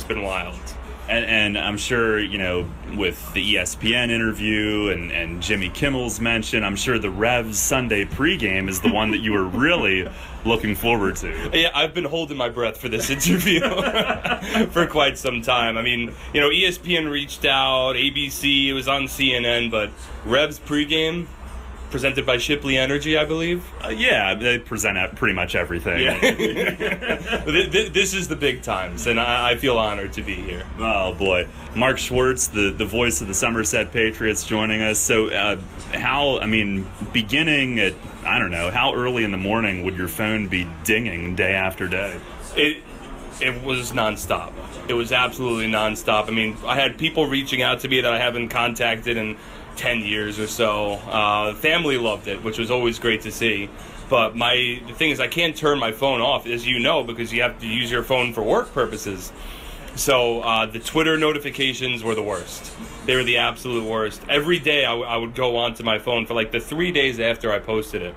been wild. And I'm sure, with the ESPN interview and Jimmy Kimmel's mention, I'm sure the Revs Sunday pregame is the one that you were really looking forward to. Yeah, I've been holding my breath for this interview for quite some time. I mean, ESPN reached out, ABC, it was on CNN, but Revs pregame, presented by Shipley Energy, I believe. Yeah, they present pretty much everything. Yeah. This is the big times, and I feel honored to be here. Oh, boy. Mark Schwartz, the voice of the Somerset Patriots, joining us. So beginning at, I don't know, how early in the morning would your phone be dinging day after day? It was nonstop. It was absolutely nonstop. I mean, I had people reaching out to me that I haven't contacted in 10 years or so. Family loved it, which was always great to see. But the thing is, I can't turn my phone off, as you know, because you have to use your phone for work purposes. So the Twitter notifications were the worst. They were the absolute worst. Every day I would go onto my phone for like the 3 days after I posted it.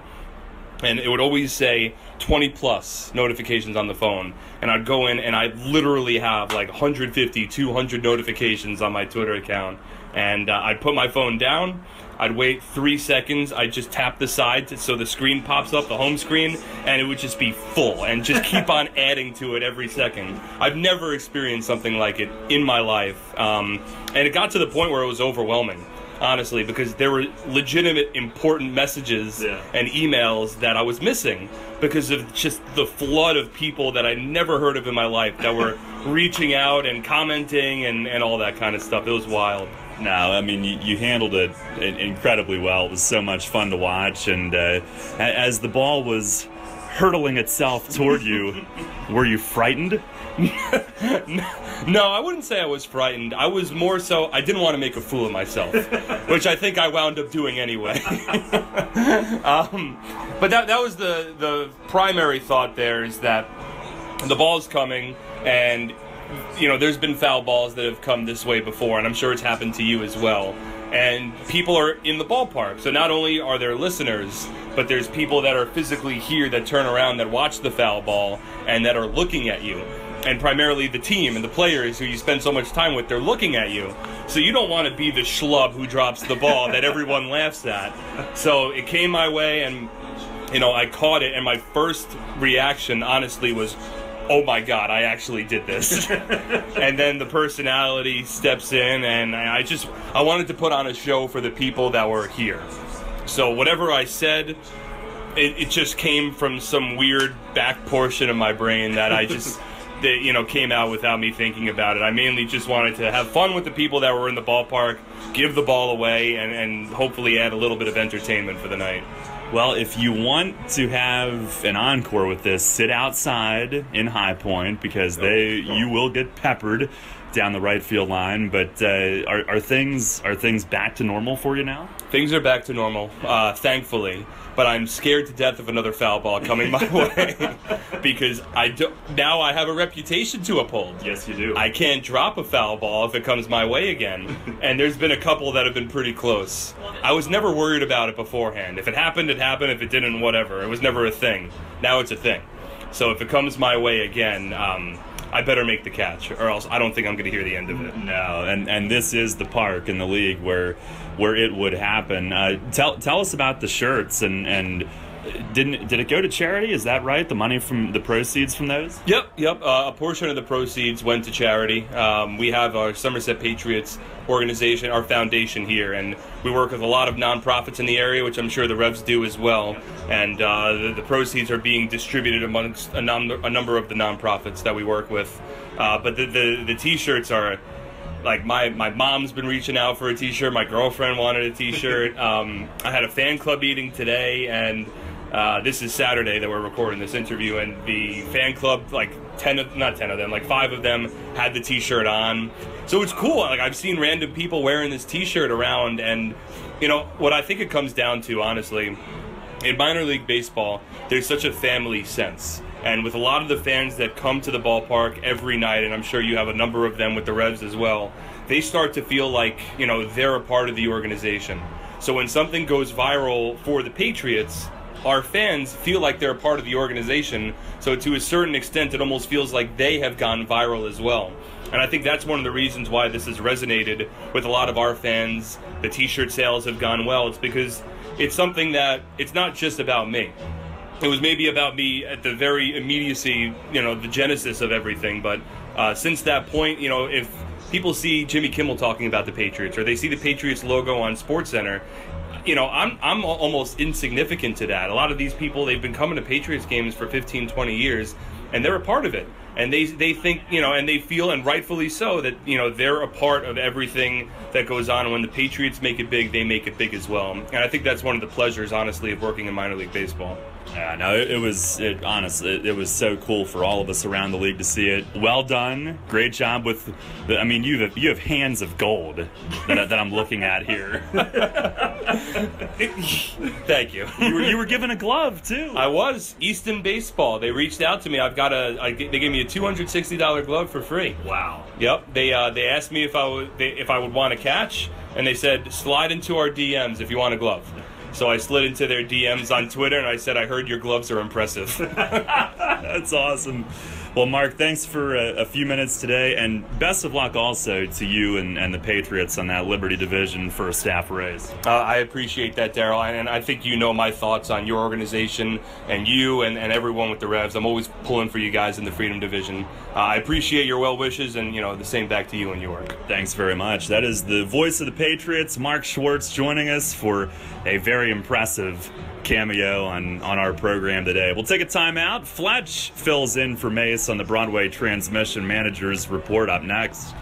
And it would always say 20 plus notifications on the phone. And I'd go in and I'd literally have like 150, 200 notifications on my Twitter account. And I'd put my phone down, I'd wait 3 seconds, I'd just tap the side so the screen pops up, the home screen, and it would just be full and just keep on adding to it every second. I've never experienced something like it in my life. And it got to the point where it was overwhelming, honestly, because there were legitimate important messages and emails that I was missing because of just the flood of people that I never heard of in my life that were reaching out and commenting and all that kind of stuff. It was wild. No, I mean, you handled it incredibly well. It was so much fun to watch. And as the ball was hurtling itself toward you, were you frightened? No, I wouldn't say I was frightened. I was more so, I didn't want to make a fool of myself, which I think I wound up doing anyway. But that was the primary thought there, is that the ball's coming, and there's been foul balls that have come this way before, and I'm sure it's happened to you as well. And people are in the ballpark. So not only are there listeners, but there's people that are physically here that turn around, that watch the foul ball, and that are looking at you. And primarily the team and the players who you spend so much time with, they're looking at you. So you don't want to be the schlub who drops the ball that everyone laughs at. So it came my way, and I caught it, and my first reaction, honestly, was, oh my God, I actually did this. And then the personality steps in, and I wanted to put on a show for the people that were here. So whatever I said, it just came from some weird back portion of my brain that I just, that came out without me thinking about it. I mainly just wanted to have fun with the people that were in the ballpark, give the ball away, and hopefully add a little bit of entertainment for the night. Well, if you want to have an encore with this, sit outside in High Point, because you will get peppered down the right field line. But are things back to normal for you now? Things are back to normal, thankfully. But I'm scared to death of another foul ball coming my way because now I have a reputation to uphold. Yes, you do. I can't drop a foul ball if it comes my way again. And there's been a couple that have been pretty close. I was never worried about it beforehand. If it happened, it happened. If it didn't, whatever. It was never a thing. Now it's a thing. So if it comes my way again, I better make the catch, or else I don't think I'm going to hear the end of it. No, and this is the park in the league where it would happen. Tell us about the shirts, and did it go to charity? Is that right? The money from the proceeds from those? Yep. A portion of the proceeds went to charity. We have our Somerset Patriots organization, our foundation here, and we work with a lot of nonprofits in the area, which I'm sure the Revs do as well. And the proceeds are being distributed amongst a number of the nonprofits that we work with. But the T-shirts are, like, my mom's been reaching out for a T-shirt. My girlfriend wanted a T-shirt. I had a fan club meeting today, and this is Saturday that we're recording this interview, and the fan club, like 5 of them had the T-shirt on. So it's cool. Like, I've seen random people wearing this T-shirt around, and what I think it comes down to, honestly, in minor league baseball, there's such a family sense. And with a lot of the fans that come to the ballpark every night, and I'm sure you have a number of them with the Revs as well, they start to feel like, they're a part of the organization. So when something goes viral for the Patriots, our fans feel like they're a part of the organization. So to a certain extent, it almost feels like they have gone viral as well. And I think that's one of the reasons why this has resonated with a lot of our fans. The t-shirt sales have gone well. It's because it's something that it's not just about me. It was maybe about me at the very immediacy, the genesis of everything. But since that point, if people see Jimmy Kimmel talking about the Patriots, or they see the Patriots logo on SportsCenter, I'm almost insignificant to that. A lot of these people, they've been coming to Patriots games for 15, 20 years, and they're a part of it. And they think, and they feel, and rightfully so, that, they're a part of everything that goes on. And when the Patriots make it big, they make it big as well. And I think that's one of the pleasures, honestly, of working in minor league baseball. Yeah, no, it was so cool for all of us around the league to see it. Well done, great job with. You have hands of gold that I'm looking at here. Thank you. You were given a glove too. I was. Easton Baseball. They reached out to me. They gave me a $260 glove for free. Wow. Yep. They asked me if I would want a catch, and they said slide into our DMs if you want a glove. So I slid into their DMs on Twitter, and I said, I heard your gloves are impressive. That's awesome. Well, Mark, thanks for a few minutes today, and best of luck also to you and the Patriots on that Liberty Division for a staff raise. I appreciate that, Daryl, and I think my thoughts on your organization and you and everyone with the Revs. I'm always pulling for you guys in the Freedom Division. I appreciate your well wishes, and the same back to you in York. Thanks very much. That is the voice of the Patriots, Mark Schwartz, joining us for a very impressive cameo on our program today. We'll take a timeout. Fletch fills in for Mace on the Broadway Transmission Managers Report up next.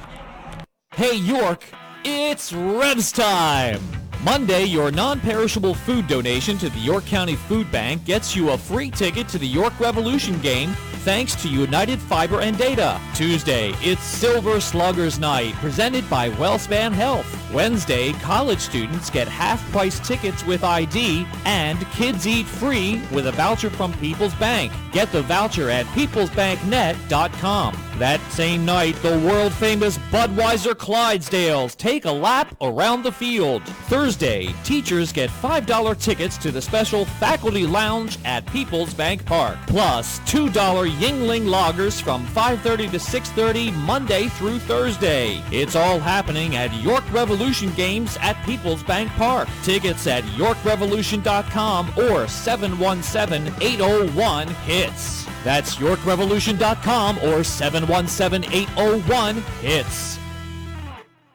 Hey York, it's Revs time! Monday, your non-perishable food donation to the York County Food Bank gets you a free ticket to the York Revolution game thanks to United Fiber and Data. Tuesday, it's Silver Sluggers Night presented by Wellspan Health. Wednesday, college students get half-price tickets with ID and kids eat free with a voucher from People's Bank. Get the voucher at peoplesbanknet.com. That same night, the world-famous Budweiser Clydesdales take a lap around the field. Thursday, teachers get $5 tickets to the special Faculty Lounge at People's Bank Park. Plus, $2 Yingling Lagers from 5:30 to 6:30 Monday through Thursday. It's all happening at York Revolution games at People's Bank Park. Tickets at YorkRevolution.com or 717-801-HITS. That's YorkRevolution.com or 717-801-HITS.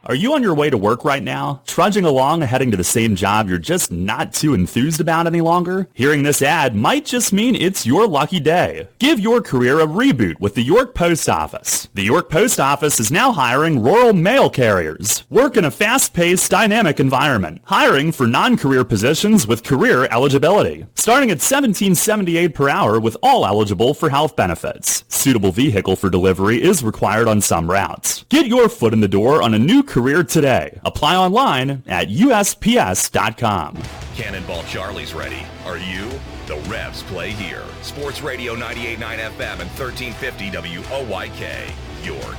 Are you on your way to work right now, trudging along heading to the same job you're just not too enthused about any longer? Hearing this ad might just mean it's your lucky day. Give your career a reboot with the York Post Office. The York Post Office is now hiring rural mail carriers. Work in a fast-paced, dynamic environment. Hiring for non-career positions with career eligibility. Starting at $17.78 per hour with all eligible for health benefits. Suitable vehicle for delivery is required on some routes. Get your foot in the door on a new career today. Apply online at USPS.com. Cannonball Charlie's ready. Are you? The Revs play here. Sports Radio 98.9 FM and 1350 WOYK, York.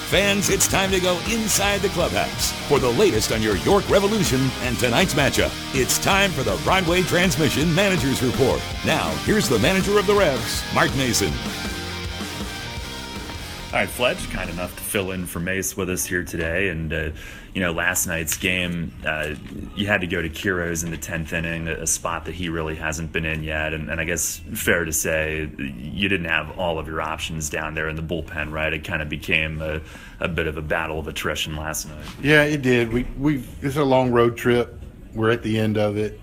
Fans, it's time to go inside the clubhouse for the latest on your York Revolution and tonight's matchup. It's time for the Broadway Transmission Managers Report. Now, here's the manager of the Revs, Mark Mason. All right, Fletch, kind enough to fill in for Mace with us here today. And, last night's game, you had to go to Quiroz in the 10th inning, a spot that he really hasn't been in yet. And I guess fair to say you didn't have all of your options down there in the bullpen, right? It kind of became a bit of a battle of attrition last night. Yeah, it did. It's a long road trip. We're at the end of it.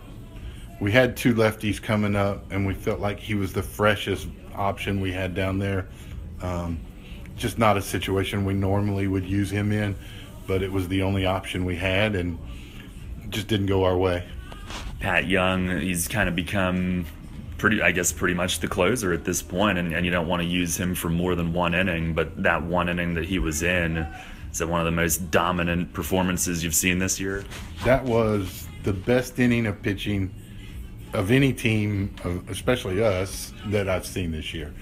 We had two lefties coming up, and we felt like he was the freshest option we had down there. Just not a situation we normally would use him in, but it was the only option we had, and just didn't go our way. Pat Young, he's kind of become pretty much the closer at this point, and you don't want to use him for more than one inning, but that one inning that he was in, is that one of the most dominant performances you've seen this year? That was the best inning of pitching of any team, especially us, that I've seen this year.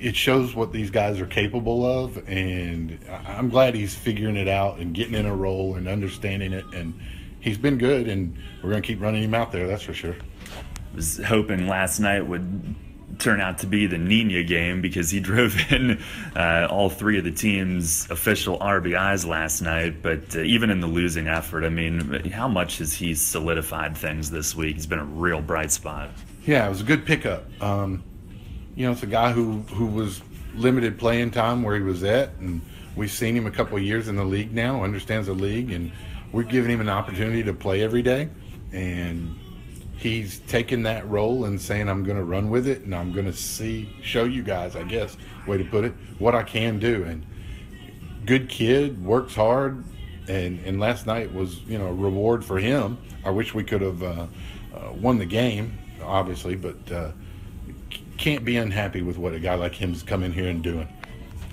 It shows what these guys are capable of, and I'm glad he's figuring it out and getting in a role and understanding it, and he's been good, and we're going to keep running him out there. That's for sure. Was hoping last night would turn out to be the Nina game because he drove in all three of the team's official RBIs last night. But even in the losing effort, I mean, how much has he solidified things this week? He's been a real bright spot. Yeah, it was a good pickup. It's a guy who was limited playing time where he was at, and we've seen him a couple of years in the league now, understands the league, and we're giving him an opportunity to play every day. And he's taken that role and saying, I'm going to run with it, and I'm going to show you guys, I guess, way to put it, what I can do. And good kid, works hard, and last night was, a reward for him. I wish we could have won the game, obviously, but can't be unhappy with what a guy like him has come in here and doing.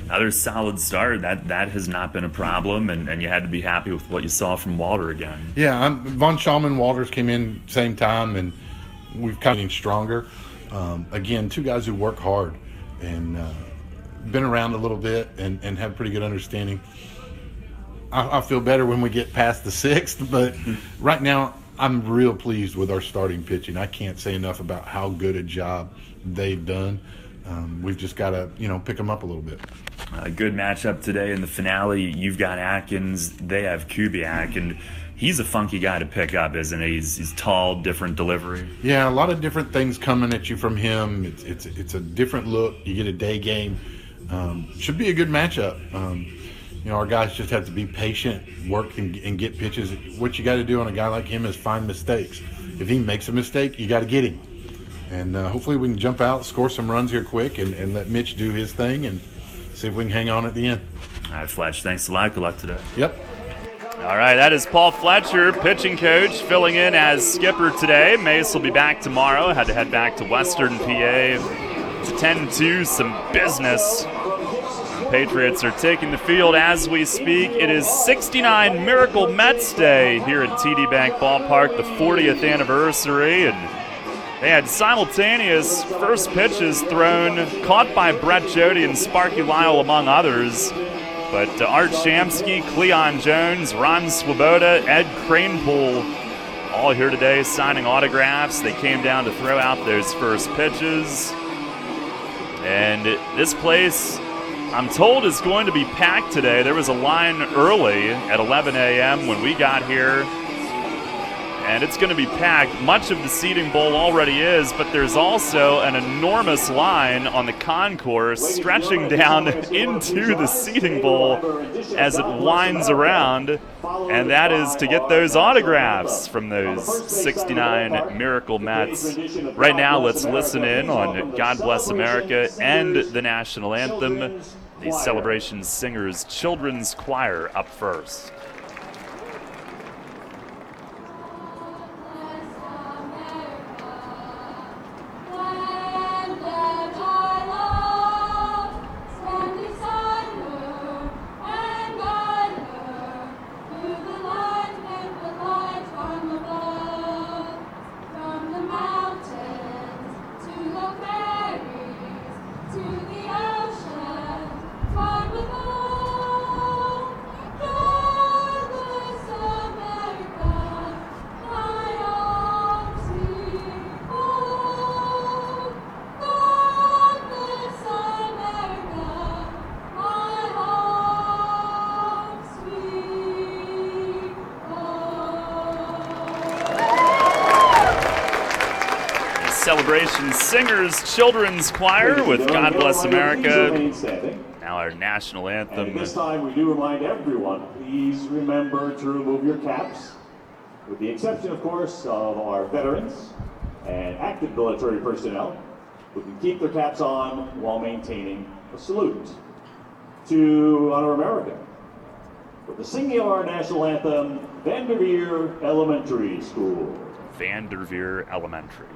Another solid start. That has not been a problem, and you had to be happy with what you saw from Walter again. Yeah, Von Schallman, Walters came in same time, and we've kind of getting stronger. Again, two guys who work hard and been around a little bit and have pretty good understanding. I feel better when we get past the sixth, but right now I'm real pleased with our starting pitching. I can't say enough about how good a job they've done. We've just got to, pick them up a little bit. A good matchup today in the finale. You've got Atkins, they have Kubiak, and he's a funky guy to pick up, isn't he? He's tall, different delivery. Yeah, a lot of different things coming at you from him. It's a different look. You get a day game. Should be a good matchup. Our guys just have to be patient, work, and get pitches. What you got to do on a guy like him is find mistakes. If he makes a mistake, you got to get him. And hopefully we can jump out, score some runs here quick, and let Mitch do his thing and see if we can hang on at the end. All right, Fletch, thanks a lot. Good luck today. Yep. All right, that is Paul Fletcher, pitching coach, filling in as skipper today. Mace will be back tomorrow. Had to head back to Western PA to tend to some business. Patriots are taking the field as we speak. It is 69 Miracle Mets Day here at TD Bank Ballpark, the 40th anniversary, and they had simultaneous first pitches thrown, caught by Brett Jody and Sparky Lyle, among others. But Art Shamsky, Cleon Jones, Ron Swoboda, Ed Cranepool, all here today signing autographs. They came down to throw out those first pitches. And this place, I'm told, is going to be packed today. There was a line early at 11 a.m. when we got here. And it's going to be packed. Much of the seating bowl already is, but there's also an enormous line on the concourse stretching down into the seating bowl as it winds around, and that is to get those autographs from those 69 Miracle Mets. Right now, let's listen in on God Bless America and the national anthem. The Celebration Singers Children's Choir up first. Celebration Singers Children's Choir with God Bless America. Now our national anthem. And this time we do remind everyone, please remember to remove your caps, with the exception, of course, of our veterans and active military personnel who can keep their caps on while maintaining a salute to honor America. With the singing of our national anthem, Vanderveer Elementary School. Vanderveer Elementary.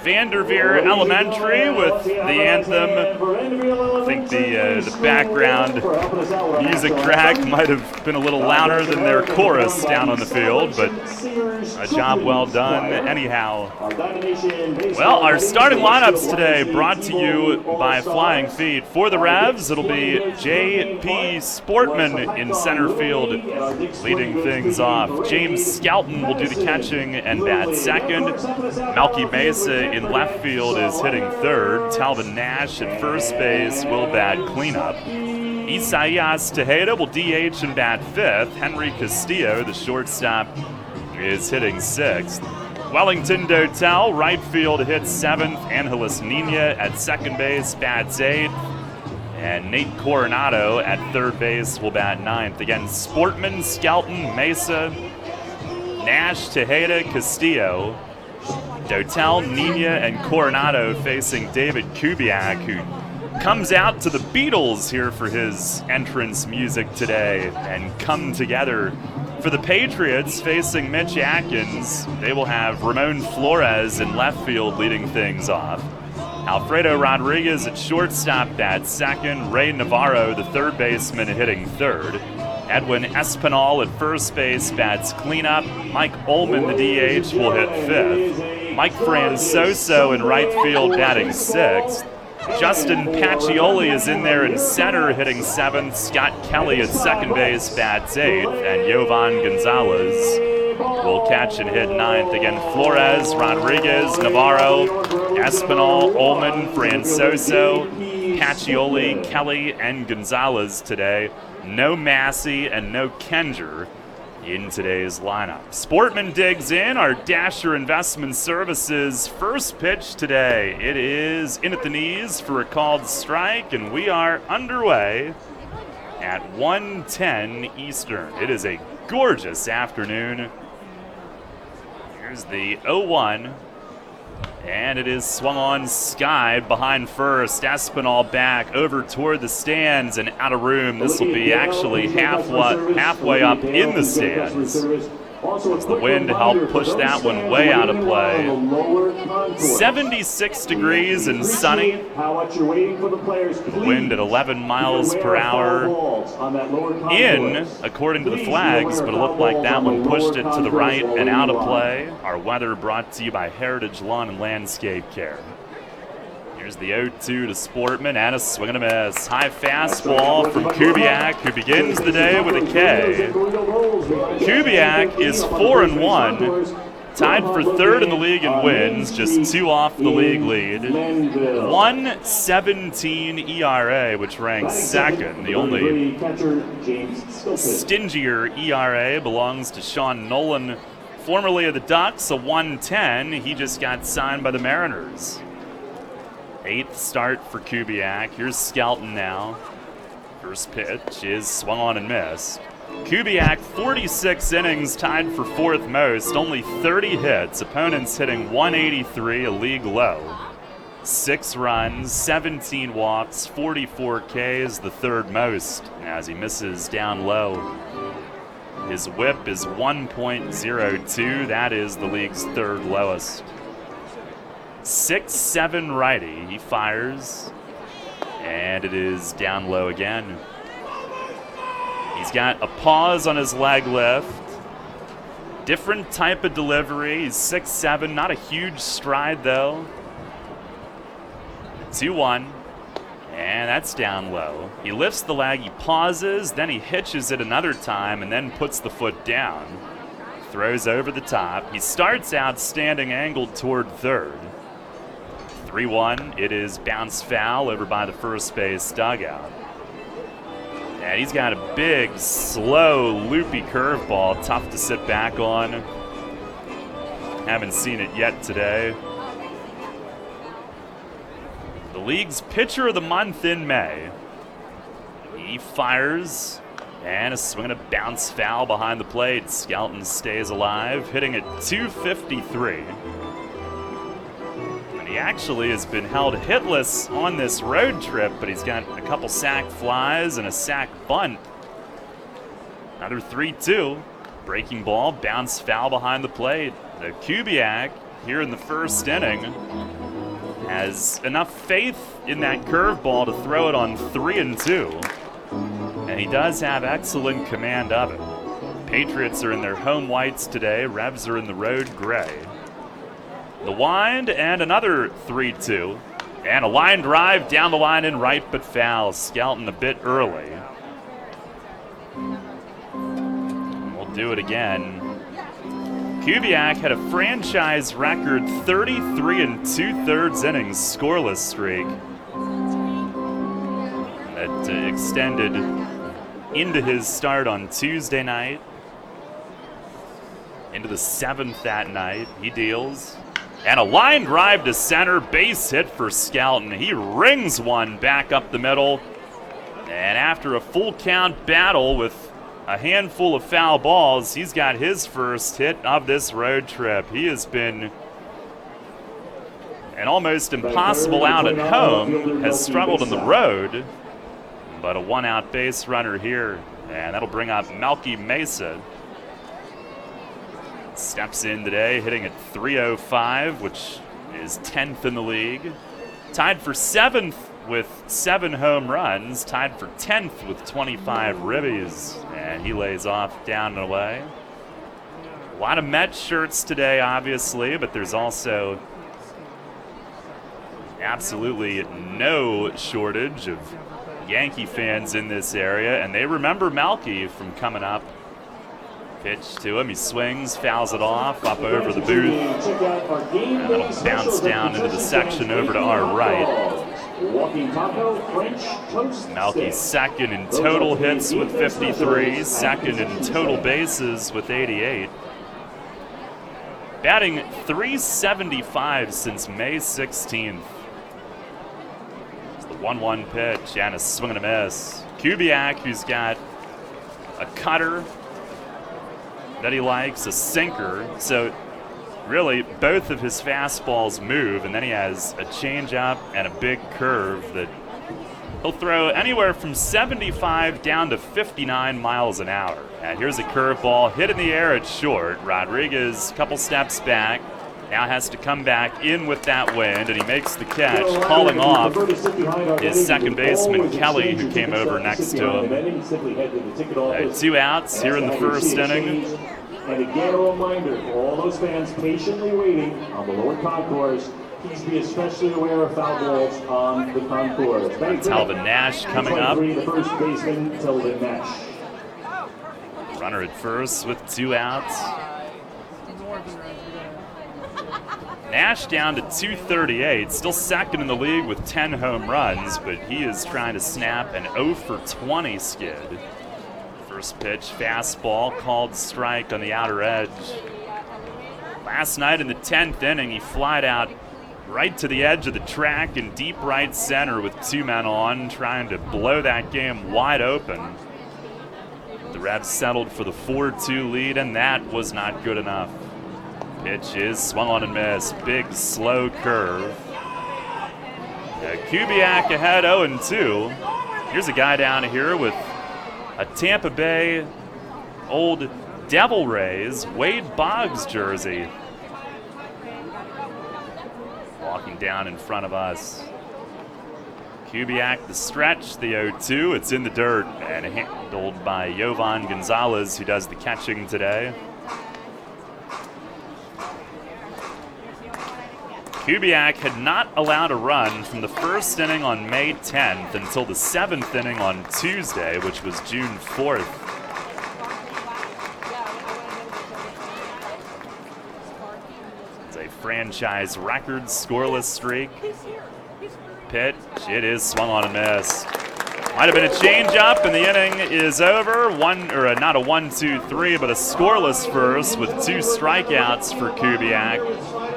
Vanderveer Elementary with the anthem. I think the background music track might have been a little louder than their chorus down on the field, but a job well done anyhow. Well, our starting lineups today brought to you by Flying Feet. For the Revs, it'll be J.P. Sportman in center field leading things off. James Skelton will do the catching and bat second. Malky Mesa in left field is hitting third. Talvin Nash at first base will bat cleanup. Isaias Tejeda will DH and bat fifth. Henry Castillo, the shortstop, is hitting sixth. Wellington Dotel, right field, hits seventh. Angeles Nina at second base, bats eighth. And Nate Coronado at third base will bat ninth. Again, Sportman, Skelton, Mesa, Nash, Tejeda, Castillo, Dotel, Nina, and Coronado facing David Kubiak, who comes out to the Beatles here for his entrance music today. And Come Together. For the Patriots facing Mitch Atkins, they will have Ramon Flores in left field leading things off. Alfredo Rodriguez at shortstop bats second. Ray Navarro, the third baseman, hitting third. Edwin Espinal at first base bats cleanup. Mike Ullman, the DH, will hit fifth. Mike Francoso in right field batting sixth. Justin Pacioli is in there in center hitting seventh. Scott Kelly at second base bats eighth. And Jovan Gonzalez will catch and hit ninth. Again, Flores, Rodriguez, Navarro, Espinal, Ullman, Francoso, Pacioli, Kelly, and Gonzalez today. No Massey and no Kenger in today's lineup. Sportman digs in, our Dasher Investment Services first pitch today. It is in at the knees for a called strike, and we are underway at 1:10 Eastern. It is a gorgeous afternoon. Here's the 0-1. And it is swung on Sky behind first. Espinal back over toward the stands and out of room. This will be actually halfway up in the stands. As the wind helped push that one way out of play. 76 degrees and sunny. The wind at 11 miles per hour. In, according to the flags, but it looked like that one pushed it to the right and out of play. Our weather brought to you by Heritage Lawn and Landscape Care. Here's the 0-2 to Sportman, and a swing and a miss. High fastball from Kubiak, who begins the day with a K. Kubiak is 4-1, tied for third in the league in wins, just 2 off the league lead. 1.17 ERA, which ranks second. The only stingier ERA belongs to Sean Nolan, formerly of the Ducks, a 1.10. He just got signed by the Mariners. 8th start for Kubiak. Here's Skelton now. First pitch is swung on and missed. Kubiak, 46 innings, tied for 4th most. Only 30 hits. Opponents hitting 183, a league low. 6 runs, 17 walks, 44 Ks, the third most, as he misses down low. His whip is 1.02. That is the league's third lowest. 6-7 righty. He fires, and it is down low again. He's got a pause on his leg lift. Different type of delivery. He's 6'7", not a huge stride though. 2-1, and that's down low. He lifts the leg, he pauses, then he hitches it another time, and then puts the foot down. Throws over the top. He starts out standing angled toward third. 3-1, it is bounce foul over by the first base dugout. And he's got a big, slow, loopy curveball, tough to sit back on. Haven't seen it yet today. The league's pitcher of the month in May. He fires, and a swing and a bounce foul behind the plate. Skelton stays alive, hitting at .253. He actually has been held hitless on this road trip, but he's got a couple sac flies and a sac bunt. Another 3-2. Breaking ball, bounce foul behind the plate. The Kubiak here in the first inning has enough faith in that curveball to throw it on 3-2. And he does have excellent command of it. Patriots are in their home whites today. Revs are in the road gray. The wind and another 3-2. And a line drive down the line and right, but foul. Skelton a bit early. We'll do it again. Kubiak had a franchise record 33 2/3 innings scoreless streak that extended into his start on Tuesday night, into the 7th that night. He deals. And a line drive to center, base hit for Skelton. He rings one back up the middle. And after a full count battle with a handful of foul balls, he's got his first hit of this road trip. He has been an almost impossible out at home, has struggled on the road, but a one-out base runner here, and that'll bring up Melky Mesa. Steps in today, hitting at .305, which is 10th in the league. Tied for 7th with 7 home runs, tied for 10th with 25 ribbies, and he lays off down and away. A lot of Mets shirts today, obviously, but there's also absolutely no shortage of Yankee fans in this area, and they remember Melky from coming up. Pitch to him, he swings, fouls it off, up over the booth, and that'll bounce down into the section over to our right. Melky's second in total hits with 53, second in total bases with 88. Batting .375 since May 16th. It's the 1-1 pitch and a swing and a miss. Kubiak, who's got a cutter that he likes, a sinker, so really both of his fastballs move, and then he has a changeup and a big curve that he'll throw anywhere from 75 down to 59 miles an hour. And here's a curveball hit in the air at short. Rodriguez, a couple steps back, now has to come back in with that wind, and he makes the catch, calling off his second baseman, Kelly, who came over next to him. 2 outs here in the first inning. And again, a reminder for all those fans patiently waiting on the lower concourse, please be especially aware of foul balls on the concourse. Talvin Nash coming up. The first baseman, Talvin Nash. Runner at first with 2 outs. Nash down to .238, still second in the league with 10 home runs, but he is trying to snap an 0 for 20 skid. First pitch, fastball, called strike on the outer edge. Last night in the 10th inning, he flied out right to the edge of the track in deep right center with 2 men on, trying to blow that game wide open. The Revs settled for the 4-2 lead, and that was not good enough. Pitch is swung on and missed. Big, slow curve. Kubiak ahead 0-2. Here's a guy down here with a Tampa Bay old Devil Rays Wade Boggs jersey. Walking down in front of us. Kubiak the stretch, the 0-2. It's in the dirt and handled by Yovan Gonzalez, who does the catching today. Kubiak had not allowed a run from the first inning on May 10th until the 7th inning on Tuesday, which was June 4th. It's a franchise record scoreless streak. Pitch, it is swung on and missed. Might have been a changeup, and the inning is over. Not a 1-2-3, but a scoreless first with 2 strikeouts for Kubiak.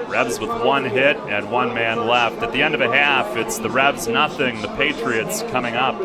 Revs with 1 hit and 1 man left. At the end of a half, it's the Revs nothing, the Patriots coming up.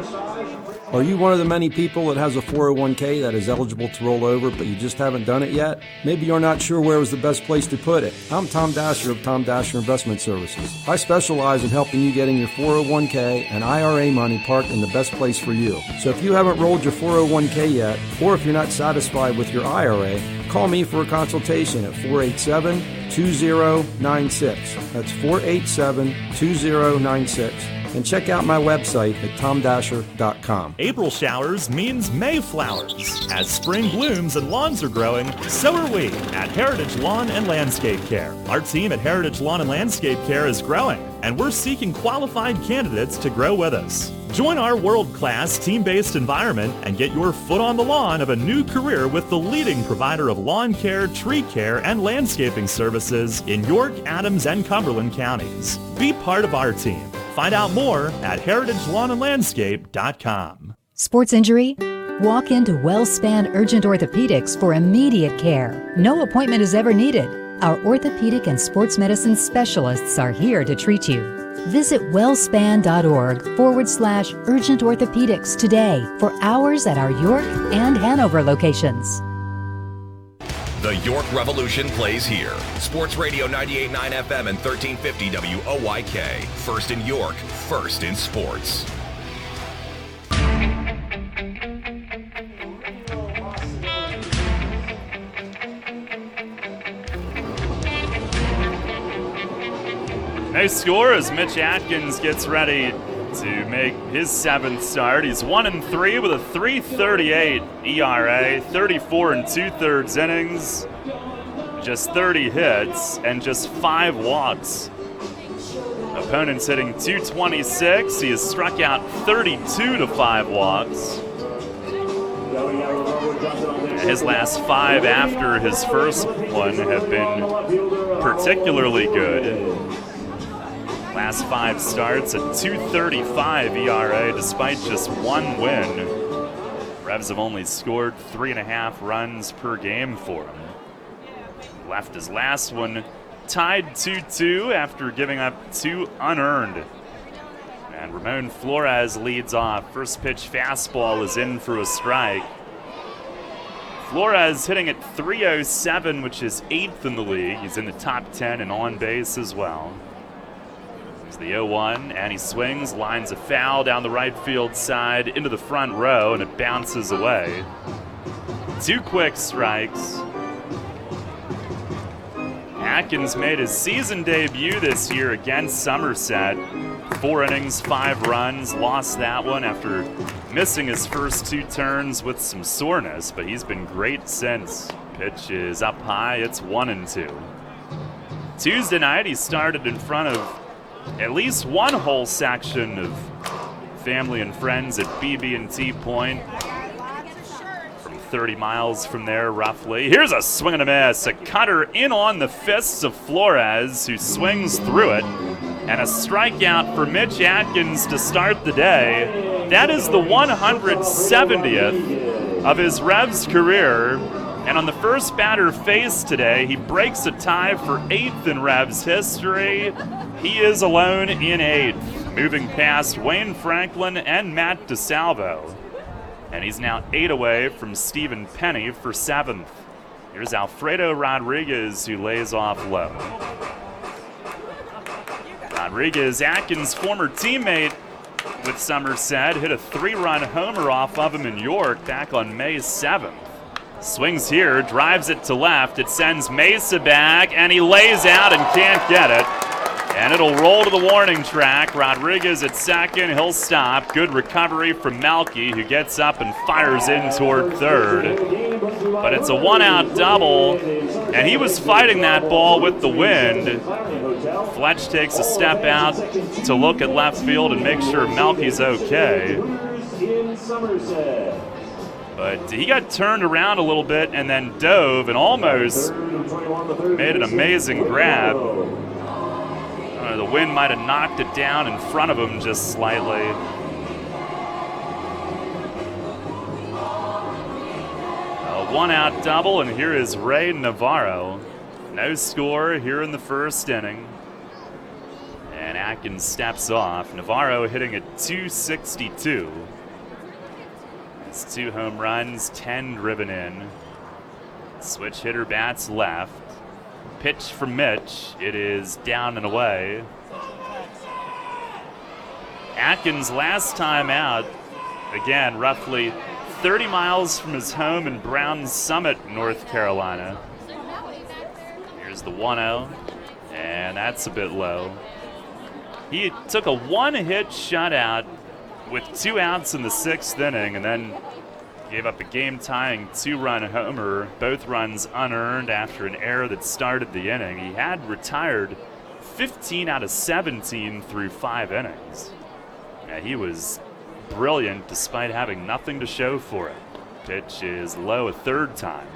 Are you one of the many people that has a 401k that is eligible to roll over, but you just haven't done it yet? Maybe you're not sure where was the best place to put it. I'm Tom Dasher of Tom Dasher Investment Services. I specialize in helping you getting your 401k and IRA money parked in the best place for you. So if you haven't rolled your 401k yet, or if you're not satisfied with your IRA, call me for a consultation at 487-2096. That's 487-2096. And check out my website at tomdasher.com. April showers means May flowers. As spring blooms and lawns are growing, so are we at Heritage Lawn and Landscape Care. Our team at Heritage Lawn and Landscape Care is growing, and we're seeking qualified candidates to grow with us. Join our world-class team-based environment and get your foot on the lawn of a new career with the leading provider of lawn care, tree care, and landscaping services in York, Adams, and Cumberland counties. Be part of our team. Find out more at heritagelawnandlandscape.com. Sports injury? Walk into WellSpan Urgent Orthopedics for immediate care. No appointment is ever needed. Our orthopedic and sports medicine specialists are here to treat you. Visit wellspan.org/urgent orthopedics today for hours at our York and Hanover locations. The York Revolution plays here. Sports Radio 98.9 FM and 1350 WOYK. First in York, first in sports. No score as Mitch Atkins gets ready to make his 7th start. He's 1-3 with a 3.38 ERA, 34 2/3 innings, just 30 hits, and just 5 walks. Opponents hitting .226. He has struck out 32 to 5 walks. His last 5 after his first one have been particularly good. Last 5 starts at .235 ERA despite just 1 win. Revs have only scored 3.5 runs per game for him. Left his last one tied 2-2 after giving up 2 unearned. And Ramon Flores leads off. First pitch fastball is in for a strike. Flores hitting at .307, which is 8th in the league. He's in the top 10 and on base as well. There's the 0-1, and he swings, lines a foul down the right field side into the front row, and it bounces away. 2 quick strikes. Atkins made his season debut this year against Somerset. 4 innings, 5 runs, lost that one after missing his first 2 turns with some soreness, but he's been great since. Pitch is up high, it's 1-2. Tuesday night, he started in front of at least one whole section of family and friends at BB&T Point. From 30 miles from there, roughly. Here's a swing and a miss. A cutter in on the fists of Flores, who swings through it. And a strikeout for Mitch Atkins to start the day. That is the 170th of his Revs career. And on the first batter faced today, he breaks a tie for 8th in Revs history. He is alone in 8th, moving past Wayne Franklin and Matt DeSalvo. And he's now 8 away from Stephen Penny for 7th. Here's Alfredo Rodriguez, who lays off low. Rodriguez, Atkins' former teammate with Somerset, hit a 3-run homer off of him in York back on May 7th. Swings here, drives it to left. It sends Mesa back, and he lays out and can't get it. And it'll roll to the warning track. Rodriguez at second. He'll stop. Good recovery from Malky, who gets up and fires in toward third. But it's a 1-out double, and he was fighting that ball with the wind. Fletch takes a step out to look at left field and make sure Malky's okay. But he got turned around a little bit and then dove and almost made an amazing grab. The wind might have knocked it down in front of him just slightly. A 1-out double, and here is Ray Navarro. No score here in the first inning. And Atkins steps off. Navarro hitting at .262. It's 2 home runs, 10 driven in. Switch hitter bats left. Pitch from Mitch. It is down and away. Atkins last time out, again, roughly 30 miles from his home in Browns Summit, North Carolina. Here's the 1-0, and that's a bit low. He took a one-hit shutout with 2 outs in the 6th inning, and then gave up a game-tying 2-run homer, both runs unearned after an error that started the inning. He had retired 15 out of 17 through 5 innings. Yeah, he was brilliant despite having nothing to show for it. Pitch is low a 3rd time.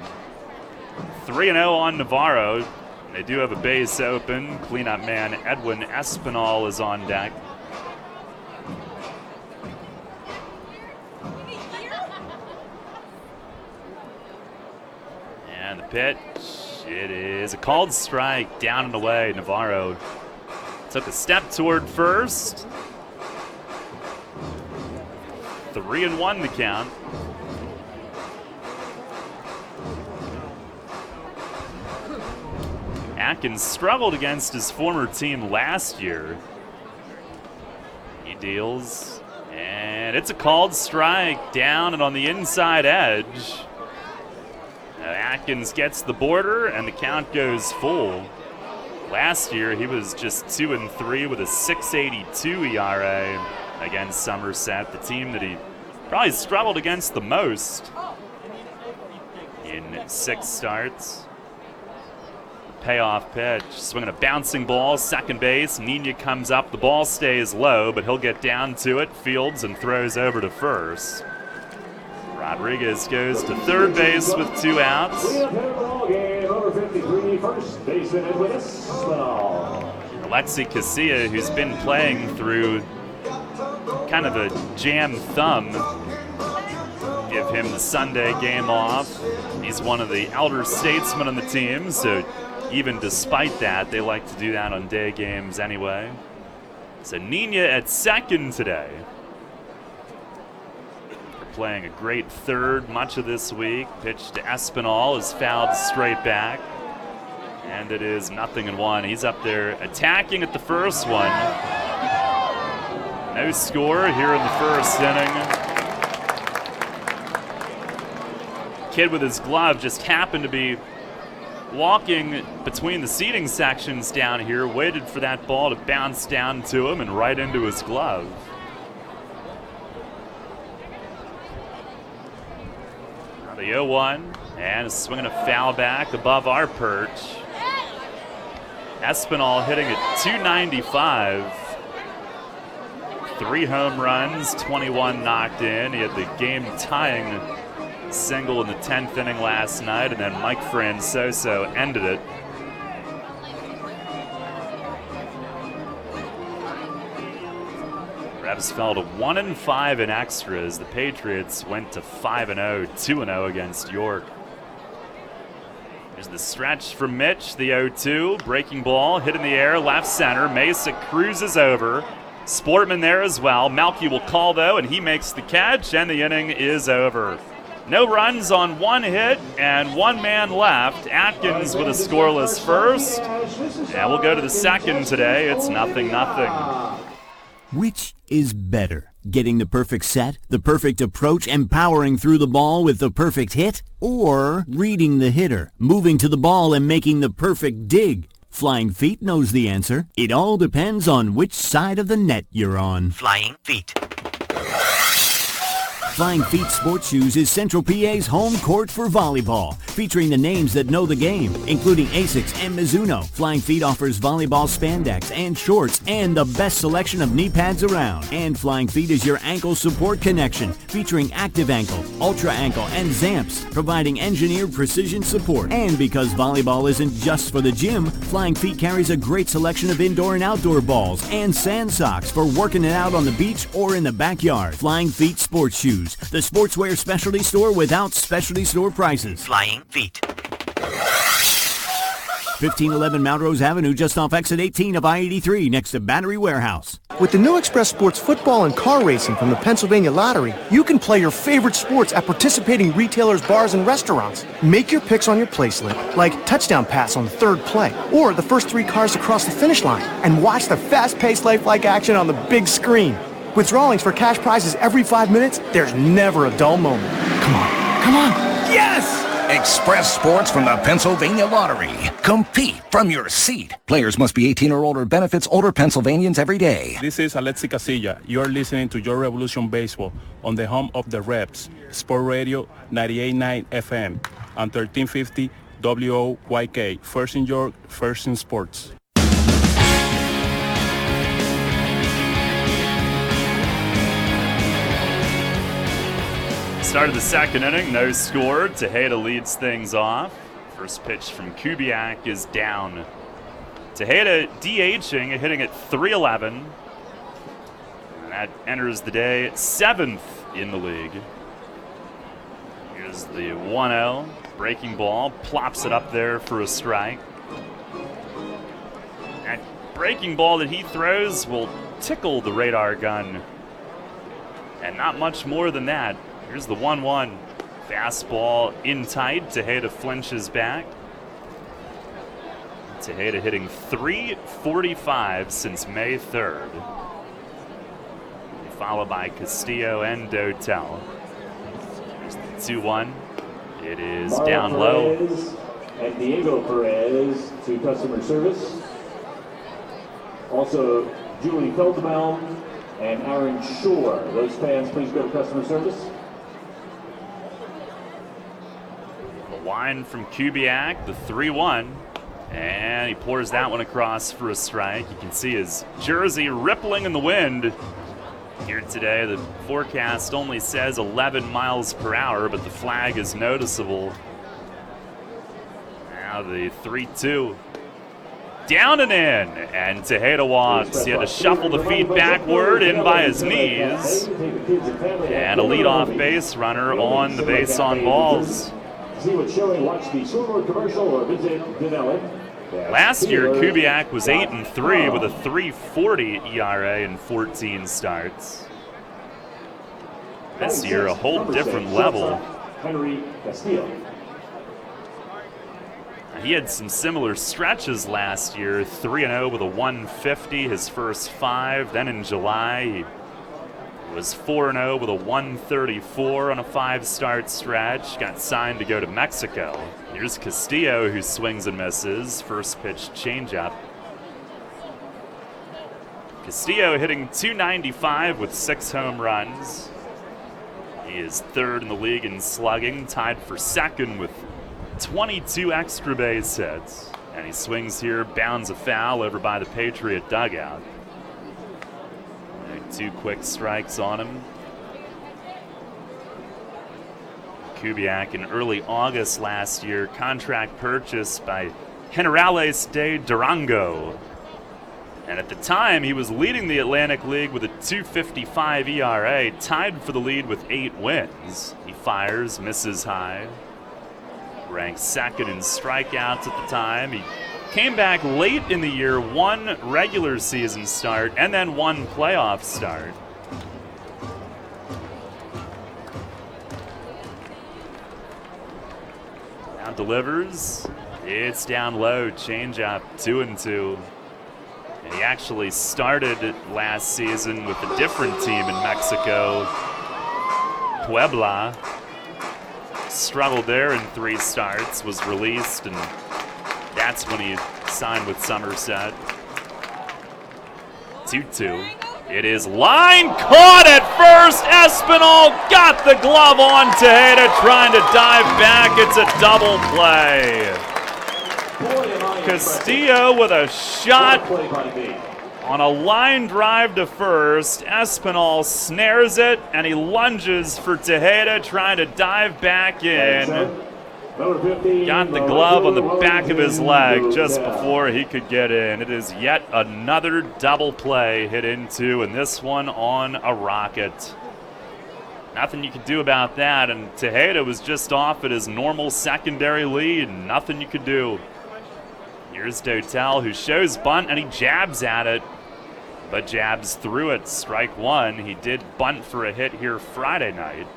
3-0 on Navarro. They do have a base open. Cleanup man Edwin Espinal is on deck. And the pitch, it is a called strike, down and away. Navarro took a step toward first. 3-1 the count. Atkins struggled against his former team last year. He deals, and it's a called strike, down and on the inside edge. Atkins gets the border, and the count goes full. Last year, he was just 2-3 with a 6.82 ERA against Somerset, the team that he probably struggled against the most in 6 starts. Payoff pitch, swinging a bouncing ball, second base. Nina comes up, the ball stays low, but he'll get down to it, fields, and throws over to first. Rodriguez goes to third base with 2 outs. Alexi Casilla, who's been playing through kind of a jam thumb, give him the Sunday game off. He's one of the elder statesmen on the team, so even despite that, they like to do that on day games anyway. So Nina at second today. Playing a great third much of this week. Pitch to Espinal is fouled straight back. And it is 0-1. He's up there attacking at the first one. No score here in the first inning. Kid with his glove just happened to be walking between the seating sections down here, waited for that ball to bounce down to him and right into his glove. The 0-1, and swinging a foul back above our perch. Espinal hitting at 295. 3 home runs, 21 knocked in. He had the game-tying single in the 10th inning last night, and then Mike Francoso ended it. Revs fell to 1-5 in extras. The Patriots went to 5-0, 2-0 against York. There's the stretch from Mitch, the 0-2. Breaking ball, hit in the air, left center. Mesa cruises over. Sportman there as well. Malky will call, though, and he makes the catch, and the inning is over. No runs on 1 hit, and 1 man left. Atkins with a scoreless first. And we'll go to the second today. It's 0-0. Which is better? Getting the perfect set, the perfect approach, and powering through the ball with the perfect hit? Or reading the hitter, moving to the ball, and making the perfect dig? Flying Feet knows the answer. It all depends on which side of the net you're on. Flying Feet. Flying Feet Sports Shoes is Central PA's home court for volleyball, featuring the names that know the game, including Asics and Mizuno. Flying Feet offers volleyball spandex and shorts and the best selection of knee pads around. And Flying Feet is your ankle support connection, featuring Active Ankle, Ultra Ankle, and Zamps, providing engineered precision support. And because volleyball isn't just for the gym, Flying Feet carries a great selection of indoor and outdoor balls and sand socks for working it out on the beach or in the backyard. Flying Feet Sports Shoes, the sportswear specialty store without specialty store prices. Flying Feet. 1511 Melrose Avenue, just off exit 18 of I-83, next to Battery Warehouse. With the new Express Sports football and car racing from the Pennsylvania Lottery, you can play your favorite sports at participating retailers, bars, and restaurants. Make your picks on your placelet, like touchdown pass on the third play, or the first 3 cars across the finish line, and watch the fast-paced lifelike action on the big screen. With drawings for cash prizes every 5 minutes, there's never a dull moment. Come on. Yes! Express Sports from the Pennsylvania Lottery. Compete from your seat. Players must be 18 or older. Benefits older Pennsylvanians every day. This is Alexi Casilla. You're listening to Your Revolution Baseball on the home of the Reps, Sport Radio 98.9 FM and 1350 WOYK. First in York, first in sports. Start of the second inning, no score. Tejeda leads things off. First pitch from Kubiak is down. Tejeda DHing, hitting at .311. And that enters the day 7th in the league. Here's the 1-0. Breaking ball, plops it up there for a strike. That breaking ball that he throws will tickle the radar gun. And not much more than that. Here's the 1-1. Fastball in tight. Tejeda flinches back. Tejeda hitting .345 since May 3rd. Followed by Castillo and Dotel. Here's the 2-1. It is Mario down low. Perez and Diego Perez to customer service. Also, Julie Feldbaum and Aaron Shore. Those fans, please go to customer service. Line from Kubiak, the 3-1, and he pours that one across for a strike. You can see his jersey rippling in the wind here today. The forecast only says 11 miles per hour, but the flag is noticeable. Now the 3-2. Down and in, and Tejeda walks. He had to shuffle the feet backward in by his knees. And a leadoff base runner on the base on balls. See what's showing, watch the scoreboard commercial or visit Denellen. Last year, Kubiak was 8-3 with a .340 ERA in 14 starts. This year, a whole different level. Henry Castillo. He had some similar stretches last year, 3-0 with a .150 his first 5. Then in July, he was 4-0 with a .134 on a 5-start stretch. Got signed to go to Mexico. Here's Castillo, who swings and misses. First pitch changeup. Castillo hitting .295 with 6 home runs. He is 3rd in the league in slugging, tied for 2nd with 22 extra base hits. And he swings here, bounds a foul over by the Patriot dugout. 2 quick strikes on him. Kubiak in early August last year, contract purchase by Generales de Durango. And at the time, he was leading the Atlantic League with a .255 ERA, tied for the lead with 8 wins. He fires, misses high. Ranked 2nd in strikeouts at the time. He came back late in the year, 1 regular season start, and then 1 playoff start. Now delivers. It's down low, changeup, 2-2. And he actually started last season with a different team in Mexico, Puebla. Struggled there in 3 starts, was released, and that's when he signed with Somerset. 2-2. It is line caught at first. Espinal got the glove on Tejeda, trying to dive back. It's a double play. Castillo with a shot on a line drive to first. Espinal snares it, and he lunges for Tejeda, trying to dive back in. Got the glove on the back of his leg just before he could get in. It is yet another double play hit into, and this one on a rocket. Nothing you could do about that, and Tejeda was just off at his normal secondary lead. Nothing you could do. Here's Dotel, who shows bunt, and he jabs at it, but jabs through it. Strike one. He did bunt for a hit here Friday night.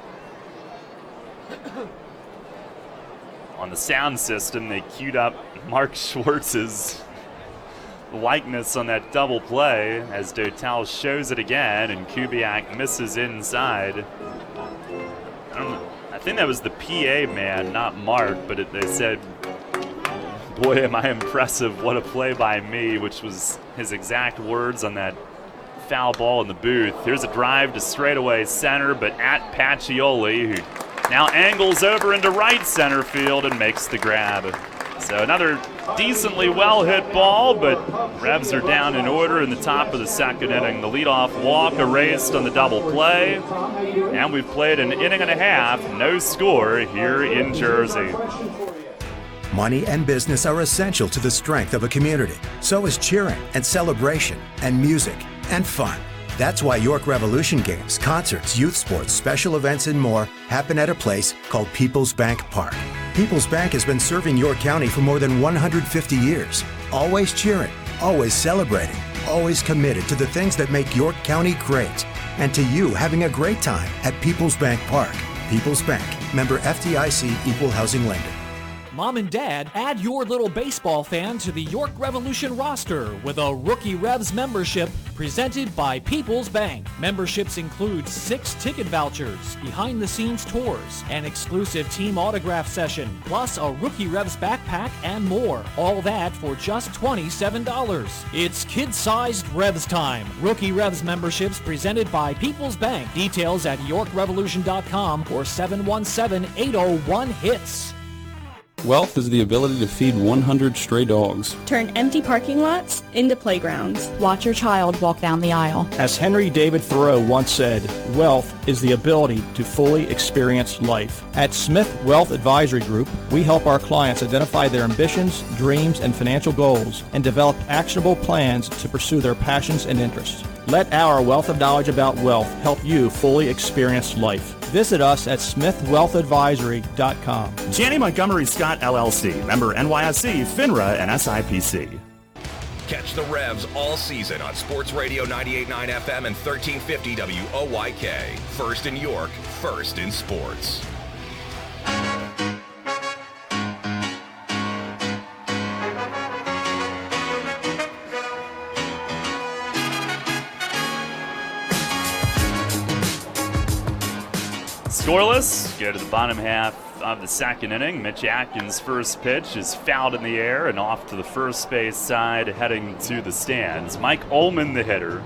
On the sound system, they queued up Mark Schwartz's likeness on that double play as Dotel shows it again, and Kubiak misses inside. I don't know. I think that was the PA man, not Mark, but they said, "Boy, am I impressive. What a play by me," which was his exact words on that foul ball in the booth. Here's a drive to straightaway center, but at Pacioli, who now angles over into right center field and makes the grab. So another decently well-hit ball, but Revs are down in order in the top of the second inning. The leadoff walk erased on the double play, and we've played an inning and a half, no score here in Jersey. Money and business are essential to the strength of a community. So is cheering and celebration and music and fun. That's why York Revolution games, concerts, youth sports, special events, and more happen at a place called People's Bank Park. People's Bank has been serving York County for more than 150 years. Always cheering, always celebrating, always committed to the things that make York County great. And to you having a great time at People's Bank Park. People's Bank, member FDIC, equal housing lender. Mom and Dad, add your little baseball fan to the York Revolution roster with a Rookie Revs membership presented by People's Bank. Memberships include 6 ticket vouchers, behind-the-scenes tours, an exclusive team autograph session, plus a Rookie Revs backpack and more. All that for just $27. It's kid-sized Revs time. Rookie Revs memberships presented by People's Bank. Details at YorkRevolution.com or 717-801-HITS. Wealth is the ability to feed 100 stray dogs. Turn empty parking lots into playgrounds. Watch your child walk down the aisle. As Henry David Thoreau once said, wealth is the ability to fully experience life. At Smith Wealth Advisory Group, we help our clients identify their ambitions, dreams, and financial goals and develop actionable plans to pursue their passions and interests. Let our wealth of knowledge about wealth help you fully experience life. Visit us at smithwealthadvisory.com. Janney Montgomery Scott LLC, member NYSE, FINRA, and SIPC. Catch the Revs all season on Sports Radio 98.9 FM and 1350 WOYK. First in York, first in sports. Scoreless, go to the bottom half of the second inning. Mitch Atkins' first pitch is fouled in the air and off to the first base side, heading to the stands. Mike Ullman, the hitter.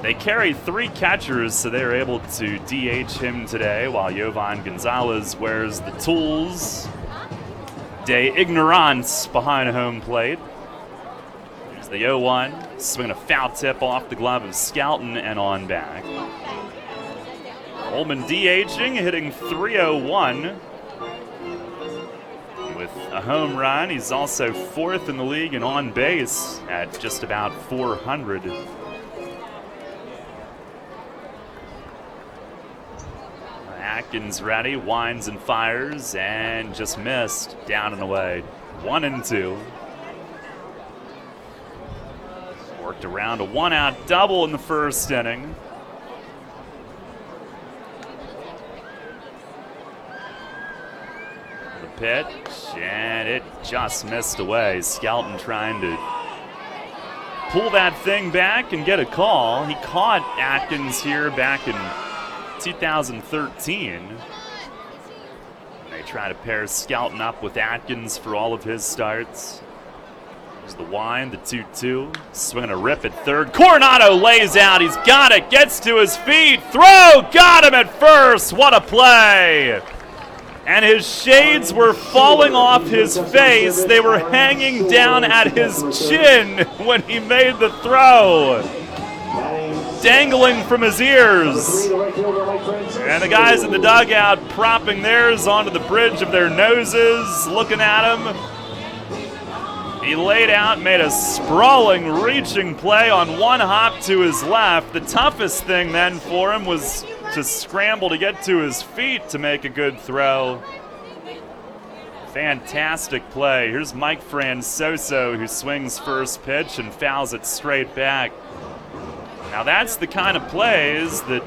They carry 3 catchers, so they're able to DH him today, while Jovan Gonzalez wears the tools de ignorance behind home plate. Here's the 0-1, swinging a foul tip off the glove of Skelton and on back. Ullman DHing, hitting .301 with a home run. He's also 4th in the league and on base at just about 400. Atkins ready, winds and fires, and just missed. Down and away. 1-2. Worked around a 1-out double in the first inning. Pitch, and it just missed away. Skelton trying to pull that thing back and get a call. He caught Atkins here back in 2013. They try to pair Skelton up with Atkins for all of his starts. There's the wind, the 2-2. Swinging a rip at third. Coronado lays out. He's got it. Gets to his feet. Throw. Got him at first. What a play. And his shades were falling off his face. They were hanging down at his chin when he made the throw. Dangling from his ears. And the guys in the dugout propping theirs onto the bridge of their noses, looking at him. He laid out, made a sprawling, reaching play on one hop to his left. The toughest thing then for him was to scramble to get to his feet to make a good throw. Fantastic play. Here's Mike Francoso, who swings first pitch and fouls it straight back. Now that's the kind of plays that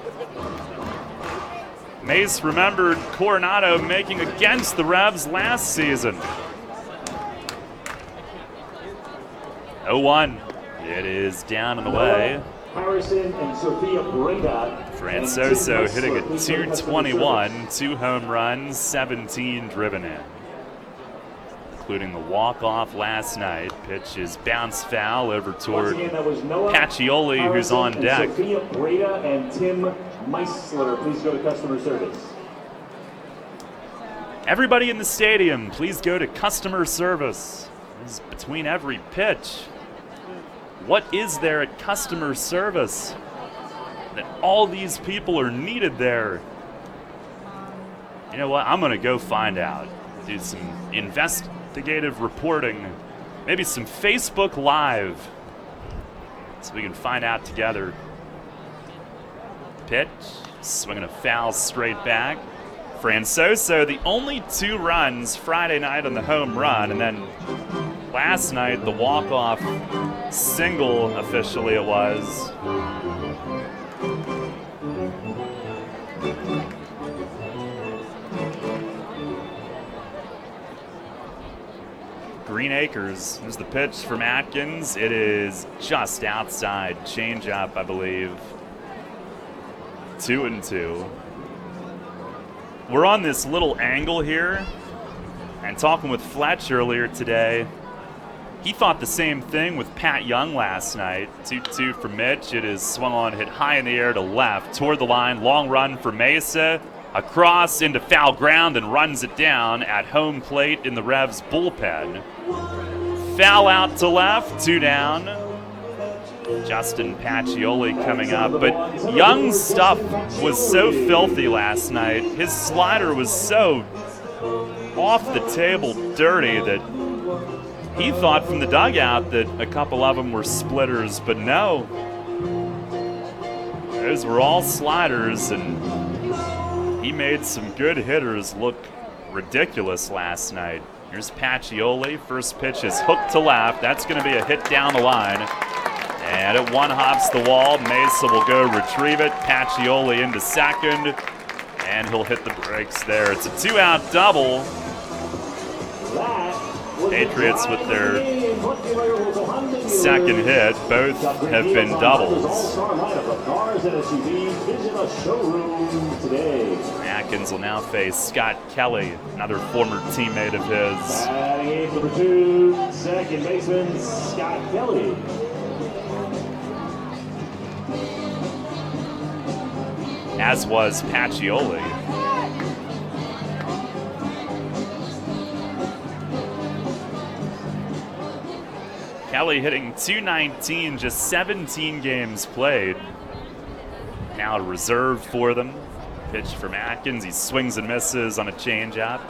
Mace remembered Coronado making against the Revs last season. 0-1. It is down and away. Harrison and Sophia Breda. Francoso hitting a .221, 2 home runs, 17 driven in, including the walk-off last night. Pitch is bounce foul over toward Pacioli, who's on deck. Sophia Breda and Tim Meisler, please go to customer service. Everybody in the stadium, please go to customer service. This is between every pitch. What is there at customer service that all these people are needed there? You know what? I'm going to go find out. Do some investigative reporting. Maybe some Facebook Live so we can find out together. Pitch, swinging a foul straight back. Francoso, the only 2 runs Friday night on the home run, and then last night the walk-off single, officially it was. Green Acres. Here's the pitch from Atkins. It is just outside. Changeup, I believe. 2-2. We're on this little angle here, and talking with Fletch earlier today, he thought the same thing with Pat Young last night. 2-2 for Mitch. It is swung on, hit high in the air to left, toward the line. Long run for Mesa. Across into foul ground and runs it down at home plate in the Revs bullpen. Foul out to left, 2 down. Justin Pacioli coming up, but Young's stuff was so filthy last night. His slider was so off the table dirty that he thought from the dugout that a couple of them were splitters, but no. Those were all sliders, and he made some good hitters look ridiculous last night. Here's Pacioli. First pitch is hooked to left. That's going to be a hit down the line. And it one-hops the wall. Mesa will go retrieve it. Pacioli into second. And he'll hit the brakes there. It's a 2-out double. Patriots with their second hit. Both have been doubles. Atkins will now face Scott Kelly, another former teammate of his. Batting eighth, number 2, second baseman Scott Kelly. As was Pacioli. Kelly hitting .219, just 17 games played. Now a reserve for them. Pitch from Atkins. He swings and misses on a changeup.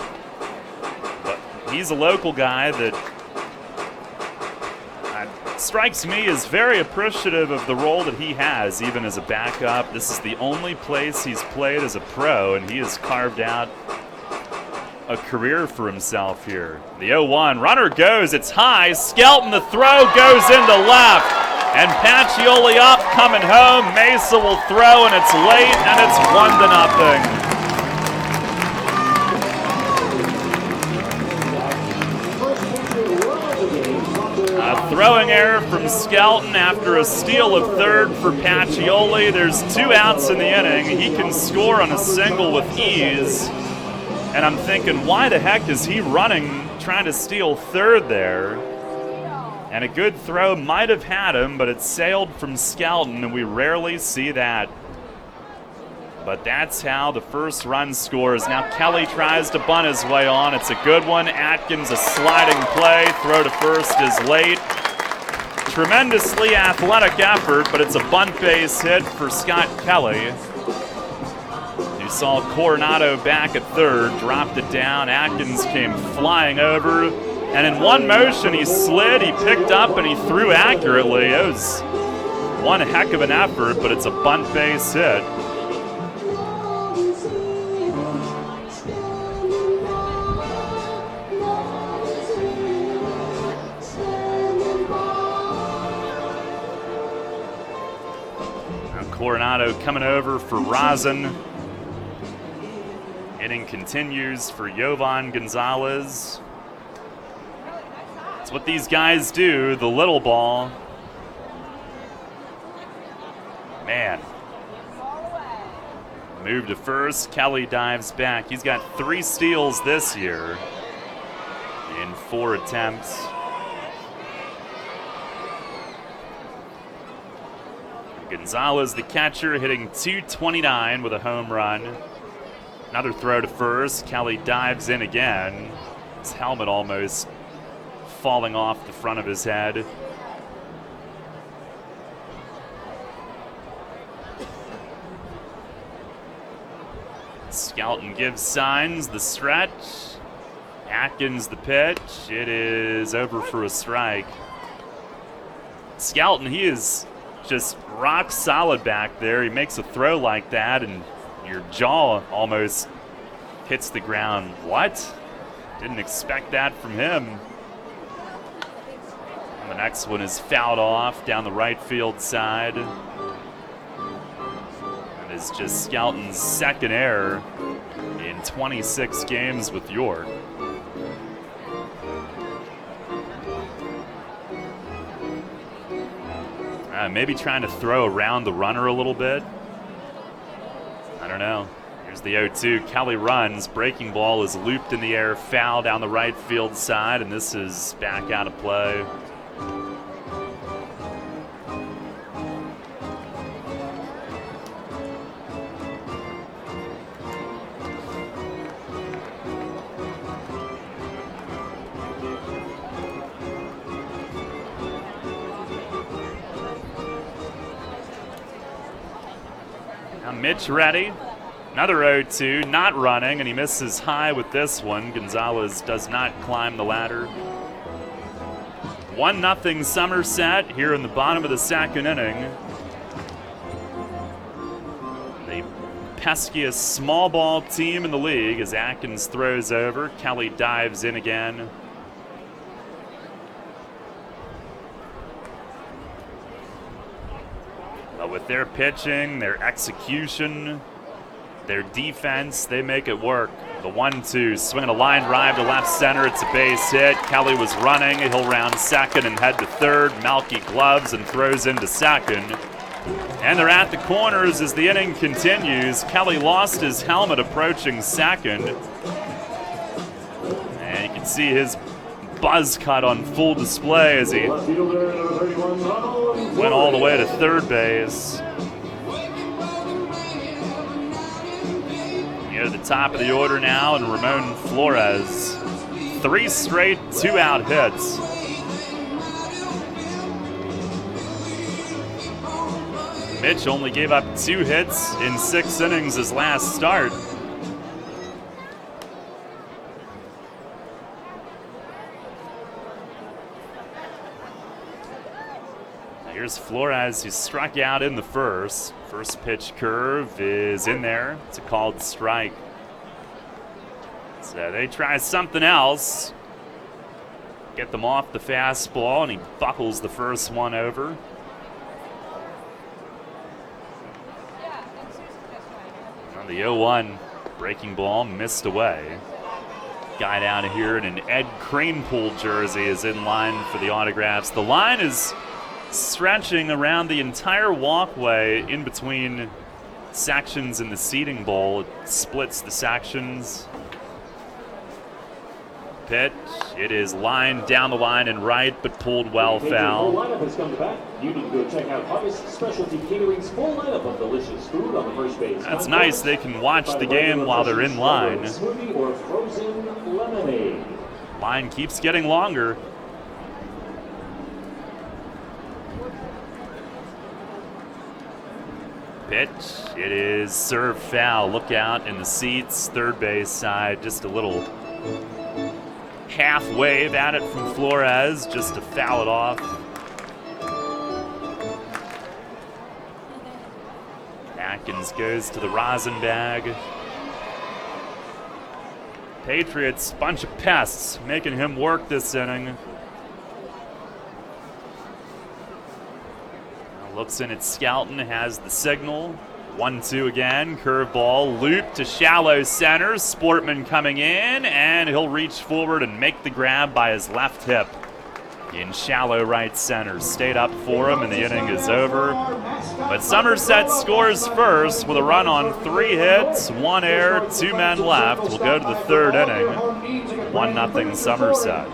But he's a local guy that strikes me as very appreciative of the role that he has, even as a backup. This is the only place he's played as a pro, and he has carved out a career for himself here. The 0-1, runner goes, it's high. Skelton, the throw goes into left. And Pacioli up, coming home. Mesa will throw, and it's late, and it's 1-0. A throwing error from Skelton after a steal of third for Pacioli. There's 2 outs in the inning. He can score on a single with ease. And I'm thinking, why the heck is he running, trying to steal third there? And a good throw might have had him, but it sailed from Skelton, and we rarely see that. But that's how the first run scores. Now Kelly tries to bunt his way on. It's a good one. Atkins, a sliding play. Throw to first is late. Tremendously athletic effort, but it's a bunt base hit for Scott Kelly. You saw Coronado back at third, dropped it down. Atkins came flying over, and in one motion he slid, he picked up, and he threw accurately. It was one heck of an effort, but it's a bunt base hit. Coronado coming over for Rosin. Inning continues for Jovan Gonzalez. It's what these guys do, the little ball. Man. Move to first. Kelly dives back. He's got 3 steals this year in 4 attempts. Gonzalez, the catcher, hitting .229 with a home run. Another throw to first. Kelly dives in again. His helmet almost falling off the front of his head. Skelton gives signs. The stretch. Atkins the pitch. It is over for a strike. Skelton, he is just rock solid back there. He makes a throw like that and your jaw almost hits the ground. What? Didn't expect that from him. And the next one is fouled off down the right field side. And it's just Skelton's second error in 26 games with York. Maybe trying to throw around the runner a little bit. I don't know. Here's the 0-2. Kelly runs. Breaking ball is looped in the air. Foul down the right field side, and this is back out of play. Mitch ready. Another 0-2, not running, and he misses high with this one. Gonzalez does not climb the ladder. 1-0 Somerset here in the bottom of the second inning. The peskiest small ball team in the league as Atkins throws over. Kelly dives in again. With their pitching, their execution, their defense, they make it work. The 1-2, swinging a line drive to left center. It's a base hit. Kelly was running. He'll round second and head to third. Melky gloves and throws into second. And they're at the corners as the inning continues. Kelly lost his helmet approaching second. And you can see his buzz cut on full display as he went all the way to third base. Near the top of the order now, and Ramon Flores. 3 straight 2-out hits. Mitch only gave up 2 hits in 6 innings his last start. Here's Flores, who struck out in the first. First pitch curve is in there. It's a called strike. So they try something else. Get them off the fastball, and he buckles the first one over. On the 0-1, breaking ball missed away. Guy down here in an Ed Kranepool jersey is in line for the autographs. The line is stretching around the entire walkway in between sections in the seating bowl. It splits the sections. Pitch. It is lined down the line and right, but pulled well foul. The lineup has come back. You need to go check out Harvest Specialty Catering's full lineup of delicious food on the first base. That's nice. They can watch the game while they're in line. Smoothie or frozen lemonade. Line keeps getting longer. Pitch. It is served foul. Look out in the seats. Third base side. Just a little half wave at it from Flores just to foul it off. Atkins goes to the rosin bag. Patriots, bunch of pests, making him work this inning. looks in at Skelton, has the signal. 1-2 again, curveball, loop to shallow center. Sportman coming in, and he'll reach forward and make the grab by his left hip. In shallow right center, stayed up for him, and the inning is over. But Somerset scores first with a run on 3 hits, 1 error, 2 men left. We'll go to the 3rd inning, 1-0 Somerset.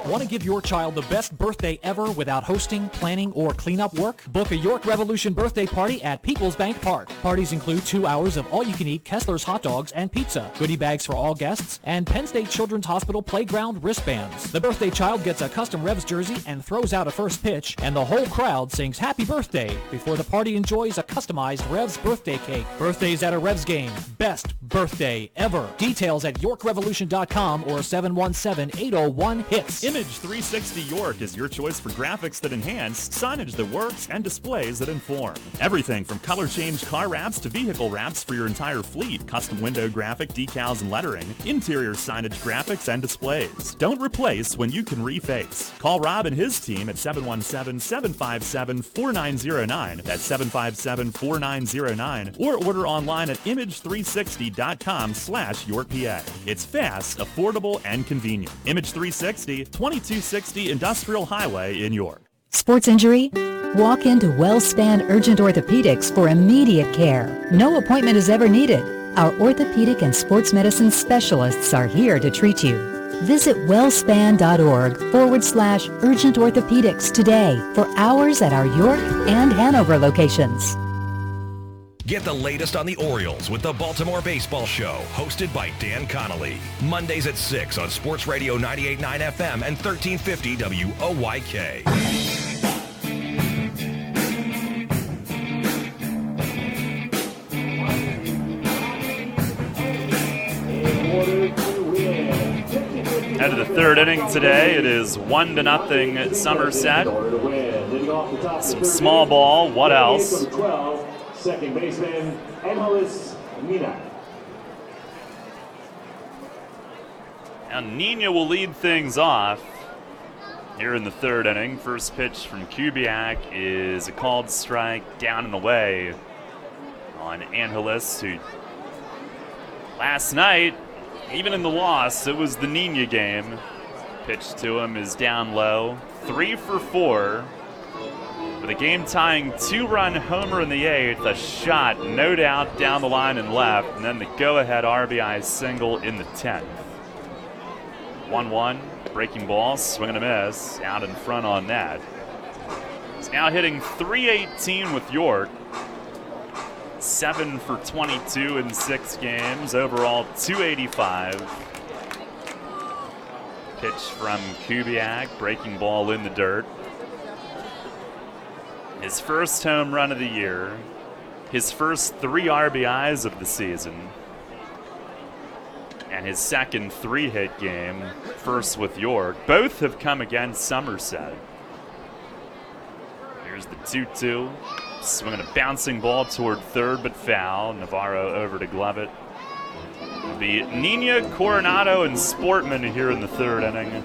Want to give your child the best birthday ever without hosting, planning, or cleanup work? Book a York Revolution birthday party at Peoples Bank Park. Parties include 2 hours of all-you-can-eat Kessler's hot dogs and pizza, goodie bags for all guests, and Penn State Children's Hospital playground wristbands. The birthday child gets a custom Revs jersey and throws out a first pitch, and the whole crowd sings happy birthday before the party enjoys a customized Revs birthday cake. Birthdays at a Revs game. Best birthday ever. Details at YorkRevolution.com or 717-801-HITS. Image 360 York is your choice for graphics that enhance, signage that works, and displays that inform. Everything from color change car wraps to vehicle wraps for your entire fleet, custom window graphic, decals and lettering, interior signage graphics and displays. Don't replace when you can reface. Call Rob and his team at 717-757-4909. That's 757-4909. Or order online at image360.com/YorkPA. It's fast, affordable, and convenient. Image 360, 2260 Industrial Highway in York. Sports injury? Walk into WellSpan Urgent Orthopedics for immediate care. No appointment is ever needed. Our orthopedic and sports medicine specialists are here to treat you. Visit wellspan.org/urgent orthopedics today for hours at our York and Hanover locations. Get the latest on the Orioles with the Baltimore Baseball Show, hosted by Dan Connolly. Mondays at 6 on Sports Radio 98.9 FM and 1350 WOYK. Head of the 3rd inning today. It is 1-0 Somerset. Some small ball. What else? Second baseman, Angelis Mina. Now Nina will lead things off here in the 3rd inning. First pitch from Kubiak is a called strike, down and away on Angelis, who last night, even in the loss, it was the Nina game. Pitch to him is down low, 3 for 4. With a game-tying 2-run homer in the 8th, a shot, no doubt, down the line and left, and then the go-ahead RBI single in the 10th. 1-1, breaking ball, swing and a miss, out in front on that. He's now hitting .318 with York. 7 for 22 in 6 games, overall .285. Pitch from Kubiak, breaking ball in the dirt. His first home run of the year, his first 3 RBIs of the season, and his second 3-hit game, first with York. Both have come against Somerset. Here's the 2-2. Swinging a bouncing ball toward third, but foul. Navarro over to glove it. It'll be Nina, Coronado, and Sportman here in the 3rd inning.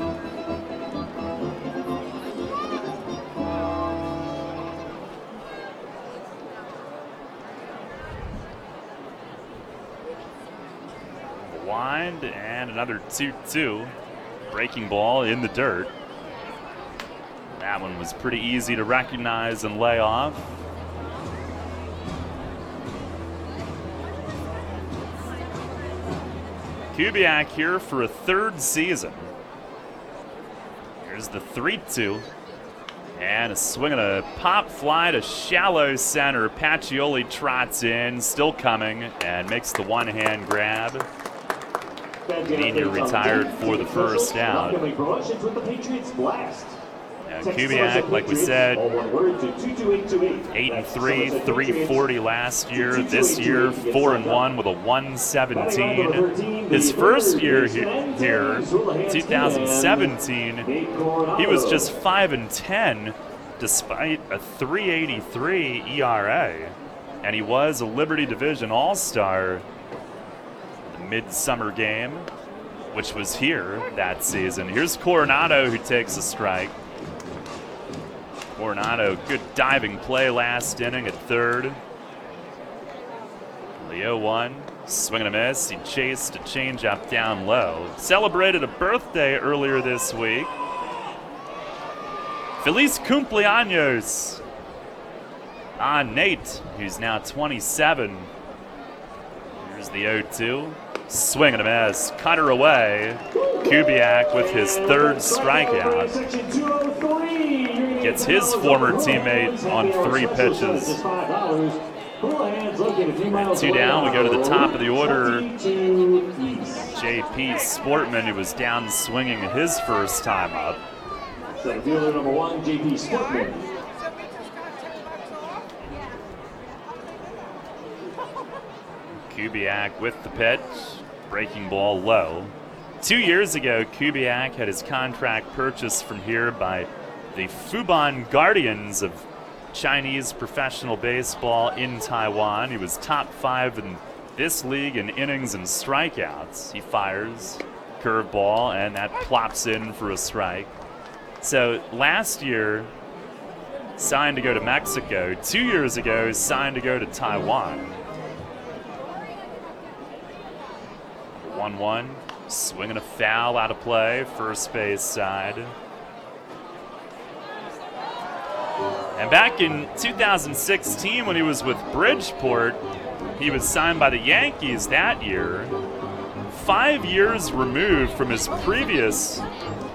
Wind and another 2-2. Breaking ball in the dirt. That one was pretty easy to recognize and lay off. Kubiak here for a 3rd season. Here's the 3-2. And a swing and a pop fly to shallow center. Pacioli trots in, still coming, and makes the one-hand grab. Nina retired for the first out. And Kubiak, like we said, 8-3, 340 last year. This year, 4-1 with a 117. His first year here, 2017, he was just 5-10 despite a 3.83 ERA. And he was a Liberty Division All-Star the midsummer game, which was here that season. Here's Coronado, who takes a strike. Coronado, good diving play last inning at third. The 0-1, swing and a miss. He chased a changeup down low. Celebrated a birthday earlier this week. Feliz cumpleaños on Nate, who's now 27. Here's the 0-2. Swing and a miss. Cutter away. Kubiak with his third strikeout. Gets his former teammate on 3 pitches. And 2 down. We go to the top of the order. JP Sportman, who was down swinging his first time up. Center fielder number 1, JP Sportman. Kubiak with the pitch. Breaking ball low. 2 years ago, Kubiak had his contract purchased from here by the Fubon Guardians of Chinese professional baseball in Taiwan. He was top 5 in this league in innings and strikeouts. He fires, curveball, and that plops in for a strike. So last year, signed to go to Mexico. 2 years ago, signed to go to Taiwan. 1-1, swinging a foul out of play, first base side. And back in 2016, when he was with Bridgeport, he was signed by the Yankees that year. 5 years removed from his previous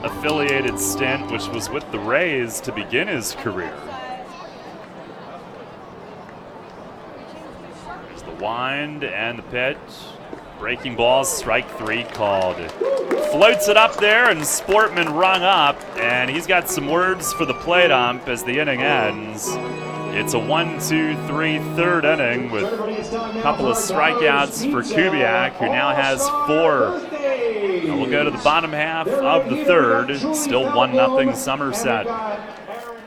affiliated stint, which was with the Rays to begin his career. There's the wind and the pitch. Breaking ball, strike 3 called. Floats it up there, and Sportman rung up, and he's got some words for the plate ump as the inning ends. It's a 1-2-3 third inning with a couple of strikeouts for Kubiak, who now has 4. And we'll go to the bottom half of the third. Still 1-0 Somerset.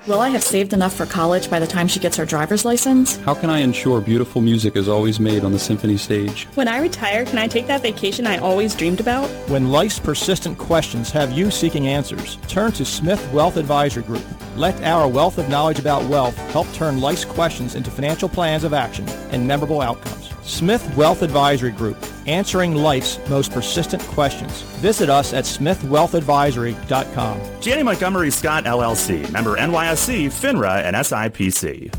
Will I have saved enough for college by the time she gets her driver's license? How can I ensure beautiful music is always made on the symphony stage? When I retire, can I take that vacation I always dreamed about? When life's persistent questions have you seeking answers, turn to Smith Wealth Advisory Group. Let our wealth of knowledge about wealth help turn life's questions into financial plans of action and memorable outcomes. Smith Wealth Advisory Group, answering life's most persistent questions. Visit us at smithwealthadvisory.com. Janney Montgomery Scott LLC, member NYSE, FINRA, and SIPC.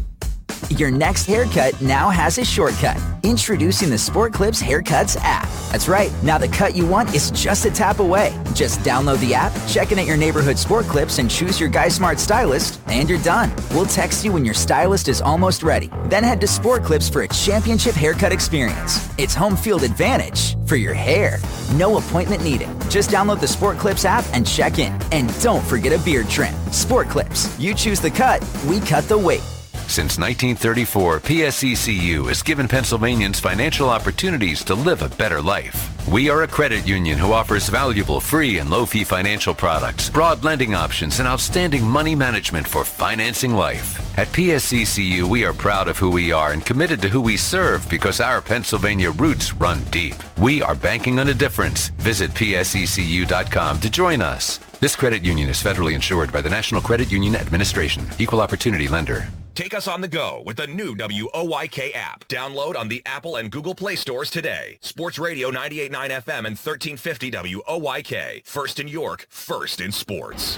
Your next haircut now has a shortcut. Introducing the Sport Clips Haircuts app. That's right, now the cut you want is just a tap away. Just download the app, check in at your neighborhood Sport Clips, and choose your Guy Smart stylist, and you're done. We'll text you when your stylist is almost ready. Then head to Sport Clips for a championship haircut experience. It's home field advantage for your hair. No appointment needed. Just download the Sport Clips app and check in. And don't forget a beard trim. Sport Clips. You choose the cut, we cut the weight. Since 1934, PSECU has given Pennsylvanians financial opportunities to live a better life. We are a credit union who offers valuable free and low-fee financial products, broad lending options, and outstanding money management for financing life. At PSECU, we are proud of who we are and committed to who we serve because our Pennsylvania roots run deep. We are banking on a difference. Visit PSECU.com to join us. This credit union is federally insured by the National Credit Union Administration. Equal Opportunity Lender. Take us on the go with the new WOYK app. Download on the Apple and Google Play stores today. Sports Radio 98.9 FM and 1350 WOYK. First in York, first in sports.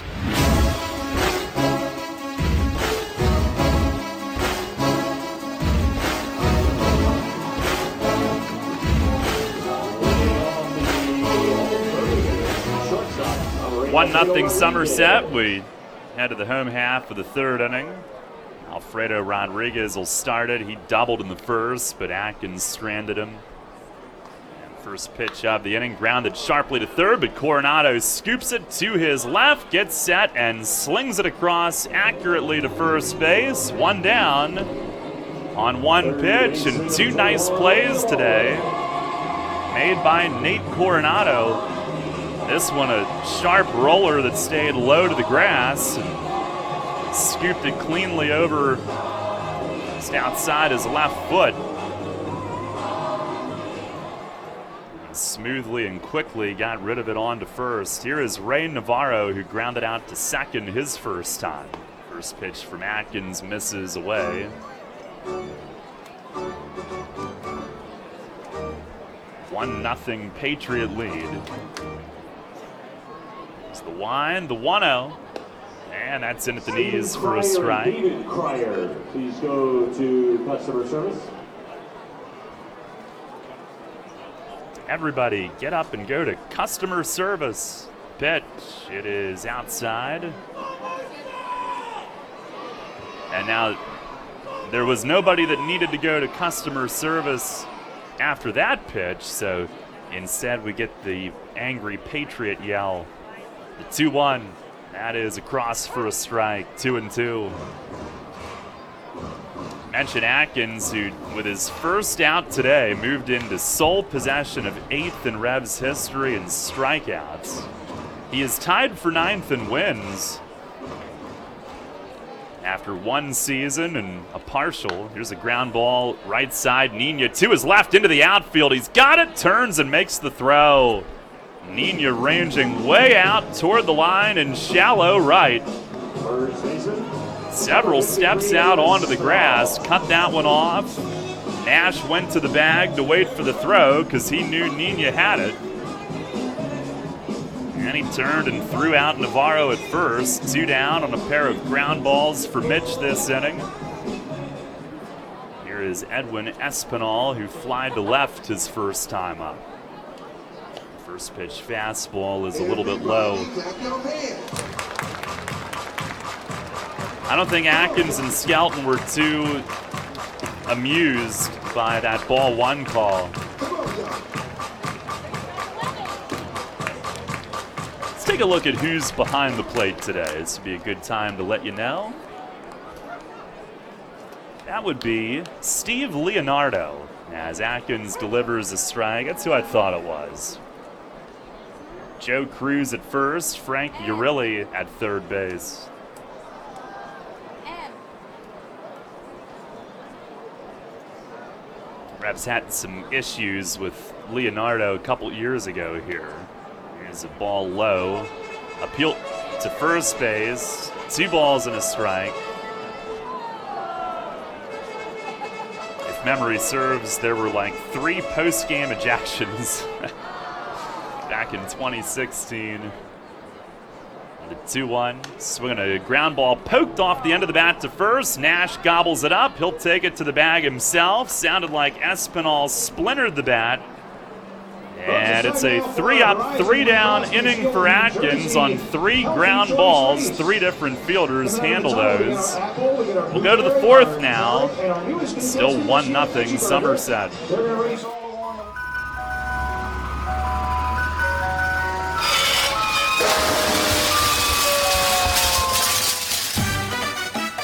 One nothing Somerset. We head to the home half of the third inning. Alfredo Rodriguez will start it. He doubled in the first, but Atkins stranded him. And first pitch of the inning, grounded sharply to third, but Coronado scoops it to his left, gets set, and slings it across accurately to first base. One down on one pitch, and 2 nice plays today made by Nate Coronado. This one a sharp roller that stayed low to the grass and scooped it cleanly over just outside his left foot. And smoothly and quickly got rid of it on to first. Here is Ray Navarro, who grounded out to second his first time. First pitch from Atkins misses away. 1-0 Patriot lead. It's the wind, the 1-0. And that's in at the knees for a strike. David Cryer, please go to customer service. Everybody get up and go to customer service. Pitch, it is outside. And now there was nobody that needed to go to customer service after that pitch, so instead we get the angry Patriot yell. The 2-1, that is across for a strike, 2-2. Mention Atkins, who with his first out today moved into sole possession of 8th in Revs history in strikeouts. He is tied for 9th in wins after one season and a partial. Here's a ground ball right side. Nina to his left into the outfield. He's got it, turns and makes the throw. Nina ranging way out toward the line in shallow right. Several steps out onto the grass, cut that one off. Nash went to the bag to wait for the throw because he knew Nina had it. And he turned and threw out Navarro at first. 2 down on a pair of ground balls for Mitch this inning. Here is Edwin Espinal, who flied to left his first time up. First pitch fastball is a little bit low. I don't think Atkins and Skelton were too amused by that ball 1 call. Let's take a look at who's behind the plate today. This would be a good time to let you know. That would be Steve Leonardo, as Atkins delivers a strike. That's who I thought it was. Joe Cruz at first, Frank Urilli at third base. Revs had some issues with Leonardo a couple years ago here. Here's a ball low. Appeal to first base. 2 balls and a strike. If memory serves, there were like 3 post-game ejections back in 2016. The 2-1, swinging a ground ball poked off the end of the bat to first. Nash gobbles it up. He'll take it to the bag himself. Sounded like Espinal splintered the bat. And it's a 3-up, 3-down inning for Atkins on 3 ground balls. 3 different fielders handle those. We'll go to the 4th now. Still 1-0 Somerset.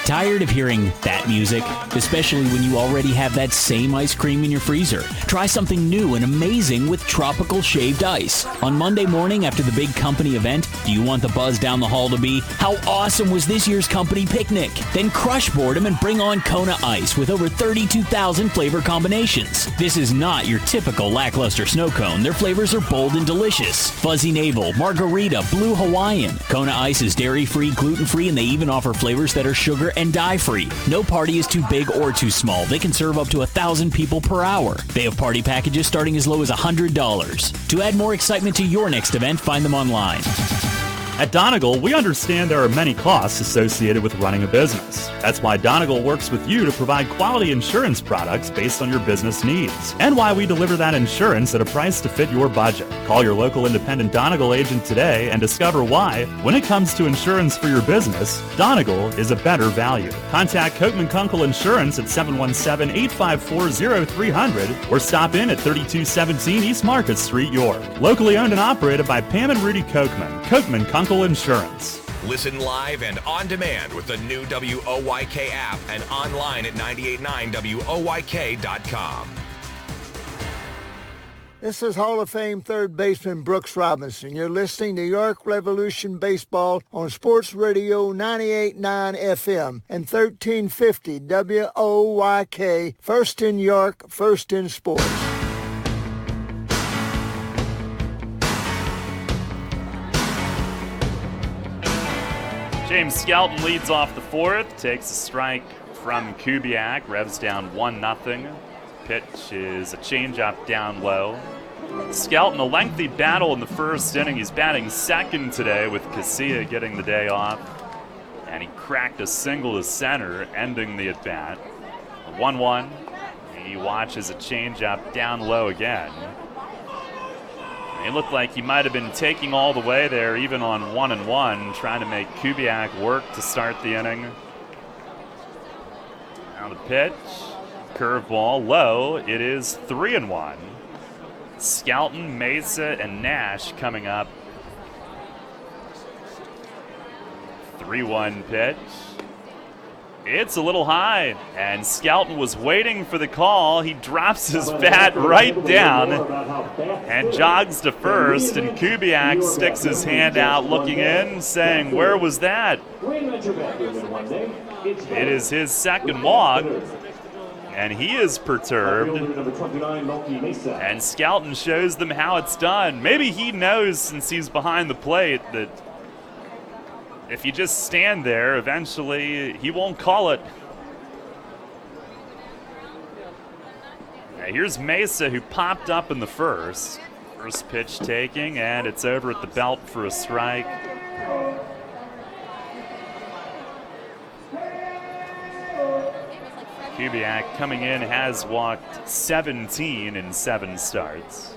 Tired of hearing that music? Especially when you already have that same ice cream in your freezer. Try something new and amazing with tropical shaved ice. On Monday morning after the big company event, do you want the buzz down the hall to be, how awesome was this year's company picnic? Then crush boredom and bring on Kona Ice with over 32,000 flavor combinations. This is not your typical lackluster snow cone. Their flavors are bold and delicious. Fuzzy Navel, Margarita, Blue Hawaiian. Kona Ice is dairy-free, gluten-free, and they even offer flavors that are sugar and dye-free. No party is too big or too small. They can serve up to 1,000 people per hour. They have party packages starting as low as $100. To add more excitement to your next event, find them online. At Donegal, we understand there are many costs associated with running a business. That's why Donegal works with you to provide quality insurance products based on your business needs, and why we deliver that insurance at a price to fit your budget. Call your local independent Donegal agent today and discover why, when it comes to insurance for your business, Donegal is a better value. Contact Kochman Kunkel Insurance at 717-854-0300 or stop in at 3217 East Market Street, York. Locally owned and operated by Pam and Rudy Kochman. Kochman Kunkel Insurance. Listen live and on demand with the new WOYK app and online at 989WOYK.com. This is Hall of Fame third baseman Brooks Robinson. You're listening to York Revolution Baseball on Sports Radio 98.9 FM and 1350 WOYK. First in York, first in sports. James Skelton leads off the fourth, takes a strike from Kubiak, revs down 1-0. Pitch is a changeup down low. Skelton, a lengthy battle in the first inning. He's batting second today with Casilla getting the day off. And he cracked a single to center, ending the at-bat. 1-1. He watches a changeup down low again. It looked like he might have been taking all the way there, even on 1-1, trying to make Kubiak work to start the inning. Now the pitch, curveball low. It is 3-1. Skelton, Mesa, and Nash coming up. 3-1 pitch. It's a little high, and Skelton was waiting for the call. He drops his bat right down and jogs to first, and Kubiak sticks his hand out looking in, saying, "Where was that?" It is his second walk, and he is perturbed. And Skelton shows them how it's done. Maybe he knows, since he's behind the plate, that if you just stand there, eventually he won't call it. Now here's Mesa, who popped up in the first. First pitch taking, and it's over at the belt for a strike. Kubiak coming in has walked 17 in 7 starts.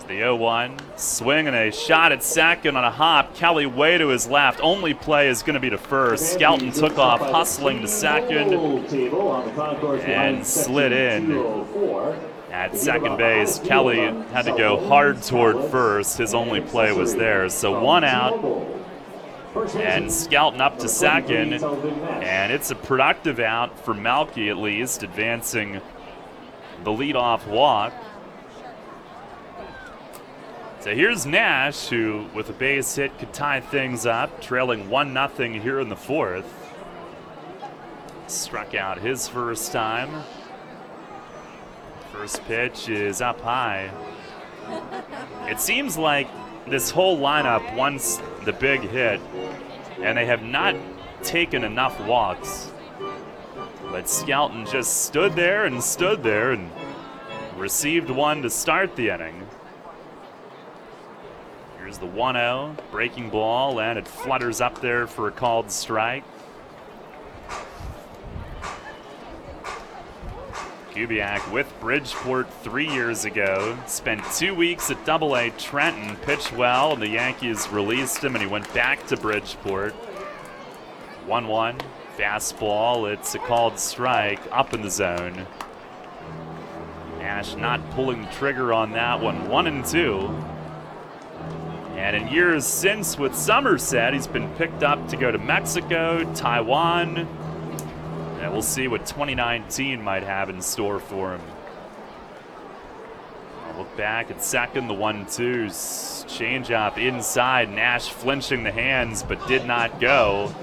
The 0-1, swing and a shot at second on a hop. Kelly way to his left. Only play is going to be to first. Skelton took off, hustling to second, and slid in at second base. Kelly had to go hard toward first. His only play was there. So 1 out, and Skelton up to second, and it's a productive out for Melky, at least, advancing the leadoff walk. So here's Nash, who, with a base hit, could tie things up, trailing 1-0 here in the fourth. Struck out his first time. First pitch is up high. It seems like this whole lineup wants the big hit, and they have not taken enough walks. But Skelton just stood there and received one to start the inning. Here's the 1-0, breaking ball, and it flutters up there for a called strike. Kubiak with Bridgeport 3 years ago. Spent 2 weeks at AA Trenton, pitched well, and the Yankees released him, and he went back to Bridgeport. 1-1, fastball, it's a called strike, up in the zone. Nash not pulling the trigger on that one, 1-2. And in years since with Somerset, he's been picked up to go to Mexico, Taiwan, and we'll see what 2019 might have in store for him. I'll look back at second, the 1-2, changeup inside, Nash flinching the hands but did not go.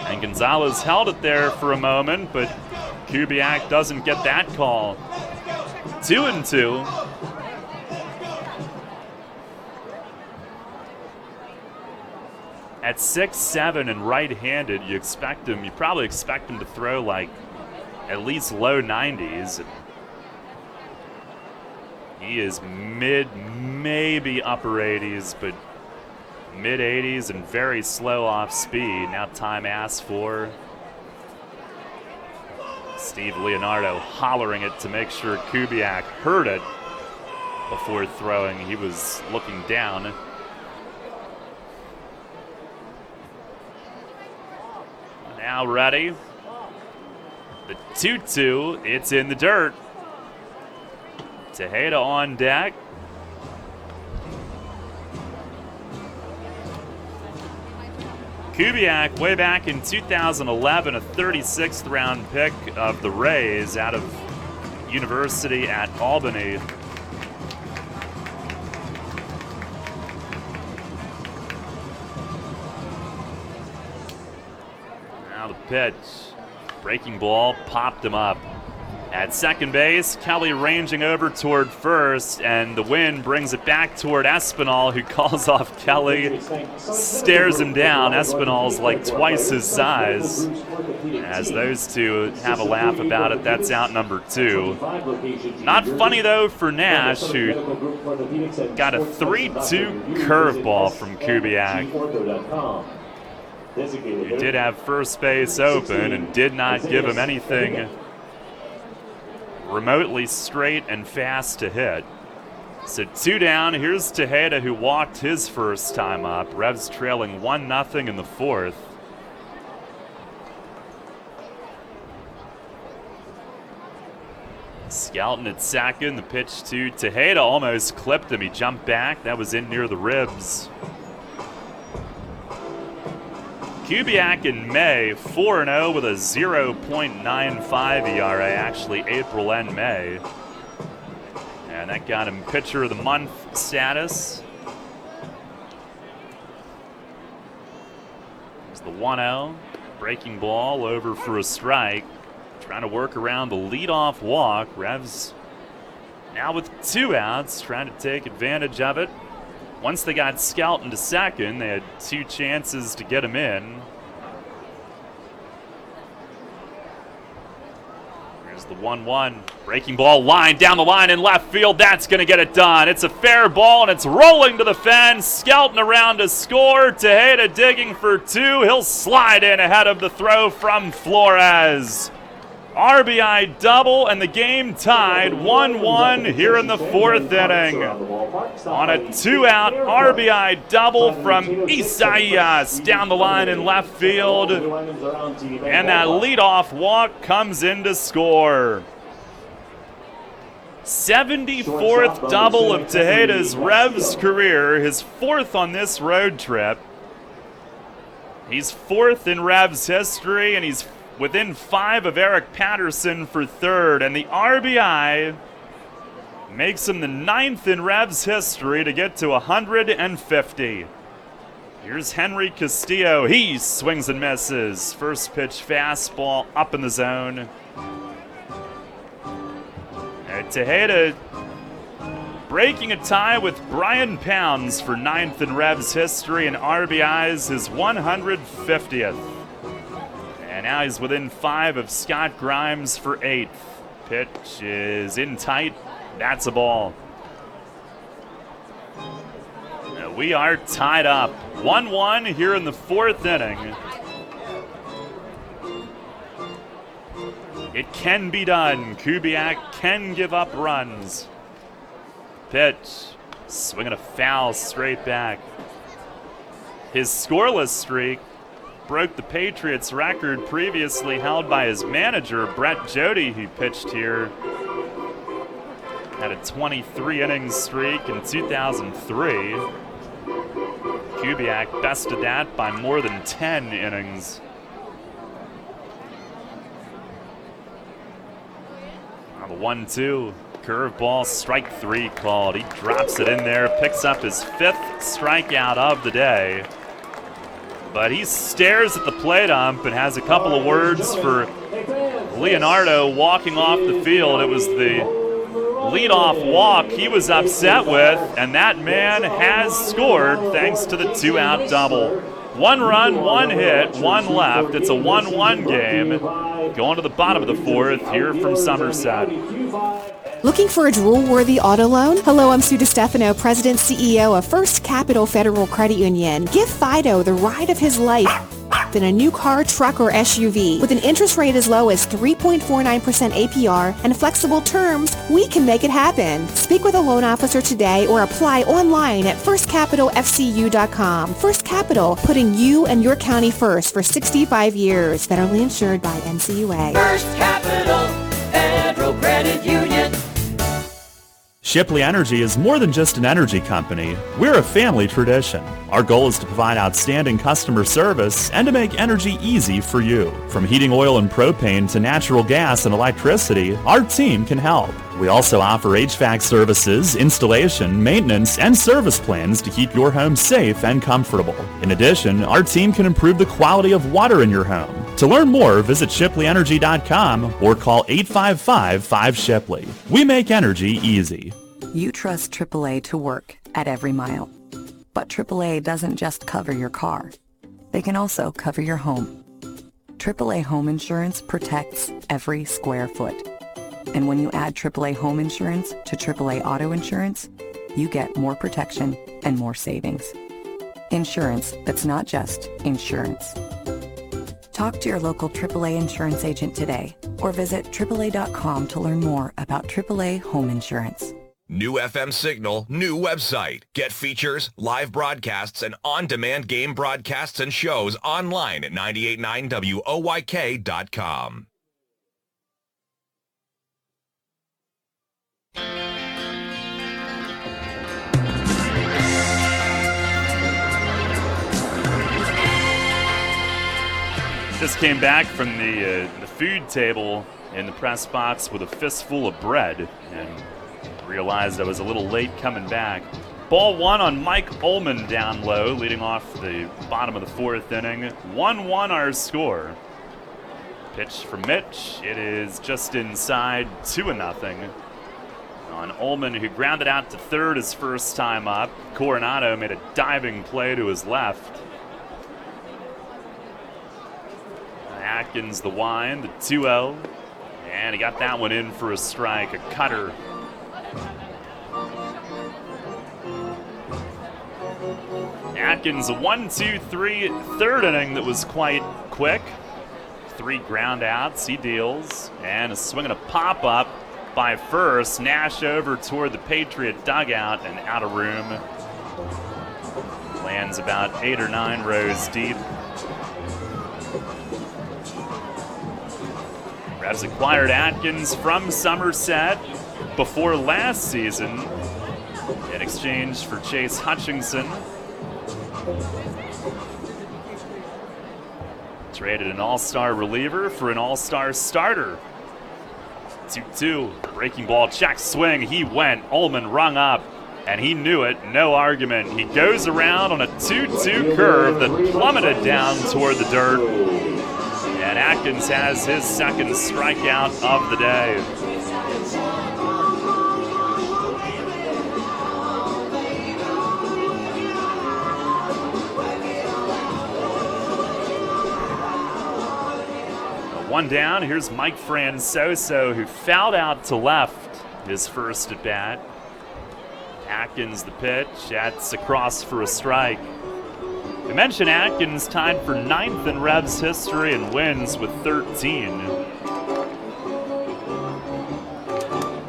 And Gonzalez held it there for a moment, but Kubiak doesn't get that call. 2-2. At 6'7" and right-handed, you probably expect him to throw like at least low 90s. He is maybe upper 80s, but mid 80s and very slow off speed. Now time asked for. Steve Leonardo hollering it to make sure Kubiak heard it before throwing. He was looking down. Now ready. The 2-2, it's in the dirt. Tejeda on deck. Kubiak, way back in 2011, a 36th round pick of the Rays out of University at Albany. Now the pitch, breaking ball, popped him up At second base, Kelly ranging over toward first, and the wind brings it back toward Espinal, who calls off Kelly, stares him down. Espinal's like twice his size. As those two have a laugh about it, that's out number 2. Not funny, though, for Nash, who got a 3-2 curveball from Kubiak, who did have first base open and did not give him anything remotely straight and fast to hit. So 2 down. Here's Tejeda, who walked his first time up. Revs trailing 1-0 in the 4th. Skelton at second. The pitch to Tejeda almost clipped him. He jumped back. That was in near the ribs. Kubiak in May, 4-0 with a 0.95 ERA, actually April and May. And that got him pitcher of the month status. There's the 1-0. Breaking ball over for a strike. Trying to work around the leadoff walk. Revs now with 2 outs, trying to take advantage of it. Once they got Skelton to second, they had 2 chances to get him in. There's the 1-1. Breaking ball line down the line in left field. That's going to get it done. It's a fair ball, and it's rolling to the fence. Skelton around to score. Tejeda digging for 2. He'll slide in ahead of the throw from Flores. RBI double, and the game tied 1-1 here in the 4th inning. On a 2-out RBI double from Isaias down the line in left field. And that leadoff walk comes in to score. 74th double of Tejeda's Revs career, his 4th on this road trip. He's 4th in Revs history, and he's within 5 of Eric Patterson for 3rd, and the RBI makes him the 9th in Revs history to get to 150. Here's Henry Castillo. He swings and misses. First pitch fastball up in the zone. And Tejeda breaking a tie with Brian Pounds for 9th in Revs history, and RBIs his 150th. And now he's within 5 of Scott Grimes for 8th. Pitch is in tight. That's a ball. Now we are tied up. 1-1 here in the 4th inning. It can be done. Kubiak can give up runs. Pitch. Swinging a foul straight back. His scoreless streak broke the Patriots record previously held by his manager, Brett Jody, who pitched here. Had a 23-inning streak in 2003. Kubiak bested that by more than 10 innings. Now the 1-2. Curveball, strike 3 called. He drops it in there, picks up his 5th strikeout of the day. But he stares at the plate ump and has a couple of words for Leonardo walking off the field. It was the leadoff walk he was upset with, and that man has scored thanks to the 2-out double. 1 run, 1 hit, 1 left. It's a 1-1 game. Going to the bottom of the 4th here from Somerset. Looking for a drool-worthy auto loan? Hello, I'm Sue DiStefano, President CEO of First Capital Federal Credit Union. Give Fido the ride of his life in a new car, truck, or SUV. With an interest rate as low as 3.49% APR and flexible terms, we can make it happen. Speak with a loan officer today or apply online at firstcapitalfcu.com. First Capital, putting you and your county first for 65 years. Federally insured by NCUA. First Capital Federal Credit Union. Shipley Energy is more than just an energy company. We're a family tradition. Our goal is to provide outstanding customer service and to make energy easy for you. From heating oil and propane to natural gas and electricity, our team can help. We also offer HVAC services, installation, maintenance, and service plans to keep your home safe and comfortable. In addition, our team can improve the quality of water in your home. To learn more, visit ShipleyEnergy.com or call 855-5-SHIPLEY. We make energy easy. You trust AAA to work at every mile. But AAA doesn't just cover your car. They can also cover your home. AAA Home Insurance protects every square foot. And when you add AAA Home Insurance to AAA Auto Insurance, you get more protection and more savings. Insurance that's not just insurance. Talk to your local AAA insurance agent today or visit AAA.com to learn more about AAA Home Insurance. New FM signal, new website. Get features, live broadcasts, and on-demand game broadcasts and shows online at 989WOYK.com. Just came back from the food table in the press box with a fistful of bread and realized I was a little late coming back. Ball one on Mike Ullman down low, leading off the bottom of the fourth inning. 1-1 our score. Pitch from Mitch. It is just inside, 2-0 on Ullman, who grounded out to third his first time up. Coronado made a diving play to his left. Atkins the wind, the 2-0. And he got that one in for a strike, a cutter. Atkins, a 1-2-3 third inning that was quite quick. 3 ground outs, he deals. And a swing and a pop-up by first. Nash over toward the Patriot dugout and out of room. Lands about 8 or 9 rows deep. Revs acquired Atkins from Somerset before last season in exchange for Chase Hutchinson. Traded an all-star reliever for an all-star starter. 2-2, breaking ball, check swing, he went, Ullman rung up, and he knew it, no argument. He goes around on a 2-2 curve that plummeted down toward the dirt, and Atkins has his second strikeout of the day. One down, here's Mike Francoso, who fouled out to left his first at bat. Atkins the pitch, that's across for a strike. We mentioned Atkins tied for 9th in Revs history and wins with 13.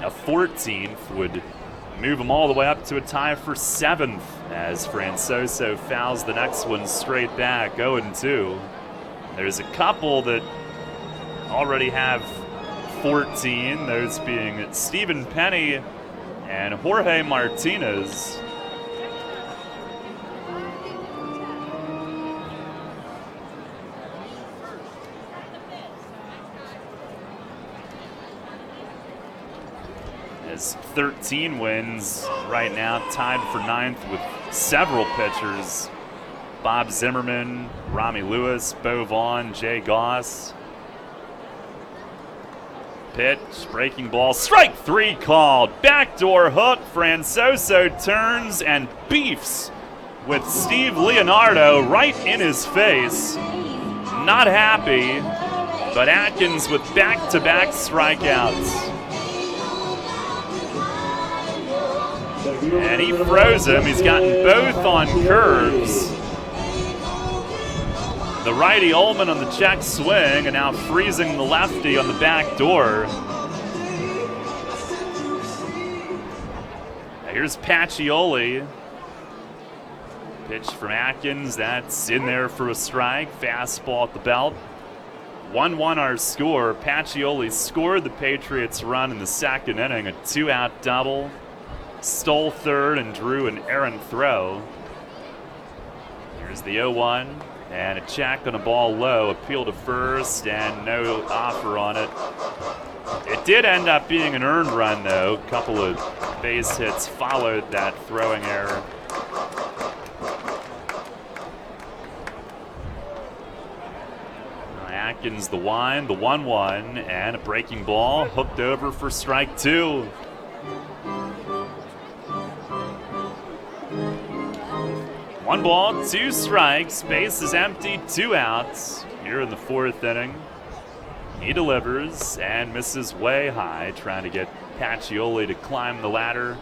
A 14th would move him all the way up to a tie for 7th as Francoso fouls the next one straight back, 0-2. There's a couple that already have 14, those being Stephen Penny and Jorge Martinez. As 13 wins right now, tied for 9th with several pitchers. Bob Zimmerman, Rami Lewis, Bo Vaughn, Jay Goss. Pitch, breaking ball, strike 3 called. Backdoor hook, Francoso turns and beefs with Steve Leonardo right in his face. Not happy, but Atkins with back-to-back strikeouts. And he froze him. He's gotten both on curves. The righty Ullman on the check swing, and now freezing the lefty on the back door. Now here's Pacioli. Pitch from Atkins, that's in there for a strike. Fastball at the belt. 1-1 our score. Pacioli scored the Patriots run in the second inning, a 2-out double. Stole third and drew an errant throw. Here's the 0-1. And a check on a ball low, appeal to first, and no offer on it. It did end up being an earned run, though. A couple of base hits followed that throwing error. Atkins the 1-1, and a breaking ball hooked over for strike 2. One ball, 2 strikes, base is empty, 2 outs here in the 4th inning. He delivers and misses way high, trying to get Pacioli to climb the ladder.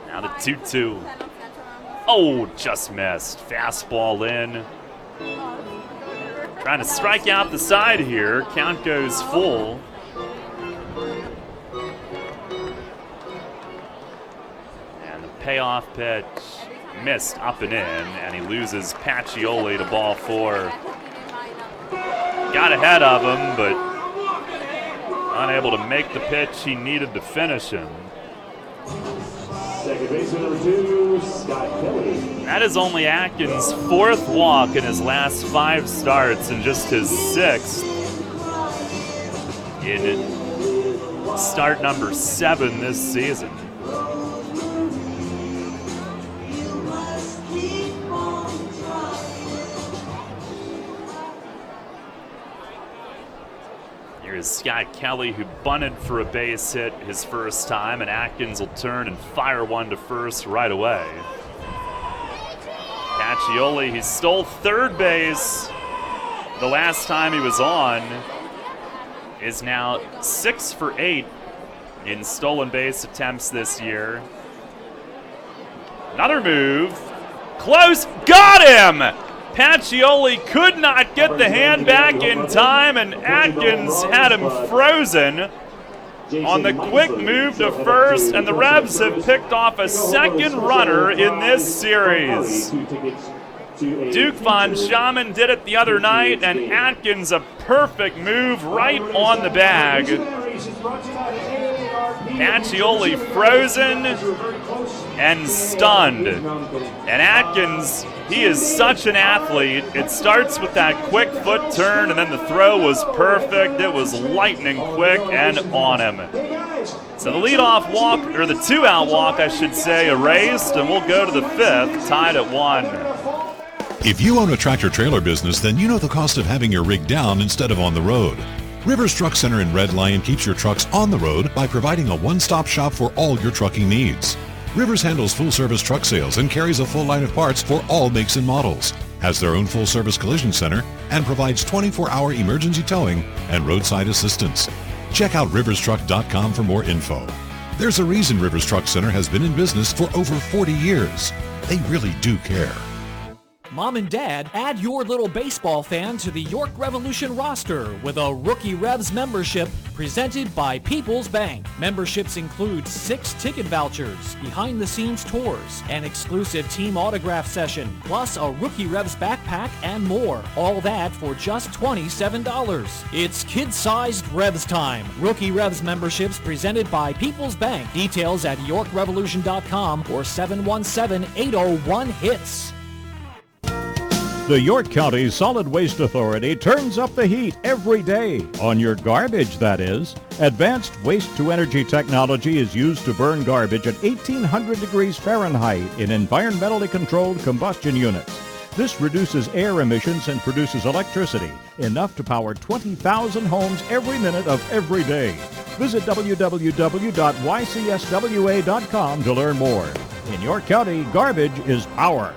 Now the 2-2. Oh, just missed. Fastball in. Trying to strike out the side here. Count goes full. And the payoff pitch missed up and in, and he loses Pacioli to ball 4. Got ahead of him, but unable to make the pitch he needed to finish him. Second baseman number 2, Scott Kelly. That is only Atkins' 4th walk in his last 5 starts and just his 6th in start number 7 this season. Here's Scott Kelly, who bunted for a base hit his first time, and Atkins will turn and fire one to first right away. Pacioli, he stole third base the last time he was on, is now 6 for 8 in stolen base attempts this year. Another move, close, got him! Pacioli could not get the hand back in time, and Atkins had him frozen on the quick move to first, and the Rebs have picked off a second runner in this series. Duke von Schaman did it the other night, and Atkins a perfect move right on the bag. Pacioli frozen and stunned. And Atkins, he is such an athlete. It starts with that quick foot turn, and then the throw was perfect. It was lightning quick and on him. So the leadoff walk, or the 2-out walk, I should say, erased, and we'll go to the 5th, tied at 1. If you own a tractor-trailer business, then you know the cost of having your rig down instead of on the road. Rivers Truck Center in Red Lion keeps your trucks on the road by providing a one-stop shop for all your trucking needs. Rivers handles full-service truck sales and carries a full line of parts for all makes and models, has their own full-service collision center, and provides 24-hour emergency towing and roadside assistance. Check out riverstruck.com for more info. There's a reason Rivers Truck Center has been in business for over 40 years. They really do care. Mom and Dad, add your little baseball fan to the York Revolution roster with a Rookie Revs membership presented by People's Bank. Memberships include 6 ticket vouchers, behind-the-scenes tours, an exclusive team autograph session, plus a Rookie Revs backpack and more. All that for just $27. It's kid-sized Revs time. Rookie Revs memberships presented by People's Bank. Details at YorkRevolution.com or 717-801-HITS. The York County Solid Waste Authority turns up the heat every day, on your garbage, that is. Advanced waste-to-energy technology is used to burn garbage at 1,800 degrees Fahrenheit in environmentally controlled combustion units. This reduces air emissions and produces electricity, enough to power 20,000 homes every minute of every day. Visit www.ycswa.com to learn more. In York County, garbage is power.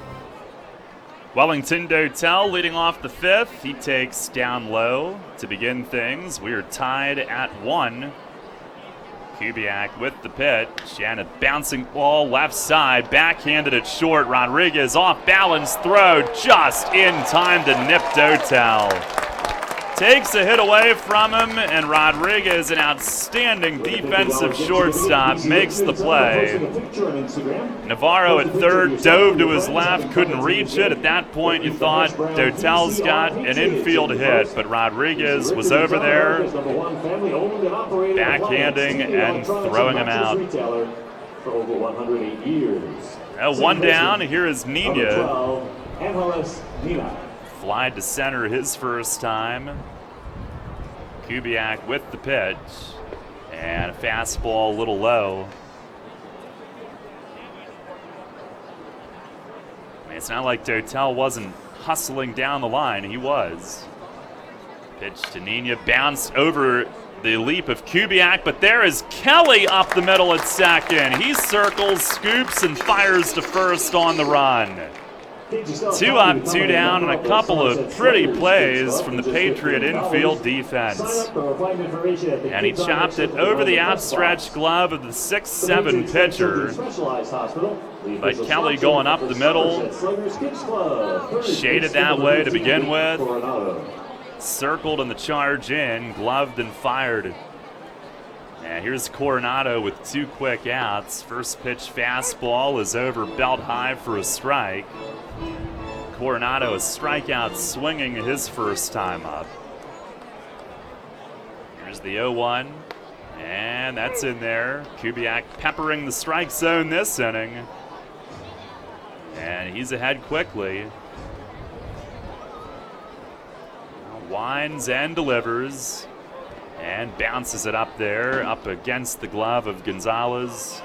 Wellington Dotel leading off the 5th. He takes down low to begin things. We are tied at 1. Kubiak with the pitch, and a bouncing ball left side, backhanded at short. Rodriguez off balance throw just in time to nip Dotel. Takes a hit away from him, and Rodriguez, an outstanding defensive shortstop, makes the play. Navarro at third dove to his left, couldn't reach it. At that point, you thought Dotel's got an infield hit, but Rodriguez was over there, backhanding and throwing him out. One down, here is Nina. Flied to center his first time. Kubiak with the pitch. And a fastball a little low. I mean, it's not like Dotel wasn't hustling down the line. He was. Pitch to Nina, bounced over the leap of Kubiak, but there is Kelly up the middle at second. He circles, scoops, and fires to first on the run. 2 up, 2 down, and a couple of pretty plays from the Patriot infield defense. And he chopped it over the outstretched glove of the 6'7" pitcher. But Kelly going up the middle, shaded that way to begin with. Circled and the charge in, gloved and fired. And here's Coronado with 2 quick outs. First pitch fastball is over belt high for a strike. Coronado a strikeout swinging his first time up. Here's the 0-1, and that's in there. Kubiak peppering the strike zone this inning. And he's ahead quickly. Winds and delivers and bounces it up there, up against the glove of Gonzalez.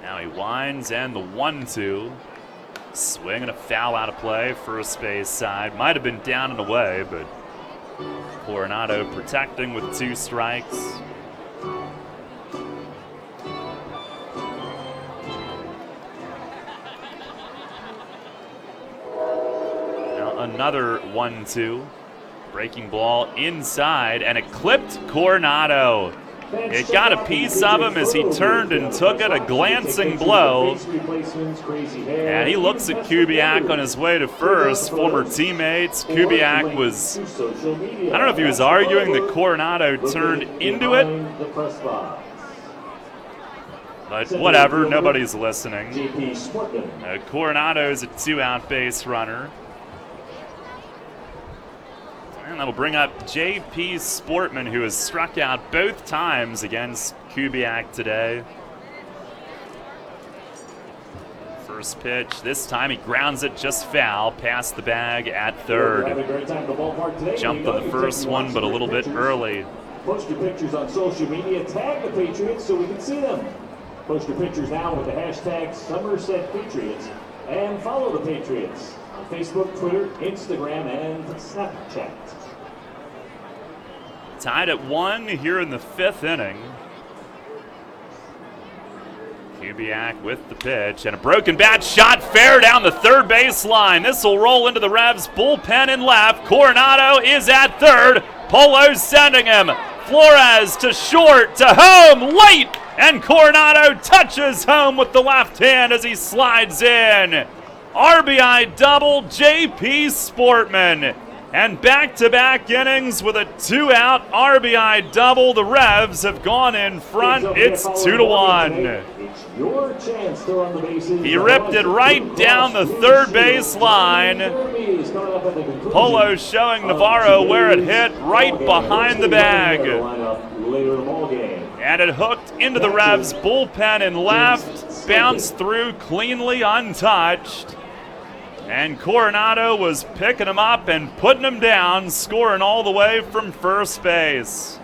Now he winds and the 1-2. Swing and a foul out of play, first base side. Might have been down and away, but Coronado protecting with 2 strikes. Now another 1-2. Breaking ball inside, and it clipped Coronado. It got a piece of him as he turned and took it, a glancing blow. And he looks at Kubiak on his way to first, former teammates. Kubiak was, I don't know if he was arguing that Coronado turned into it, but whatever, nobody's listening. Coronado's a 2-out base runner. And that'll bring up J.P. Sportman, who has struck out both times against Kubiak today. First pitch, this time he grounds it just foul, past the bag at third. Jumped on the first one, but a little bit early. Post your pictures on social media, tag the Patriots so we can see them. Post your pictures now with the hashtag Somerset Patriots, and follow the Patriots on Facebook, Twitter, Instagram, and Snapchat. Tied at 1 here in the 5th inning. Kubiak with the pitch, and a broken bat shot fair down the third base line. This will roll into the Revs bullpen in left. Coronado is at third. Polo's sending him. Flores to short, to home, late, and Coronado touches home with the left hand as he slides in. RBI double, J.P. Sportman. And back-to-back innings with a 2-out RBI double. The Revs have gone in front. It's 2-1. He ripped it right down the third base line. Polo showing Navarro where it hit, right behind the bag. And it hooked into the Revs bullpen and left, bounced through cleanly untouched. And Coronado was picking him up and putting him down, scoring all the way from first base.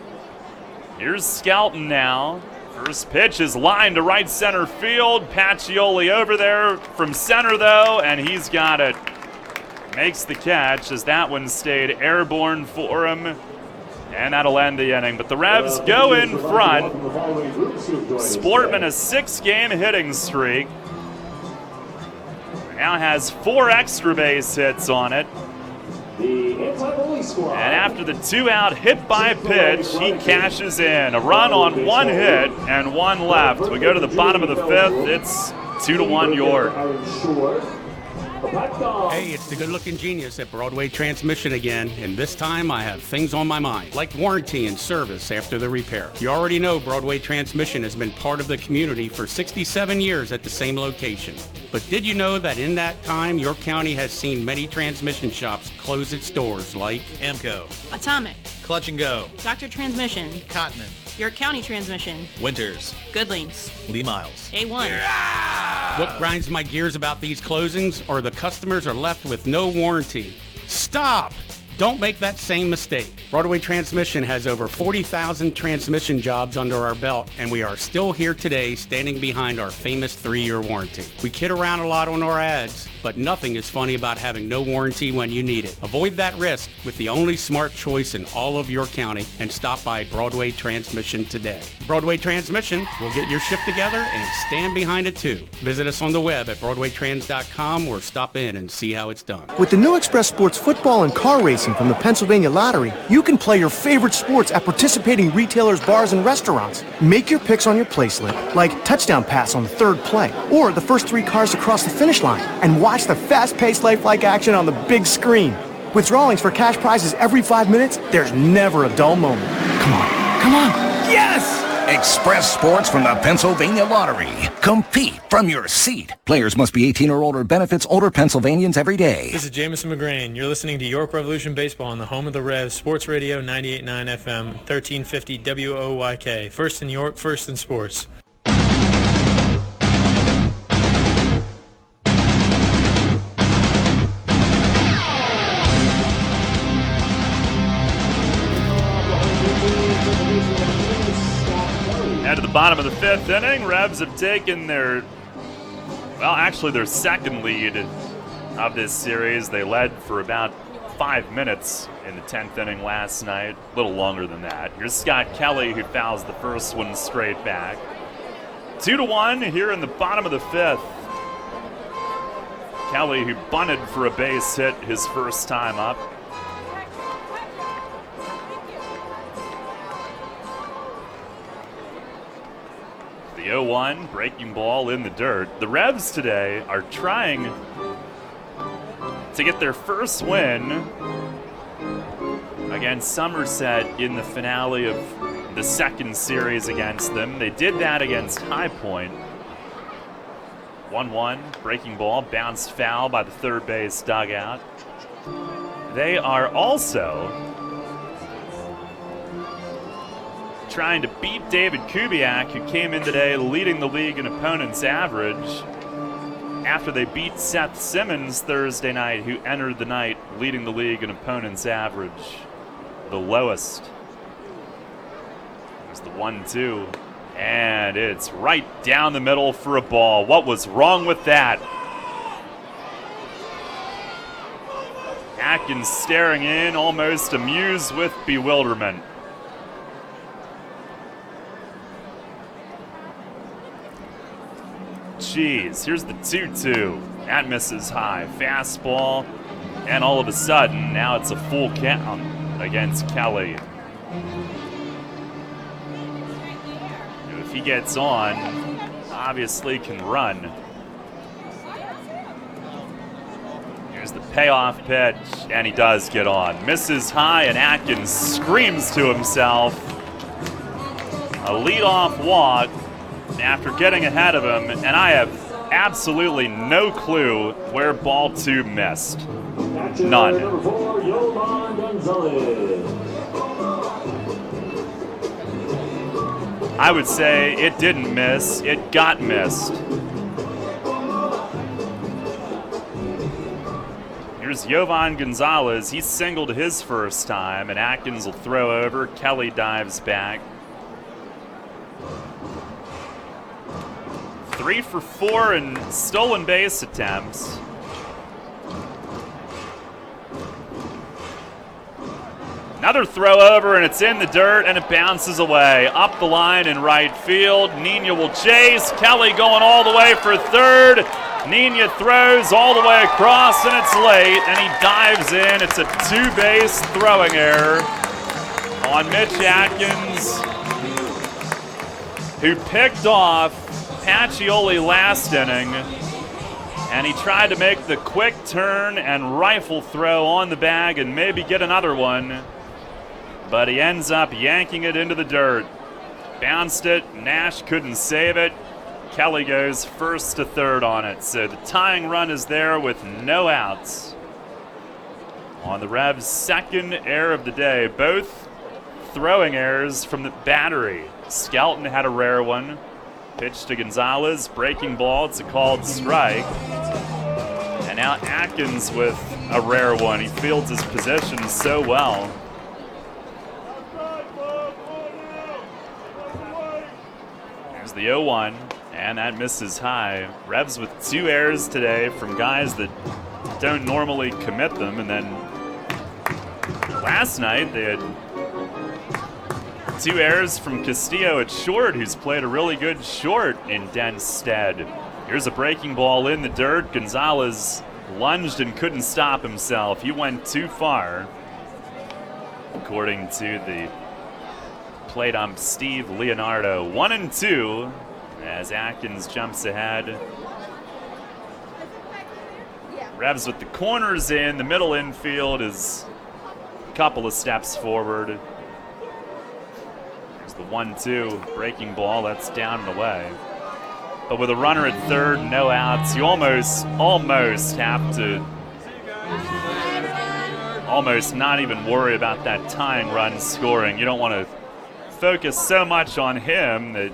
Here's Skelton now. First pitch is lined to right center field. Pacioli over there from center, though, and he's got it. Makes the catch as that one stayed airborne for him. And that'll end the inning. But the Revs go in front. Sportman a 6-game hitting streak. Now has 4 extra base hits on it. And after the 2-out hit by pitch, he cashes in. A run on 1 hit and 1 left. We go to the bottom of the 5th. It's 2-1 York. Hey, it's the good-looking genius at Broadway Transmission again, and this time I have things on my mind, like warranty and service after the repair. You already know Broadway Transmission has been part of the community for 67 years at the same location. But did you know that in that time, your county has seen many transmission shops close its doors, like Amco, Atomic, Clutch and Go, Dr. Transmission, Cotman, York County Transmission. Winters. Goodlings. Lee Miles. A1. What grinds my gears about these closings are the customers are left with no warranty. Stop! Don't make that same mistake. Broadway Transmission has over 40,000 transmission jobs under our belt, and we are still here today standing behind our famous 3-year warranty. We kid around a lot on our ads, but nothing is funny about having no warranty when you need it. Avoid that risk with the only smart choice in all of York County and stop by Broadway Transmission today. Broadway Transmission will get your shift together and stand behind it too. Visit us on the web at BroadwayTrans.com or stop in and see how it's done. With the new Express Sports football and car racing from the Pennsylvania Lottery, you can play your favorite sports at participating retailers, bars, and restaurants. Make your picks on your play slip, like touchdown pass on the third play, or the first 3 cars to cross the finish line, and watch the fast-paced lifelike action on the big screen. With drawings for cash prizes every 5 minutes, there's never a dull moment. Come on, yes! Express Sports from the Pennsylvania Lottery. Compete from your seat. Players must be 18 or older. Benefits older Pennsylvanians every day. This is Jamison McGrain. You're listening to York Revolution Baseball on the home of the Revs, Sports Radio 98.9 FM, 1350 WOYK. First in York, first in sports. And to the bottom of the 5th inning, Revs have taken their second lead of this series. They led for about 5 minutes in the 10th inning last night, a little longer than that. Here's Scott Kelly, who fouls the first one straight back. 2-1 here in the bottom of the 5th. Kelly, who bunted for a base hit his first time up. The 0-1, breaking ball in the dirt. The Revs today are trying to get their first win against Somerset in the finale of the second series against them. They did that against High Point. 1-1, breaking ball, bounced foul by the third base dugout. They are also trying to beat David Kubiak, who came in today leading the league in opponents' average after they beat Seth Simmons Thursday night, who entered the night leading the league in opponents' average, the lowest. There's the 1-2, and it's right down the middle for a ball. What was wrong with that? Atkins staring in, almost amused with bewilderment. Jeez, here's the 2-2. That misses high. Fastball, and all of a sudden, now it's a full count against Kelly. If he gets on, obviously can run. Here's the payoff pitch, and he does get on. Misses high, and Atkins screams to himself. A leadoff walk after getting ahead of him, and I have absolutely no clue where ball 2 missed. None. I would say it didn't miss, it got missed. Here's Yovan Gonzalez. He singled his first time, and Atkins will throw over. Kelly dives back. 3 for 4 in stolen base attempts. Another throw over, and it's in the dirt, and it bounces away. Up the line in right field. Nina will chase. Kelly going all the way for third. Nina throws all the way across, and it's late, and he dives in. It's a 2-base throwing error on Mitch Atkins, who picked off Pacioli last inning, and he tried to make the quick turn and rifle throw on the bag and maybe get another one, but he ends up yanking it into the dirt. Bounced it. Nash couldn't save it. Kelly goes first to third on it, so the tying run is there with no outs on the Revs' second error of the day. Both throwing errors from the battery. Skelton had a rare one. Pitch to Gonzalez, breaking ball, it's a called strike. And now Atkins with a rare one. He fields his position so well. There's the 0-1, and that misses high. Revs with 2 errors today from guys that don't normally commit them, and then last night they had 2 errors from Castillo at short, who's played a really good short in Dent's stead. Here's a breaking ball in the dirt. Gonzalez lunged and couldn't stop himself. He went too far, according to the plate ump Steve Leonardo. 1-2 as Atkins jumps ahead. Revs with the corners in. The middle infield is a couple of steps forward. The 1-2 breaking ball, that's down and away. But with a runner at third, no outs, you almost have to not even worry about that tying run scoring. You don't want to focus so much on him that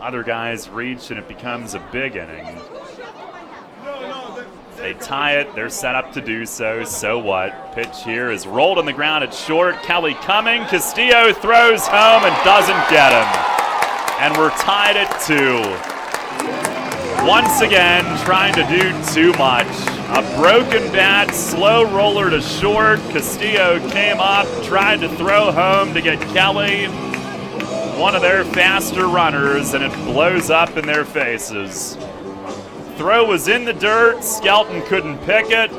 other guys reach and it becomes a big inning. They tie it, they're set up to do so, so what? Pitch here is rolled on the ground at short. Kelly coming, Castillo throws home and doesn't get him. And we're tied at 2. Once again, trying to do too much. A broken bat, slow roller to short. Castillo came up, tried to throw home to get Kelly, one of their faster runners, and it blows up in their faces. Throw was in the dirt. Skelton couldn't pick it.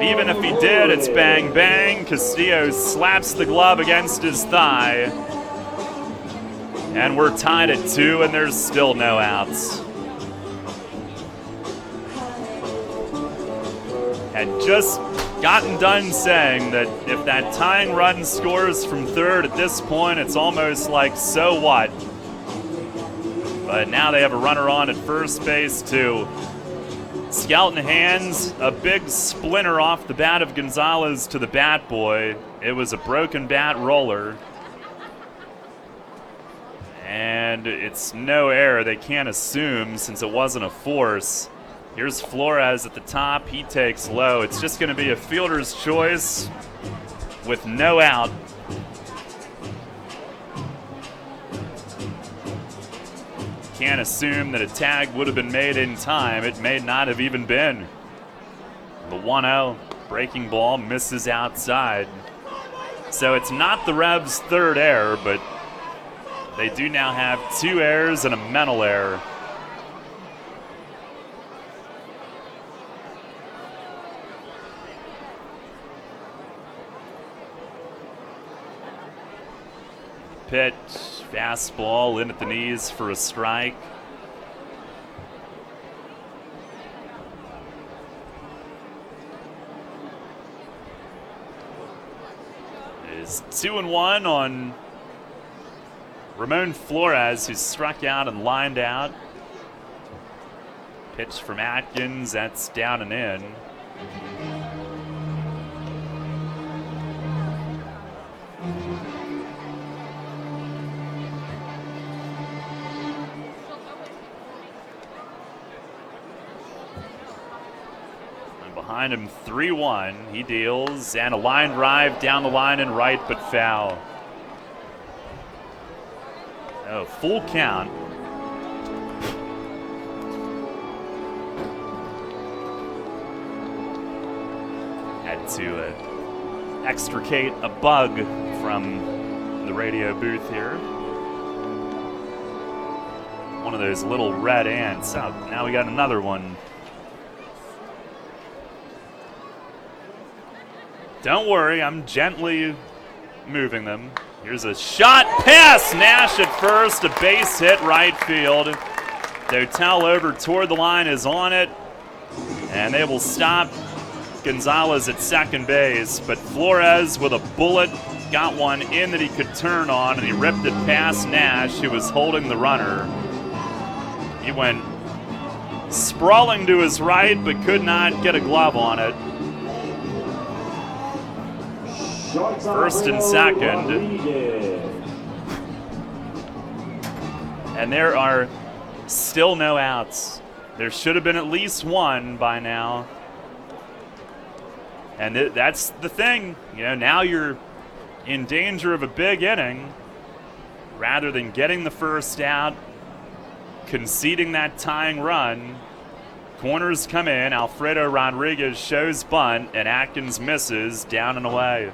Even if he did, it's bang bang. Castillo slaps the glove against his thigh. And we're tied at 2, and there's still no outs. Had just gotten done saying that if that tying run scores from third at this point, it's almost like, so what? But now they have a runner on at first base, too. Skelton hands a big splinter off the bat of Gonzalez to the bat boy. It was a broken bat roller. And it's no error. They can't assume since it wasn't a force. Here's Flores at the top. He takes low. It's just going to be a fielder's choice with no out. Can't assume that a tag would have been made in time. It may not have even been. The 1-0 breaking ball misses outside. So it's not the Revs' third error, but they do now have 2 errors and a mental error. Pitch, fastball in at the knees for a strike. It is 2-1 on Ramon Flores, who struck out and lined out. Pitch from Atkins, that's down and in. Behind him, 3-1. He deals, and a line drive down the line and right, but foul. Oh, full count. Had to extricate a bug from the radio booth here. One of those little red ants. Oh, now we got another one. Don't worry, I'm gently moving them. Here's a shot pass. Nash at first, a base hit right field. Dotel over toward the line is on it, and they will stop Gonzalez at second base. But Flores with a bullet got one in that he could turn on, and he ripped it past Nash, who was holding the runner. He went sprawling to his right, but could not get a glove on it. First and second. And there are still no outs. There should have been at least one by now. And that's the thing. Now you're in danger of a big inning. Rather than getting the first out, conceding that tying run, corners come in. Alfredo Rodriguez shows bunt, and Atkins misses down and away.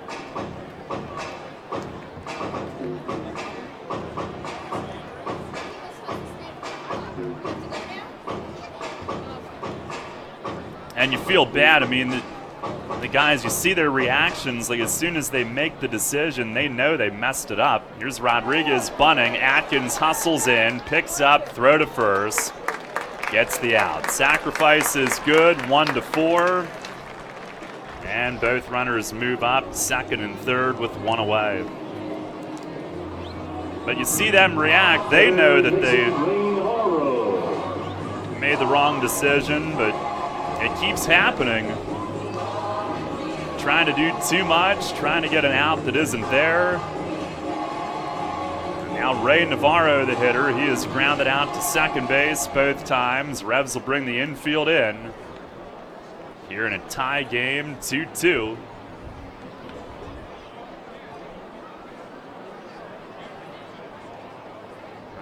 And you feel bad. I mean, the guys, you see their reactions. Like, as soon as they make the decision, they know they messed it up. Here's Rodriguez bunting. Atkins hustles in, picks up, throw to first, gets the out. Sacrifice is good, 1-4. And both runners move up, second and third with one away. But you see them react. They know that they made the wrong decision, but it keeps happening. Trying to do too much, trying to get an out that isn't there. Now Ray Navarro, the hitter, he is grounded out to second base both times. Revs will bring the infield in. Here in a tie game, 2-2.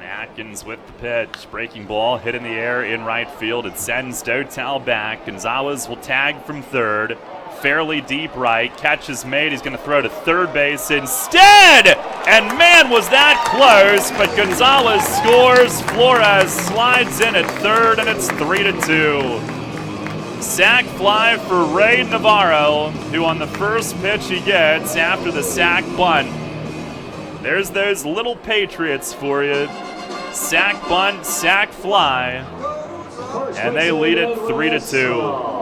Atkins with the pitch. Breaking ball hit in the air in right field. It sends Dotel back. Gonzalez will tag from third. Fairly deep right. Catch is made. He's going to throw to third base instead. And man, was that close. But Gonzalez scores. Flores slides in at third, and it's 3-2. Sac fly for Ray Navarro, who on the first pitch he gets after the sac bunt. There's those little Patriots for you. Sac bunt, sac fly. And they lead it 3-2.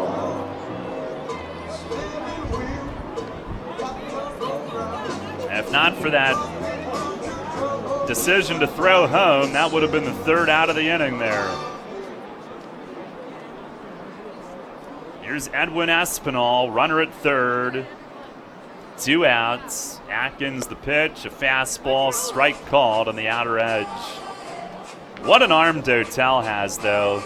If not for that decision to throw home, that would have been the third out of the inning there. Here's Edwin Espinal, runner at third. 2 outs. Atkins the pitch, a fastball, strike called on the outer edge. What an arm Dotel has, though.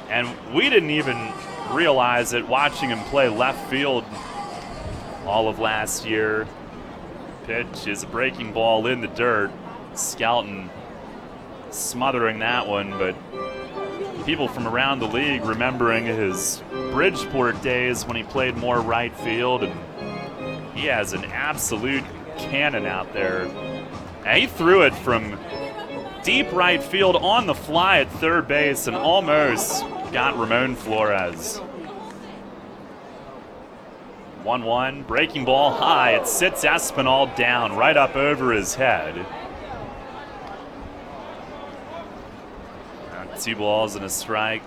And we didn't even realize it watching him play left field all of last year. Pitch is a breaking ball in the dirt. Skelton smothering that one, but people from around the league remembering his Bridgeport days when he played more right field, and he has an absolute cannon out there. And he threw it from deep right field on the fly at third base and almost got Ramon Flores. 1-1, breaking ball high. It sits Espinal down right up over his head. 2 balls and a strike.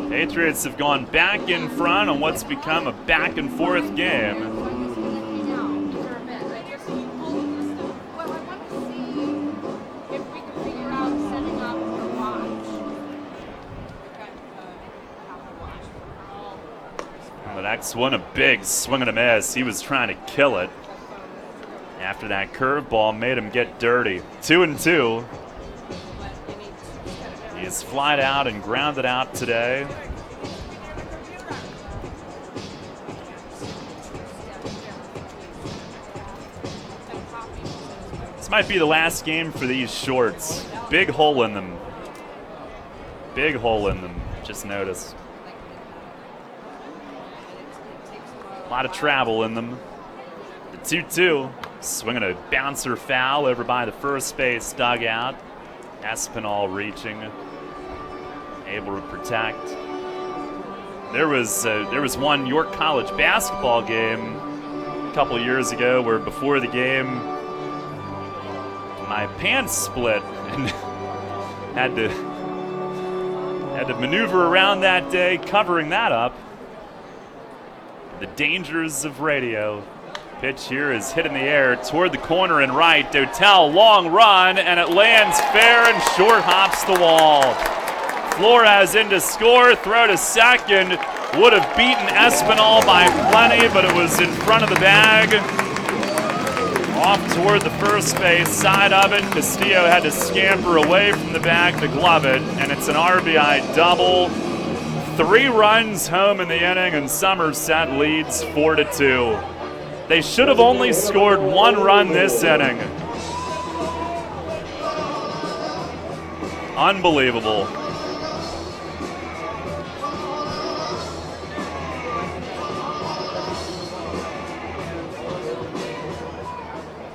Patriots have gone back in front on what's become a back and forth game. The next one, a big swing and a miss. He was trying to kill it. After that curveball made him get dirty. 2-2. He is flied out and grounded out today. This might be the last game for these shorts. Big hole in them. Big hole in them. Just noticed. A lot of travel in them. The 2-2. Swinging a bouncer foul over by the first base dugout. Espinal reaching, able to protect. There was one York College basketball game a couple years ago where before the game my pants split and had to maneuver around that day covering that up. The dangers of radio. Pitch here is hit in the air toward the corner and right. Dotel, long run, and it lands fair and short hops the wall. Flores in to score, throw to second. Would have beaten Espinal by plenty, but it was in front of the bag. Off toward the first base side of it. Castillo had to scamper away from the bag to glove it, and it's an RBI double. 3 runs home in the inning, and Somerset leads 4-2. They should have only scored 1 run this inning. Unbelievable.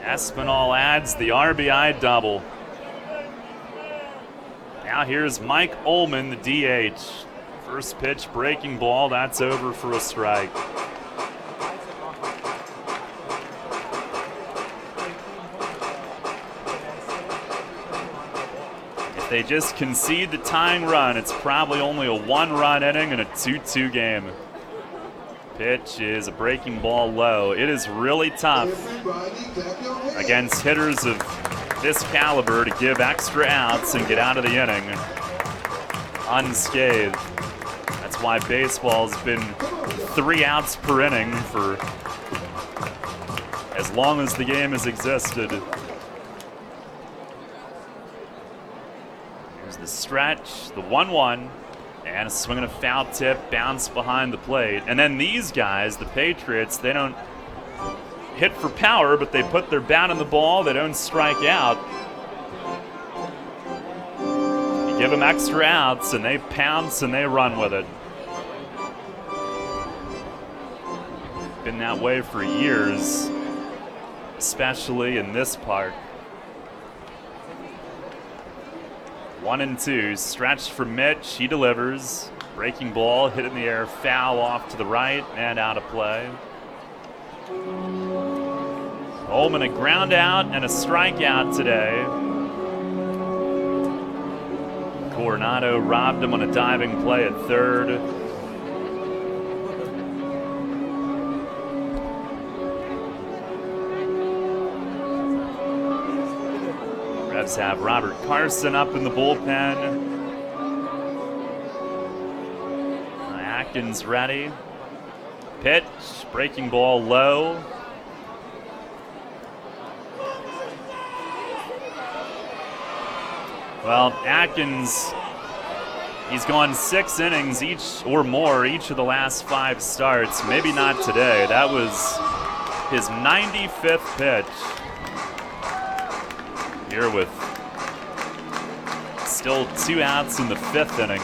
Espinal adds the RBI double. Now here's Mike Ullman, the DH. First pitch, breaking ball, that's over for a strike. If they just concede the tying run, it's probably only a 1-run inning and a 2-2 game. Pitch is a breaking ball low. It is really tough against hitters of this caliber to give extra outs and get out of the inning unscathed. That's why baseball's been 3 outs per inning for as long as the game has existed. Here's the stretch, the 1-1. And a swing and a foul tip, bounce behind the plate. And then these guys, the Patriots, they don't hit for power, but they put their bat on the ball. They don't strike out. You give them extra outs, and they pounce and they run with it. Been that way for years, especially in this park. 1-2, stretched for Mitch, he delivers. Breaking ball, hit in the air, foul off to the right and out of play. Ullman a ground out and a strikeout today. Coronado robbed him on a diving play at third. Revs have Robert Carson up in the bullpen. Atkins ready. Pitch, breaking ball low. Well, Atkins, he's gone 6 innings each or more each of the last 5 starts. Maybe not today. That was his 95th pitch. Here with still 2 outs in the 5th inning.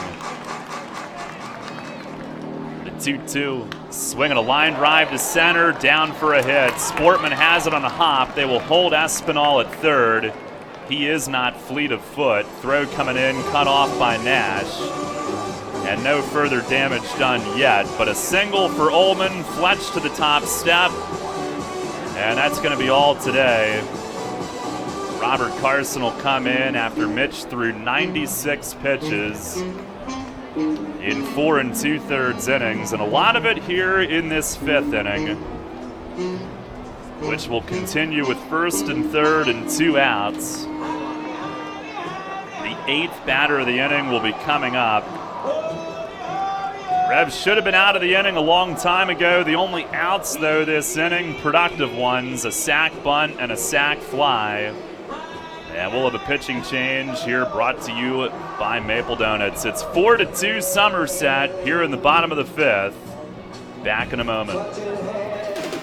The 2-2, swinging a line drive to center, down for a hit. Sportman has it on a hop. They will hold Espinal at third. He is not fleet of foot. Throw coming in, cut off by Nash. And no further damage done yet, but a single for Ullman, Fletch to the top step. And that's going to be all today. Robert Carson will come in after Mitch threw 96 pitches in 4 2/3 innings, and a lot of it here in this 5th inning, which will continue with 1st and 3rd and 2 outs. The 8th batter of the inning will be coming up. Revs should have been out of the inning a long time ago. The only outs, though, this inning, productive ones, a sac bunt and a sac fly. And we'll have a pitching change here brought to you by Maple Donuts. It's 4-2 Somerset here in the bottom of the 5th. Back in a moment.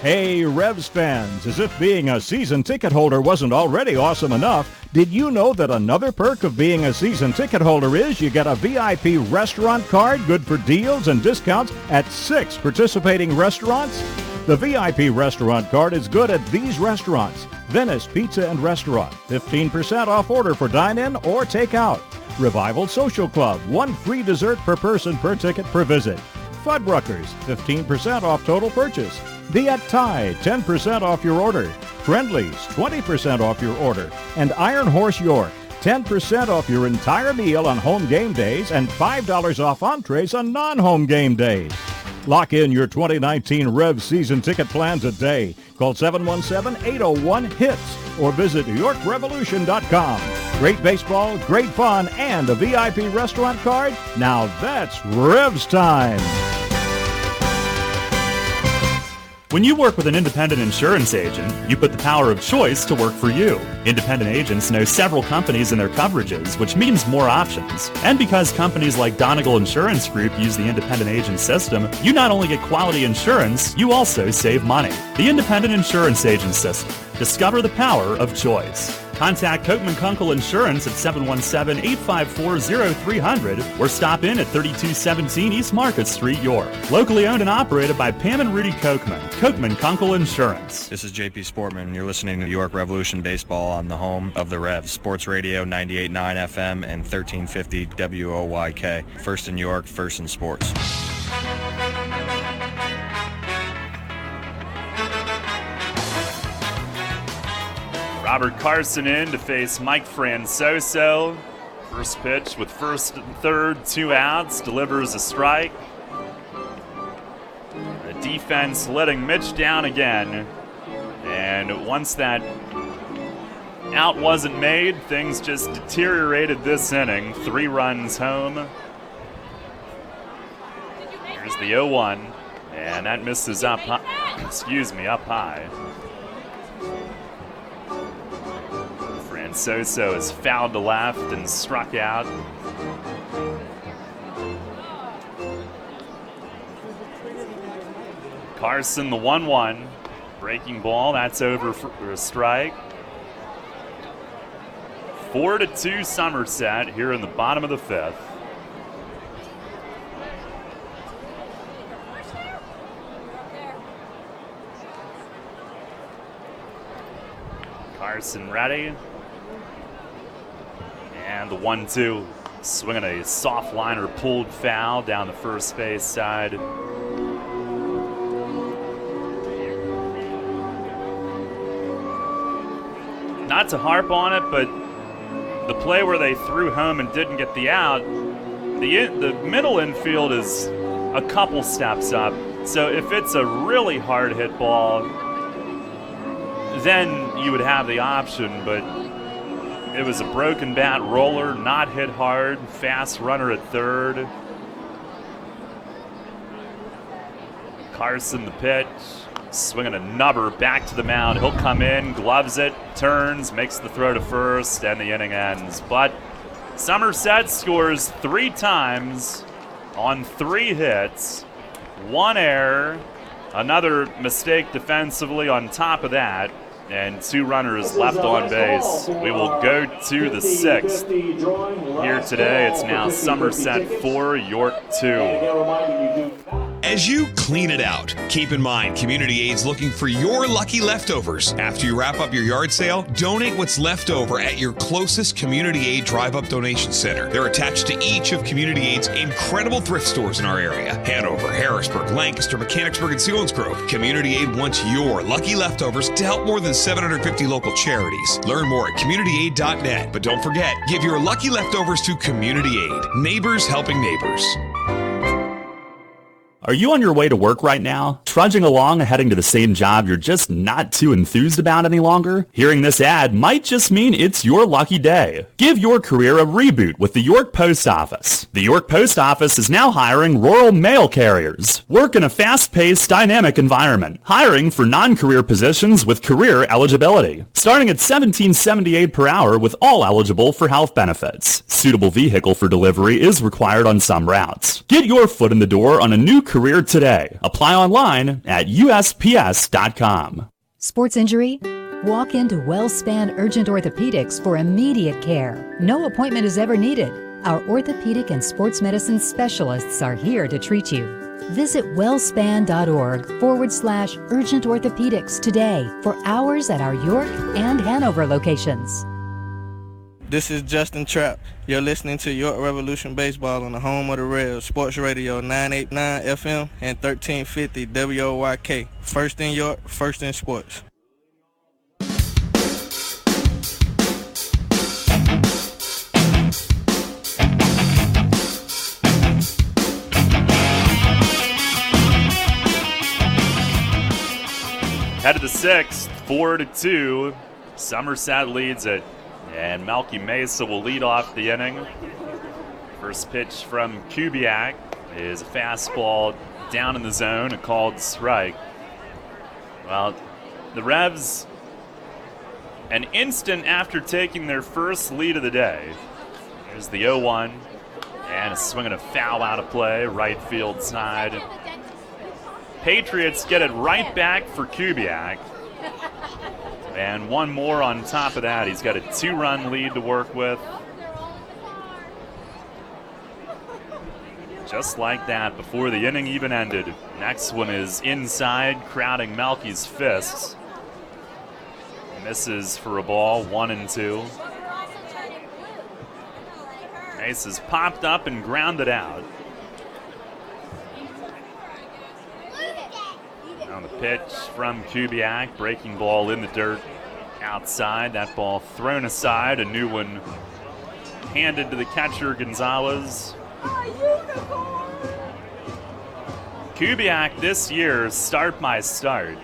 Hey, Revs fans, as if being a season ticket holder wasn't already awesome enough, did you know that another perk of being a season ticket holder is you get a VIP restaurant card good for deals and discounts at 6 participating restaurants? The VIP restaurant card is good at these restaurants: Venice Pizza and Restaurant, 15% off order for dine-in or take-out. Revival Social Club, 1 free dessert per person per ticket per visit. Fuddruckers, 15% off total purchase. Viet Thai, 10% off your order. Friendlies, 20% off your order. And Iron Horse York, 10% off your entire meal on home game days and $5 off entrees on non-home game days. Lock in your 2019 Revs season ticket plan today. Call 717-801-HITS or visit NewYorkRevolution.com. Great baseball, great fun, and a VIP restaurant card? Now that's Revs time. When you work with an independent insurance agent, you put the power of choice to work for you. Independent agents know several companies and their coverages, which means more options. And because companies like Donegal Insurance Group use the independent agent system, you not only get quality insurance, you also save money. The independent insurance agent system. Discover the power of choice. Contact Kochman Kunkel Insurance at 717-854-0300 or stop in at 3217 East Market Street, York. Locally owned and operated by Pam and Rudy Kochman. Kochman Kunkel Insurance. This is JP Sportman, and you're listening to New York Revolution Baseball on the home of the Revs. Sports Radio 98.9 FM and 1350 WOYK. First in New York, first in sports. Robert Carson in to face Mike Francoso. First pitch with first and third, 2 outs, delivers a strike. The defense letting Mitch down again. And once that out wasn't made, things just deteriorated this inning. 3 runs home. Here's the 0-1, and that misses up high. Up high. Francoso is fouled to left and struck out. Carson, the 1-1. Breaking ball, that's over for a strike. 4-2 Somerset here in the bottom of the 5th. Carson ready. And the 1-2, swinging a soft liner pulled foul down the first base side. Not to harp on it, but the play where they threw home and didn't get the out, the middle infield is a couple steps up. So if it's a really hard hit ball, then you would have the option, but it was a broken bat roller, not hit hard, fast runner at third. Carson the pitch, swinging a nubber back to the mound. He'll come in, gloves it, turns, makes the throw to first, and the inning ends. But Somerset scores 3 times on 3 hits, 1 error, another mistake defensively on top of that, and 2 runners left on base. We will go to the 6th here today. It's now Somerset 4, York 2. As you clean it out, keep in mind Community Aid's looking for your lucky leftovers. After you wrap up your yard sale, donate what's left over at your closest Community Aid Drive-Up Donation Center. They're attached to each of Community Aid's incredible thrift stores in our area. Hanover, Harrisburg, Lancaster, Mechanicsburg, and Selinsgrove. Community Aid wants your lucky leftovers to help more than 750 local charities. Learn more at communityaid.net. But don't forget, give your lucky leftovers to Community Aid. Neighbors helping neighbors. Are you on your way to work right now? Trudging along and heading to the same job you're just not too enthused about any longer? Hearing this ad might just mean it's your lucky day. Give your career a reboot with the York Post Office. The York Post Office is now hiring rural mail carriers. Work in a fast-paced, dynamic environment. Hiring for non-career positions with career eligibility. Starting at $17.78 per hour with all eligible for health benefits. Suitable vehicle for delivery is required on some routes. Get your foot in the door on a new career today. Apply online at USPS.com. Sports injury? Walk into WellSpan Urgent Orthopedics for immediate care. No appointment is ever needed. Our orthopedic and sports medicine specialists are here to treat you. Visit wellspan.org/urgent orthopedics today for hours at our York and Hanover locations. This is Justin Trapp. You're listening to York Revolution Baseball on the home of the Revs, Sports Radio 98.9 FM and 1350 WOYK. First in York, first in sports. Head of the sixth, 4-2. Somerset leads it. And Melky Mesa will lead off the inning. First pitch from Kubiak is a fastball down in the zone, a called strike. Well, the Revs, an instant after taking their first lead of the day. Here's the 0-1, and a swing and a foul out of play, right field side. Patriots get it right back for Kubiak. And one more on top of that. He's got a 2-run lead to work with. Just like that, before the inning even ended. Next one is inside, crowding Melky's fists. Misses for a ball, 1-2. Mace's popped up and grounded out. On the pitch from Kubiak, breaking ball in the dirt outside. That ball thrown aside, a new one handed to the catcher, Gonzalez. Kubiak this year, start by start.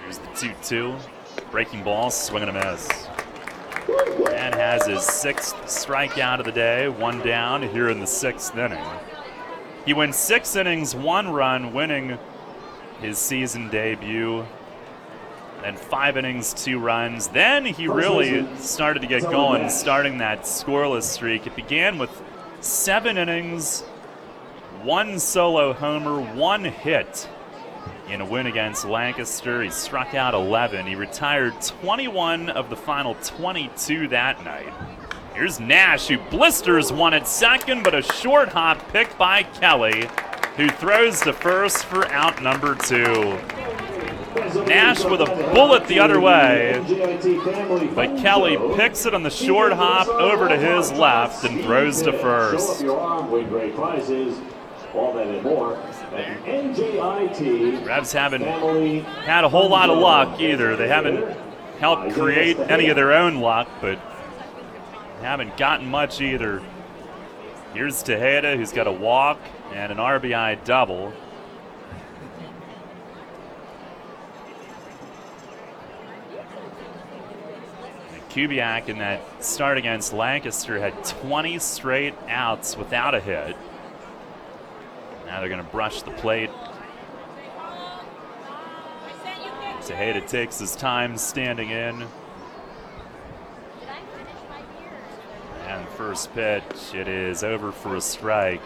Here's the 2-2. Breaking ball, swing and a miss. And has his 6th strikeout of the day, 1 down here in the 6th inning. He went 6 innings, 1 run, winning his season debut. And 5 innings, 2 runs. Then he really started to get going, starting that scoreless streak. It began with 7 innings, 1 solo homer, 1 hit in a win against Lancaster. He struck out 11. He retired 21 of the final 22 that night. Here's Nash, who blisters one at second, but a short hop pick by Kelly, who throws to first for out number 2. Nash with a bullet the other way, but Kelly picks it on the short hop over to his left and throws to first. Revs haven't had a whole lot of luck either. They haven't helped create any of their own luck, but haven't gotten much either. Here's Tejeda, who's got a walk and an RBI double. And Kubiak in that start against Lancaster had 20 straight outs without a hit. Now they're going to brush the plate. Tejeda takes his time standing in. And first pitch, it is over for a strike.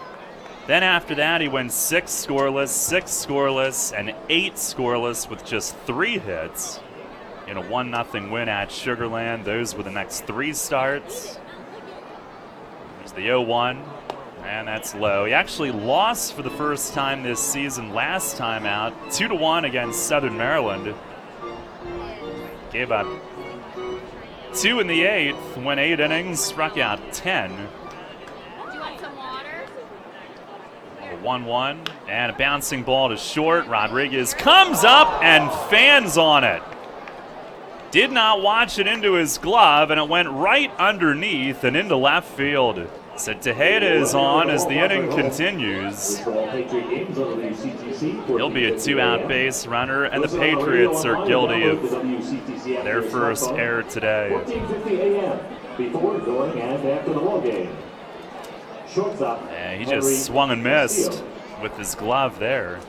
Then after that, he went 6 scoreless, and 8 scoreless with just 3 hits in a 1-0 win at Sugarland. Those were the next 3 starts. There's the 0-1, and that's low. He actually lost for the first time this season last time out, 2-1 against Southern Maryland. Gave up 2 in the 8th, went 8 innings, struck out 10. Do you want some water? A 1-1, and a bouncing ball to short. Rodriguez comes up and fans on it. Did not watch it into his glove, and it went right underneath and into left field. So Tejeda is on as the inning continues. He'll be a 2-out base runner, and the Patriots are guilty of their first error today. 14:50 a.m. before, during, and after the ball game. Shortstop. And he just swung and missed with his glove there.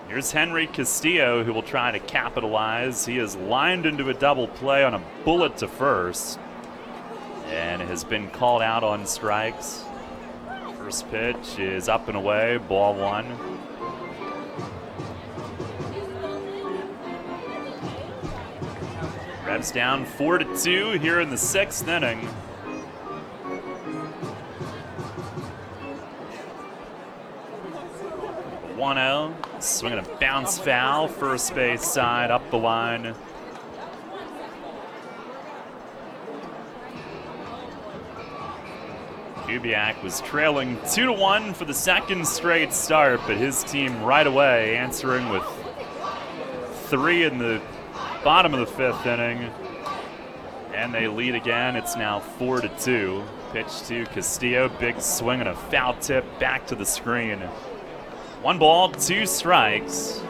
Here's Henry Castillo, who will try to capitalize. He is lined into a double play on a bullet to first, and has been called out on strikes. First pitch is up and away, ball 1. Revs down 4-2 here in the 6th inning. A 1-0, swinging a bounce foul, first base side, up the line. Kubiak was trailing 2-1 for the 2nd straight start, but his team right away answering with 3 in the bottom of the 5th inning. And they lead again. It's now 4-2. Pitch to Castillo, big swing and a foul tip back to the screen. 1 ball, 2 strikes.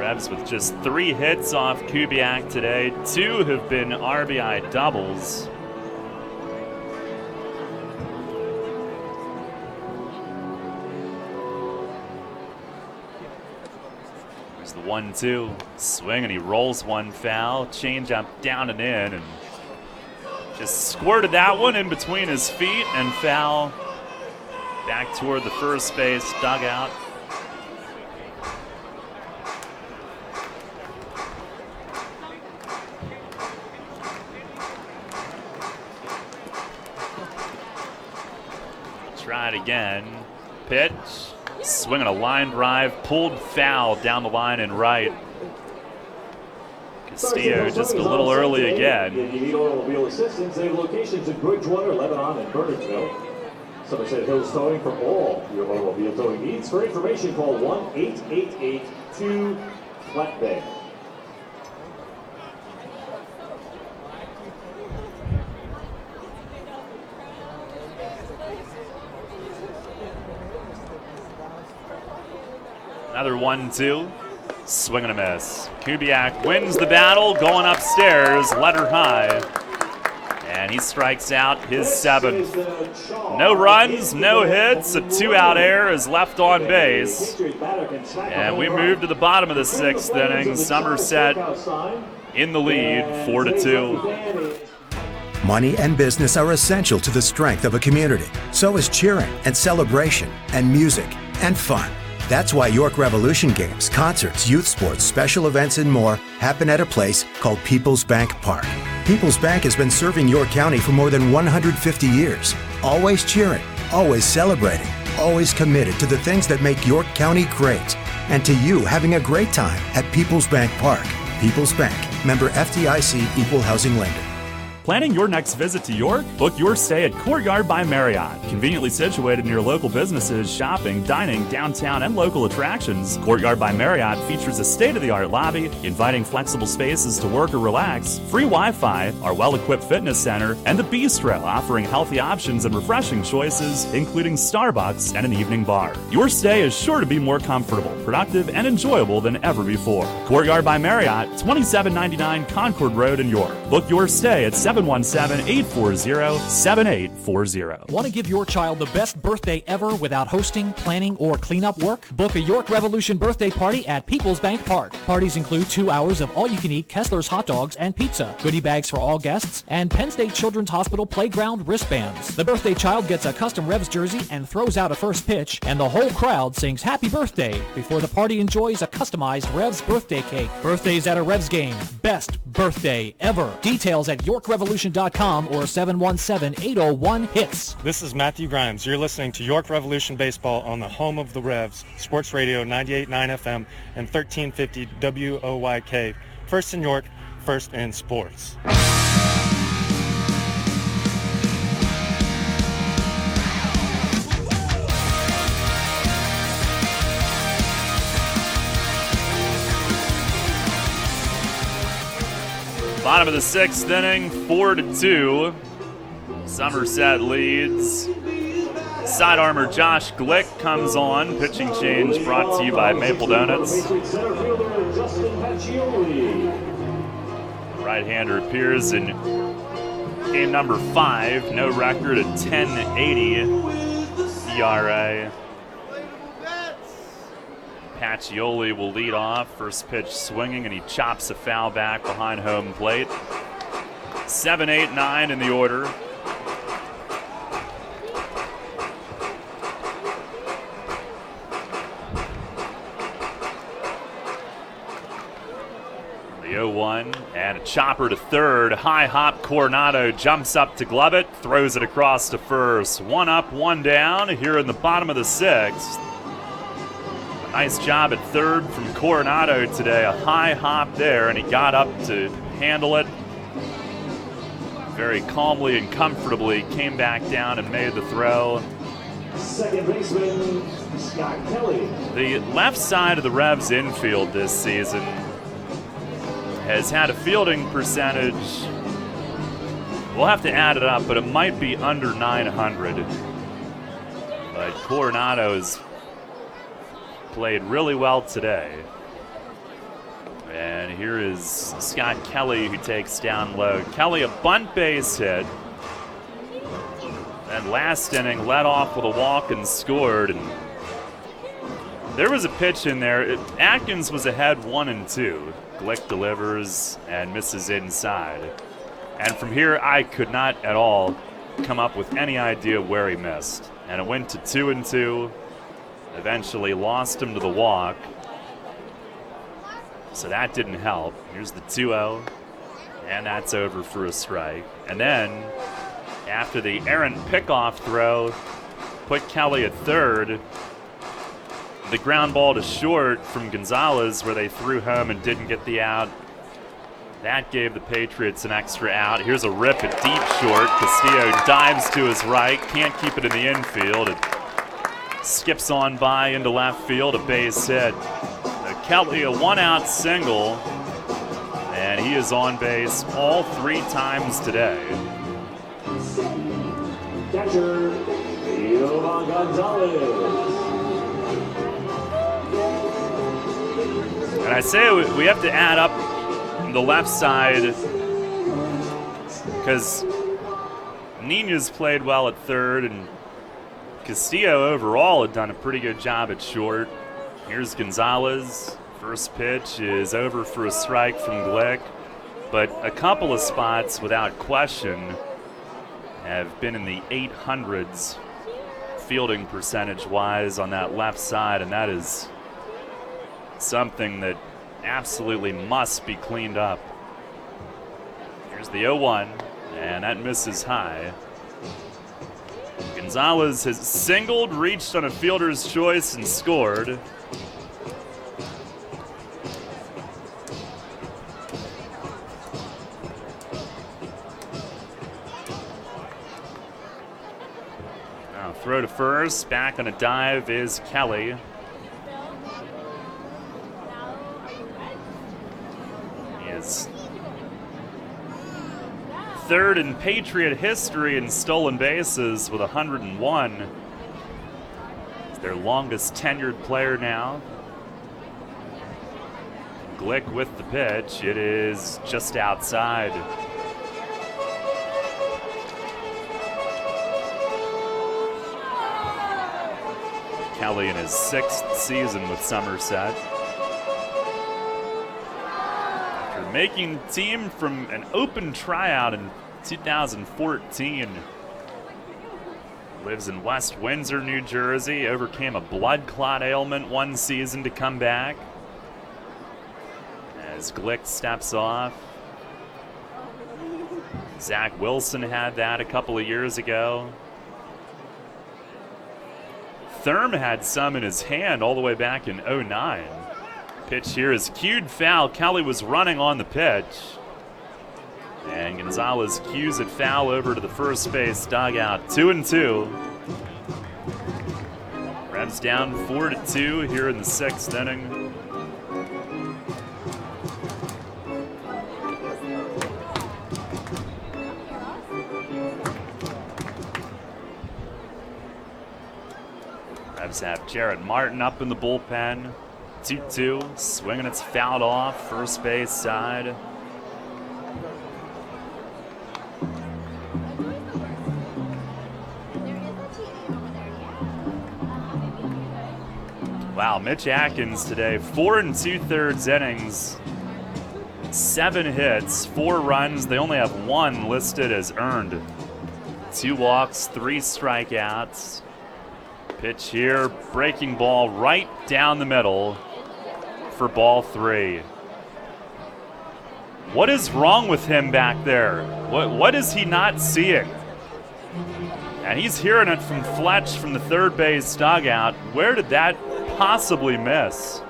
Revs with just 3 hits off Kubiak today. 2 have been RBI doubles. There's the 1-2 swing, and he rolls one foul. Change up down and in, and just squirted that one in between his feet and foul back toward the first base dugout. Try it again. Pitch. Swinging a line drive. Pulled foul down the line and right. Castillo just a little early again. If you need automobile assistance, they have locations in Bridgewater, Lebanon, and Burnsville. Somerset Hills Towing for all your automobile towing needs. For information, call 1-888-2-FLAT-BAY. Another 1-2. Swing and a miss. Kubiak wins the battle, going upstairs, letter high. And he strikes out his 7th. No runs, no hits. A 2-out error is left on base. And we move to the bottom of the 6th inning. Somerset in the lead, 4-2. Money and business are essential to the strength of a community. So is cheering and celebration and music and fun. That's why York Revolution games, concerts, youth sports, special events, and more happen at a place called People's Bank Park. People's Bank has been serving York County for more than 150 years. Always cheering, always celebrating, always committed to the things that make York County great. And to you having a great time at People's Bank Park. People's Bank, member FDIC, equal housing lender. Planning your next visit to York? Book your stay at Courtyard by Marriott. Conveniently situated near local businesses, shopping, dining, downtown, and local attractions, Courtyard by Marriott features a state-of-the-art lobby, inviting flexible spaces to work or relax, free Wi-Fi, our well-equipped fitness center, and the bistro offering healthy options and refreshing choices, including Starbucks and an evening bar. Your stay is sure to be more comfortable, productive, and enjoyable than ever before. Courtyard by Marriott, 2799 Concord Road in York. Book your stay at 717-840-7840. Want to give your child the best birthday ever without hosting, planning, or cleanup work? Book a York Revolution birthday party at People's Bank Park. Parties include 2 hours of all-you-can-eat Kessler's hot dogs and pizza, goodie bags for all guests, and Penn State Children's Hospital playground wristbands. The birthday child gets a custom Revs jersey and throws out a first pitch, and the whole crowd sings happy birthday before the party enjoys a customized Revs birthday cake. Birthdays at a Revs game. Best birthday ever. Details at YorkRevolution.com or 717-801-HITS. This is Matthew Grimes. You're listening to York Revolution Baseball on the home of the Revs, Sports Radio 98.9 FM and 1350 WOYK. First in York, first in sports. Bottom of the 6th inning, 4-2. Somerset leads. Side armor Josh Glick comes on. Pitching change brought to you by Maple Donuts. Right-hander appears in game number 5. No record, a 10.80 ERA. Pacioli will lead off. First pitch swinging, and he chops a foul back behind home plate. 7, 8, 9 in the order. The 0-1 and a chopper to third. High hop Coronado jumps up to glove it, throws it across to first. 1 up, 1 down here in the bottom of the 6th. Nice job at third from Coronado today. A high hop there, and he got up to handle it. Very calmly and comfortably came back down and made the throw. Second baseman, Scott Kelly. The left side of the Revs infield this season has had a fielding percentage. We'll have to add it up, but it might be under 900. But Coronado's played really well today. And here is Scott Kelly, who takes down low. Kelly, a bunt base hit. And last inning, led off with a walk and scored. And there was a pitch in there. Atkins was ahead 1-2. Glick delivers and misses inside. And from here, I could not at all come up with any idea where he missed. And it went to 2-2. Eventually lost him to the walk. So that didn't help. Here's the 2-0. And that's over for a strike. And then, after the errant pickoff throw, put Kelly at third. The ground ball to short from Gonzalez, where they threw home and didn't get the out. That gave the Patriots an extra out. Here's a rip at deep short. Castillo dives to his right, can't keep it in the infield. It skips on by into left field, a base hit. Kelly, a one-out single, and he is on base all 3 times today. Catcher, Yovan Gonzalez. And I say we have to add up the left side because Nunez played well at third, and Castillo overall had done a pretty good job at short. Here's Gonzalez. First pitch is over for a strike from Glick, but a couple of spots without question have been in the 800s fielding percentage-wise on that left side, and that is something that absolutely must be cleaned up. Here's the 0-1, and that misses high. Gonzalez has singled, reached on a fielder's choice, and scored. Now throw to first, back on a dive is Kelly. He is third in Patriot history in stolen bases with 101. He's their longest tenured player now. Glick with the pitch. It is just outside. Kelly in his 6th season with Somerset. After making the team from an open tryout in 2014. Lives in West Windsor, New Jersey. Overcame a blood clot ailment one season to come back. As Glick steps off. Zach Wilson had that a couple of years ago. Thurm had some in his hand all the way back in 2009. Pitch here is cued foul. Kelly was running on the pitch. And Gonzalez cues it foul over to the first base dugout. 2-2. Revs down 4-2 here in the 6th inning. Revs have Jarrett Martin up in the bullpen. 2-2, swinging, it's fouled off, first base side. Wow, Mitch Atkins today, 4 2/3 innings, 7 hits, 4 runs. They only have 1 listed as earned. 2 walks, 3 strikeouts. Pitch here, breaking ball right down the middle for ball 3. What is wrong with him back there? What is he not seeing? And he's hearing it from Fletch from the third base dugout. Where did that possibly miss?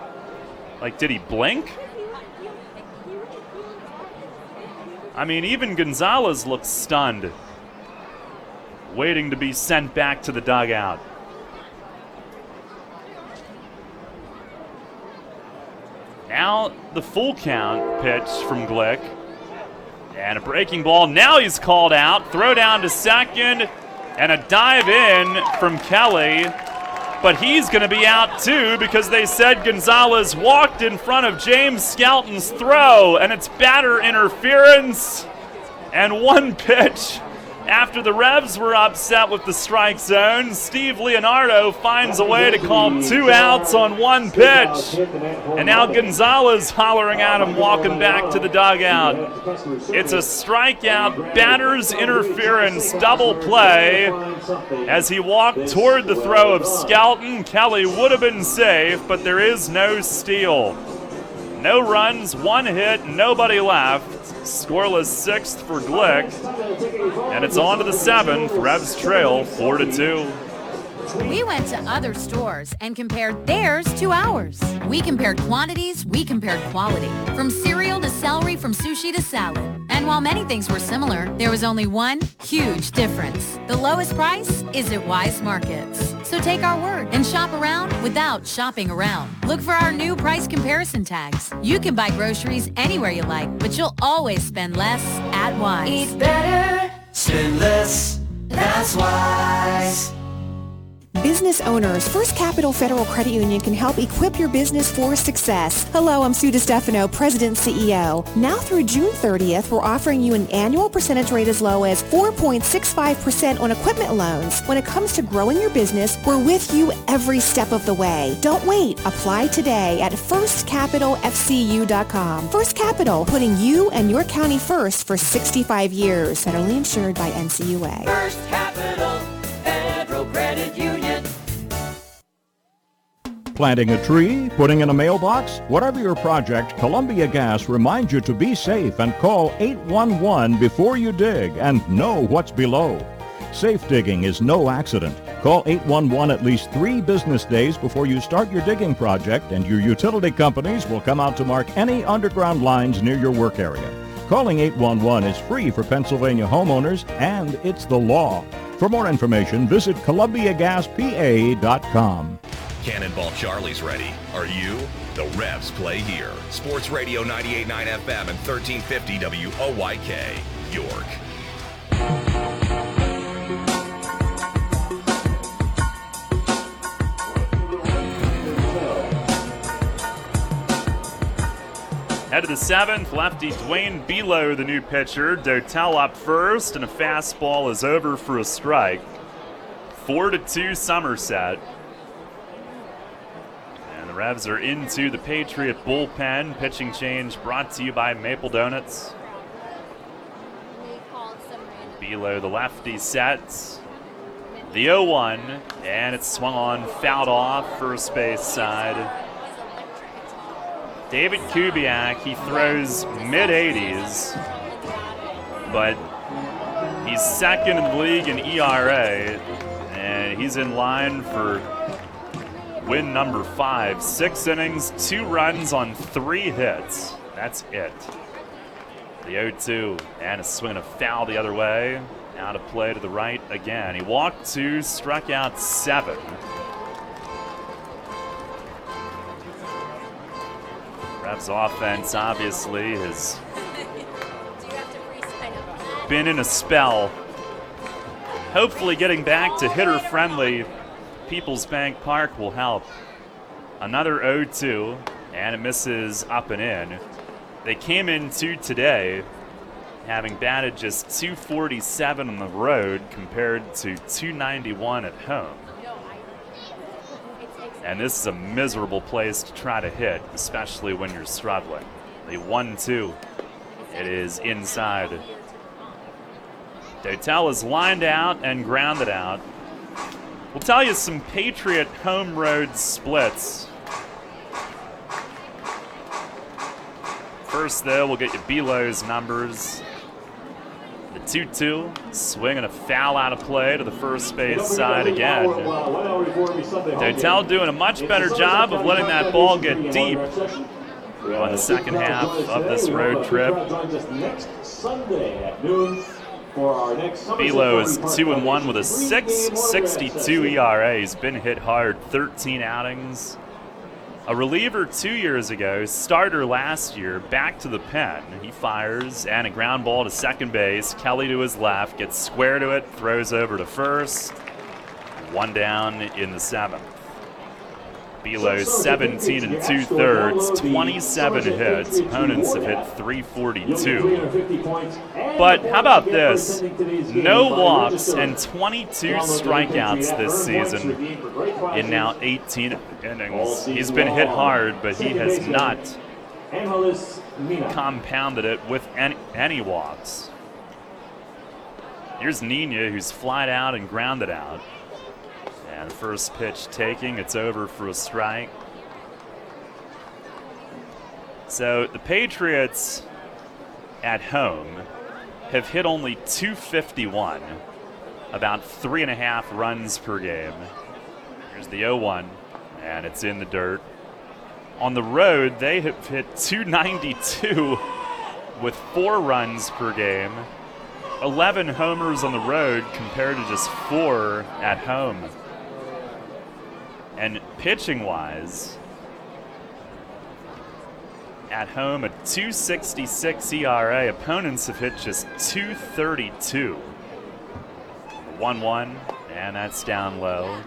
Like, did he blink? I mean, even Gonzalez looks stunned, waiting to be sent back to the dugout. Now the full count pitch from Glick. And a breaking ball. Now he's called out. Throw down to second. And a dive in from Kelly. But he's going to be out too because they said Gonzalez walked in front of James Skelton's throw, and it's batter interference. And one pitch after the Revs were upset with the strike zone, Steve Leonardo finds a way to call 2 outs on one pitch. And now Gonzalez hollering at him, walking back to the dugout. It's a strikeout, batter's interference, double play. As he walked toward the throw of Skelton, Kelly would have been safe, but there is no steal. No runs, 1 hit, nobody left. Scoreless 6th for Glick. And it's on to the 7th. Revs trail 4-2. We went to other stores and compared theirs to ours. We compared quantities, we compared quality. From cereal to celery, from sushi to salad. And while many things were similar, there was only one huge difference. The lowest price is at Wise Markets. So take our word and shop around without shopping around. Look for our new price comparison tags. You can buy groceries anywhere you like, but you'll always spend less at Wise. Eat better, spend less, that's Wise. Business owners, First Capital Federal Credit Union can help equip your business for success. Hello, I'm Sue DiStefano, President and CEO. Now through June 30th, we're offering you an annual percentage rate as low as 4.65% on equipment loans. When it comes to growing your business, we're with you every step of the way. Don't wait. Apply today at firstcapitalfcu.com. First Capital, putting you and your county first for 65 years. Federally insured by NCUA. First Capital Federal Credit Union. Planting a tree, putting in a mailbox, whatever your project, Columbia Gas reminds you to be safe and call 811 before you dig and know what's below. Safe digging is no accident. Call 811 at least 3 business days before you start your digging project, and your utility companies will come out to mark any underground lines near your work area. Calling 811 is free for Pennsylvania homeowners, and it's the law. For more information, visit ColumbiaGasPA.com. Cannonball Charlie's ready. Are you? The Revs play here. Sports Radio 98.9 FM and 1350 WOYK, York. Head to the 7th, lefty Dwayne Belo, the new pitcher. Dotel up first, and a fastball is over for a strike. 4-2 Somerset. And the Revs are into the Patriot bullpen. Pitching change brought to you by Maple Donuts. Belo, the lefty, sets. The 0-1, and it's swung on, fouled off, first base side. David Kubiak, he throws mid-80s, but he's second in the league in ERA, and he's in line for win number 5. 6 innings, 2 runs on 3 hits. That's it. The 0-2, and a swing and a foul the other way. Out of play to the right again. He walked 2, struck out 7. Revs offense obviously has been in a spell. Hopefully getting back to hitter-friendly People's Bank Park will help. Another 0-2, and it misses up and in. They came into today having batted just .247 on the road compared to .291 at home. And this is a miserable place to try to hit, especially when you're struggling. The 1-2. It is inside. Dotel is lined out and grounded out. We'll tell you some Patriot home road splits. First, though, we'll get you Belo's numbers. The 2-2, swing and a foul out of play to the first base side again. Dotel doing a much better job of letting that ball get deep on the second half of this road trip. Belo is 2-1 with a 6.62 ERA. He's been hit hard 13 outings. A reliever 2 years ago, starter last year, back to the pen. He fires, and a ground ball to second base. Kelly to his left, gets square to it, throws over to first. 1 down in the 7th. Below 17 and 2/3, 27 hits. Opponents have hit 342. But how about this? No walks and 22 strikeouts this season in now 18 innings. He's been hit hard, but he has not compounded it with any walks. Here's Nina, who's flied out and grounded out. And first pitch taking, it's over for a strike. So the Patriots at home have hit only .251, about 3.5 runs per game. Here's the 0-1, and it's in the dirt. On the road, they have hit .292 with 4 runs per game. 11 homers on the road compared to just 4 at home. And pitching-wise, at home, a .266 ERA. Opponents have hit just .232. 1-1, and that's down low.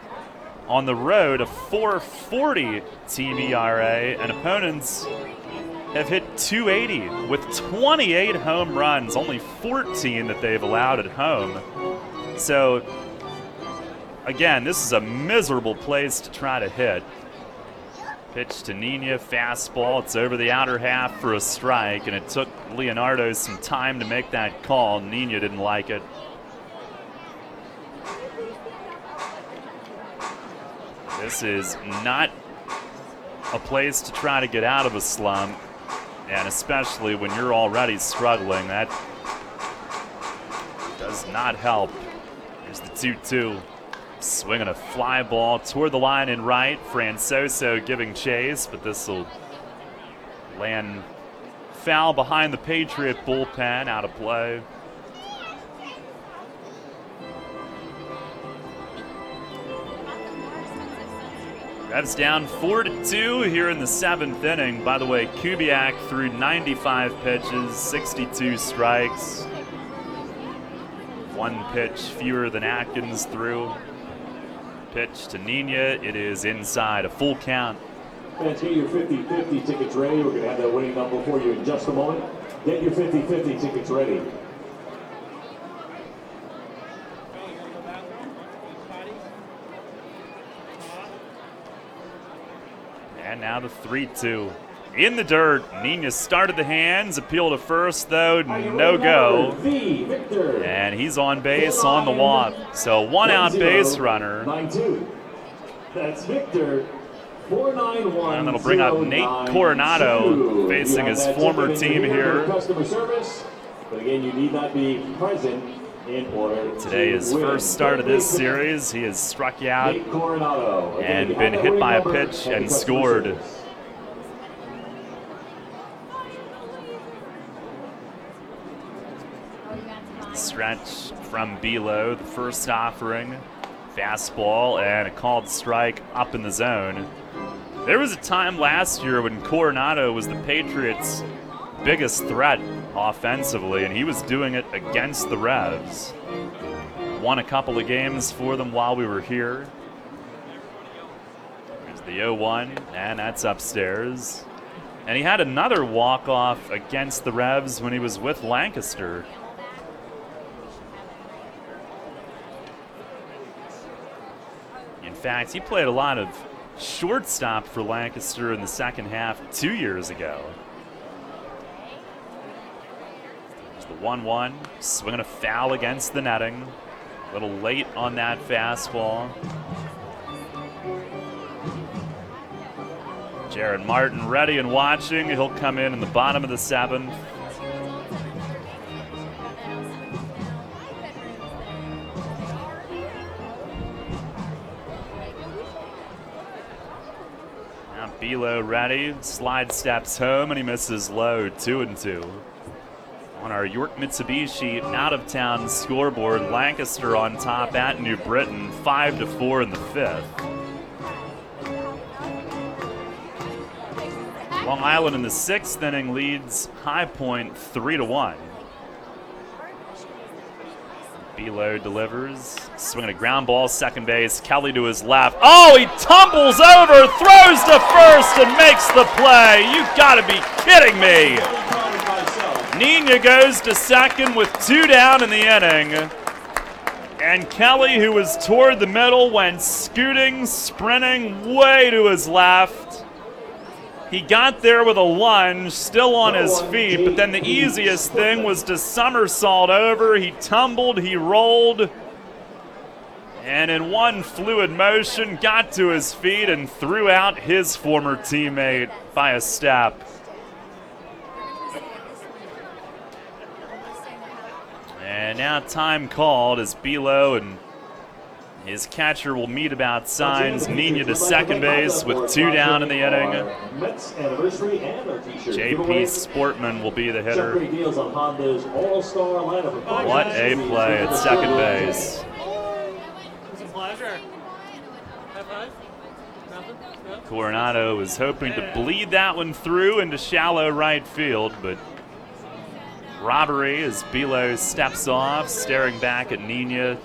On the road, a .440 team ERA, and opponents have hit .280 with 28 home runs, only 14 that they've allowed at home. So, again, this is a miserable place to try to hit. Pitch to Nina, fastball. It's over the outer half for a strike, and it took Leonardo some time to make that call. Nina didn't like it. This is not a place to try to get out of a slump, and especially when you're already struggling. That does not help. Here's the 2-2. Swinging a fly ball toward the line in right. Francoso giving chase, but this will land foul behind the Patriot bullpen, out of play. Revs down 4-2 here in the 7th inning. By the way, Kubiak threw 95 pitches, 62 strikes. 1 pitch fewer than Atkins threw. Pitch to Nina. It is inside, a full count. Fans, get your 50-50 tickets ready. We're going to have that winning number for you in just a moment. Get your 50-50 tickets ready. And now the 3-2. In the dirt, Nina started the hands, appeal to first, though, no go. And he's on base on the walk. So 1-out base runner. 9-2. That's Victor. 491. And that'll bring up Nate Coronado, facing his former team here. Customer service. But again, you need not be present in order. Today, his first start of this series. He has struck out and been hit by a pitch and scored. Stretch from below, the first offering, fastball, and a called strike up in the zone. There was a time last year when Coronado was the Patriots' biggest threat offensively, and he was doing it against the Revs. Won a couple of games for them while we were here. There's the 0-1, and that's upstairs. And he had another walk-off against the Revs when he was with Lancaster. In fact, he played a lot of shortstop for Lancaster in the second half 2 years ago. There's the 1-1, swinging a foul against the netting. A little late on that fastball. Jared Martin ready and watching. He'll come in the bottom of the 7th. Belo ready, slide steps home, and he misses low, 2-2. On our York Mitsubishi out-of-town scoreboard, Lancaster on top at New Britain, 5-4 in the 5th. Long Island in the 6th inning leads High Point 3-1. Belo delivers, Swinging a ground ball, second base. Kelly to his left. Oh, he tumbles over, throws to first, and makes the play. You gotta be kidding me. Nina goes to second with 2 down in the inning. And Kelly, who was toward the middle, went scooting, sprinting way to his left. He got there with a lunge, still on his feet, but then the easiest thing was to somersault over. He tumbled, he rolled, and in one fluid motion got to his feet and threw out his former teammate by a step. And now time called as Bilo and his catcher will meet about signs. Nina to second base with 2 down in the inning. JP Sportman will be the hitter. What a play at second base. Coronado was hoping to bleed that one through into shallow right field, but robbery as Bilo steps off, staring back at Nina.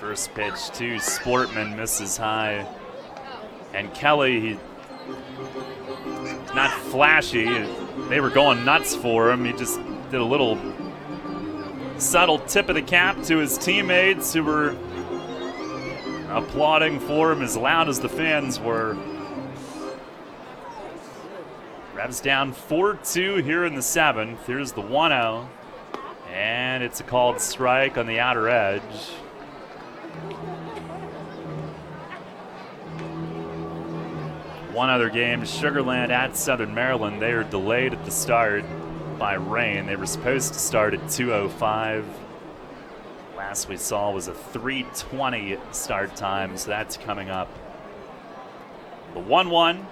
First pitch to Sportman, misses high. And Kelly, he's not flashy. They were going nuts for him. He just did a little subtle tip of the cap to his teammates who were applauding for him as loud as the fans were. Revs down 4-2 here in the 7th. Here's the 1-0. And it's a called strike on the outer edge. One other game, Sugarland at Southern Maryland. They are delayed at the start by rain. They were supposed to start at 2:05. Last we saw was a 3:20 start time, so that's coming up. The 1-1,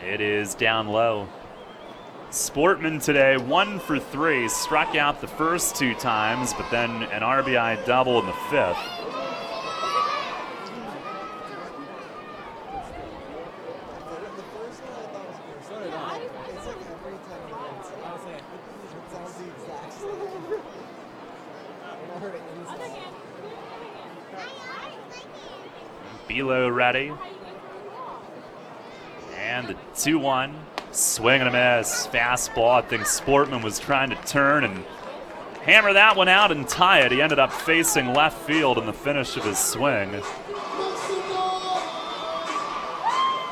it is down low. Sportman today, 1 for 3, struck out the first 2 times, but then an RBI double in the 5th. Bilo ready. And the 2-1. Swing and a miss. Fastball. I think Sportman was trying to turn and hammer that one out and tie it. He ended up facing left field in the finish of his swing.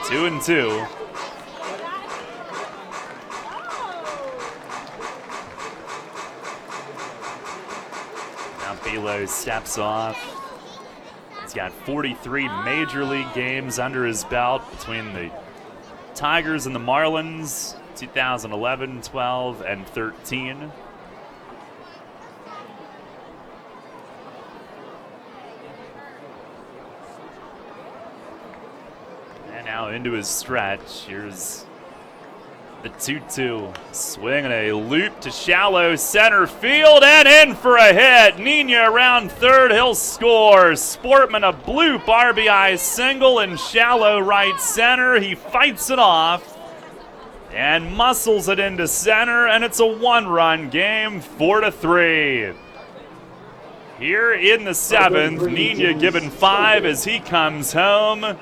2-2. Now Bilo steps off. He's got 43 Major League games under his belt between the Tigers and the Marlins, 2011, 12, and 13. And now into his stretch. Here's the 2-2. Swing and a loop to shallow center field and in for a hit. Nina around third, he'll score. Sportman a bloop RBI single in shallow right center. He fights it off and muscles it into center, and it's a 1-run game, 4-3. Here in the 7th, Nina given 5 as he comes home.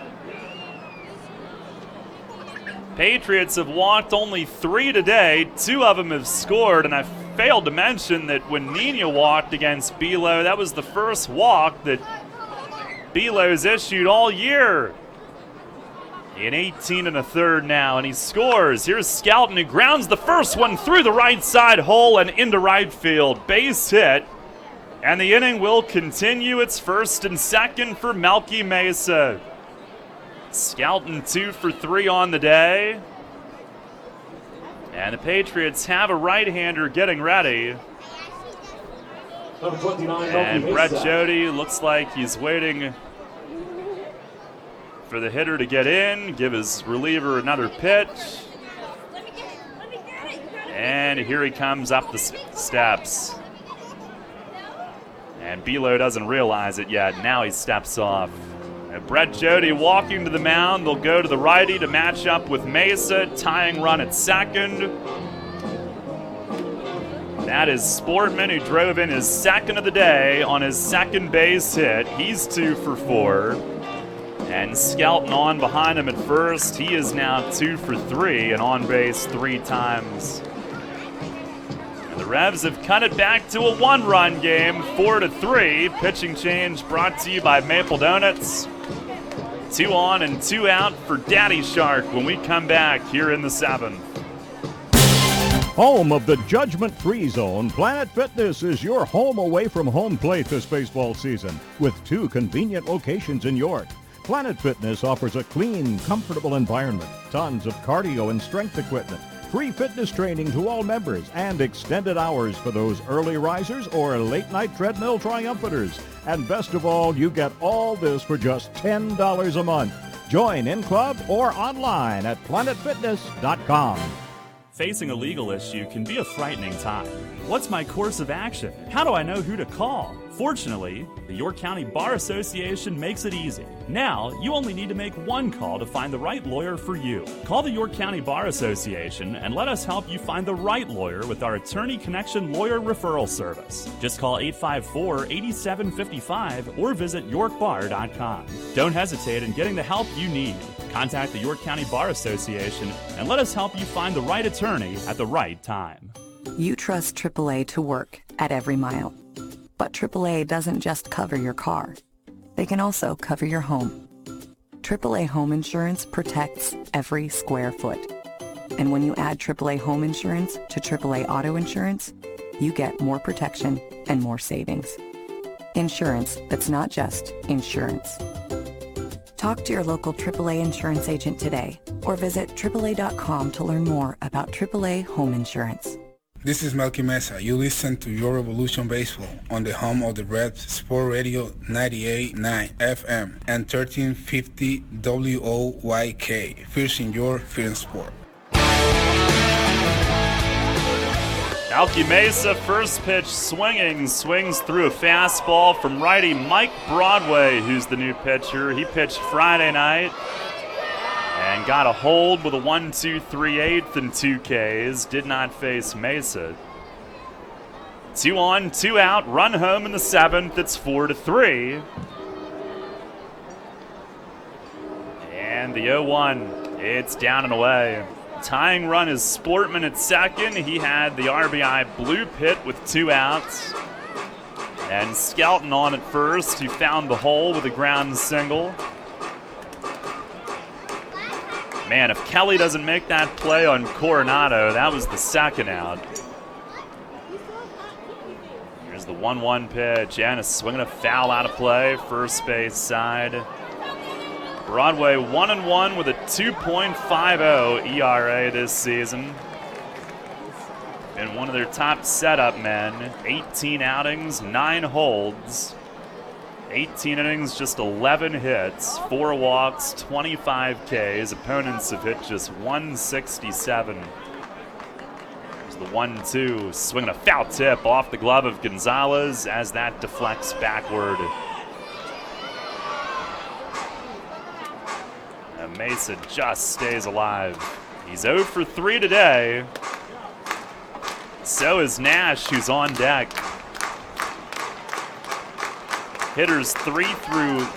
Patriots have walked only 3 today. 2 of them have scored, and I failed to mention that when Nina walked against Bilo, that was the first walk that Bilo's issued all year. In 18 1/3 now, and he scores. Here's Skelton, who grounds the first one through the right side hole and into right field. Base hit, and the inning will continue. It's 1st and 2nd for Melky Mesa. Skelton 2 for 3 on the day. And the Patriots have a right-hander getting ready. And Brett Jody looks like he's waiting for the hitter to get in, give his reliever another pitch. And here he comes up the steps. And Bilo doesn't realize it yet. Now he steps off. A Brett Jody walking to the mound. They'll go to the righty to match up with Mesa. Tying run at second. That is Sportman, who drove in his second of the day on his second base hit. He's 2 for 4. And Skelton on behind him at first. He is now 2 for 3 and on base 3 times. And the Revs have cut it back to a 1-run game, 4-3. Pitching change brought to you by Maple Donuts. 2 on and 2 out for Daddy Shark when we come back here in the 7th. Home of the judgment-free zone, Planet Fitness is your home away from home plate this baseball season with 2 convenient locations in York. Planet Fitness offers a clean, comfortable environment, tons of cardio and strength equipment, free fitness training to all members, and extended hours for those early risers or late-night treadmill triumphators. And best of all, you get all this for just $10 a month. Join in club or online at planetfitness.com. Facing a legal issue can be a frightening time. What's my course of action? How do I know who to call? Fortunately, the York County Bar Association makes it easy. Now, you only need to make one call to find the right lawyer for you. Call the York County Bar Association and let us help you find the right lawyer with our Attorney Connection Lawyer Referral Service. Just call 854-8755 or visit yorkbar.com. Don't hesitate in getting the help you need. Contact the York County Bar Association and let us help you find the right attorney at the right time. You trust AAA to work at every mile. But AAA doesn't just cover your car. They can also cover your home. AAA Home Insurance protects every square foot. And when you add AAA Home Insurance to AAA Auto Insurance, you get more protection and more savings. Insurance that's not just insurance. Talk to your local AAA insurance agent today or visit AAA.com to learn more about AAA Home Insurance. This is Melky Mesa. You listen to Your Revolution Baseball on the home of the Reds, Sport Radio 98.9 FM and 1350 WOYK. First in your first sport. Melky Mesa, first pitch swinging, swings through a fastball from righty Mike Broadway, who's the new pitcher. He pitched Friday night and got a hold with a 1-2-3/8 and 2 Ks. Did not face Mesa. 2 on, 2 out, run home in the 7th. It's 4-3. And the 0-1, it's down and away. Tying run is Sportman at second. He had the RBI blue pit with 2 outs. And Skelton on at first, who found the hole with a ground single. Man, if Kelly doesn't make that play on Coronado, that was the second out. Here's the 1-1 pitch, and a swing and a foul out of play, first base side. Broadway 1-1 with a 2.50 ERA this season. Been one of their top setup men. 18 outings, 9 holds. 18 innings, just 11 hits, 4 walks, 25 Ks. Opponents have hit just 167. There's the 1-2, swinging a foul tip off the glove of Gonzalez as that deflects backward. And Mesa just stays alive. He's 0 for 3 today. So is Nash, who's on deck. Hitters 3 through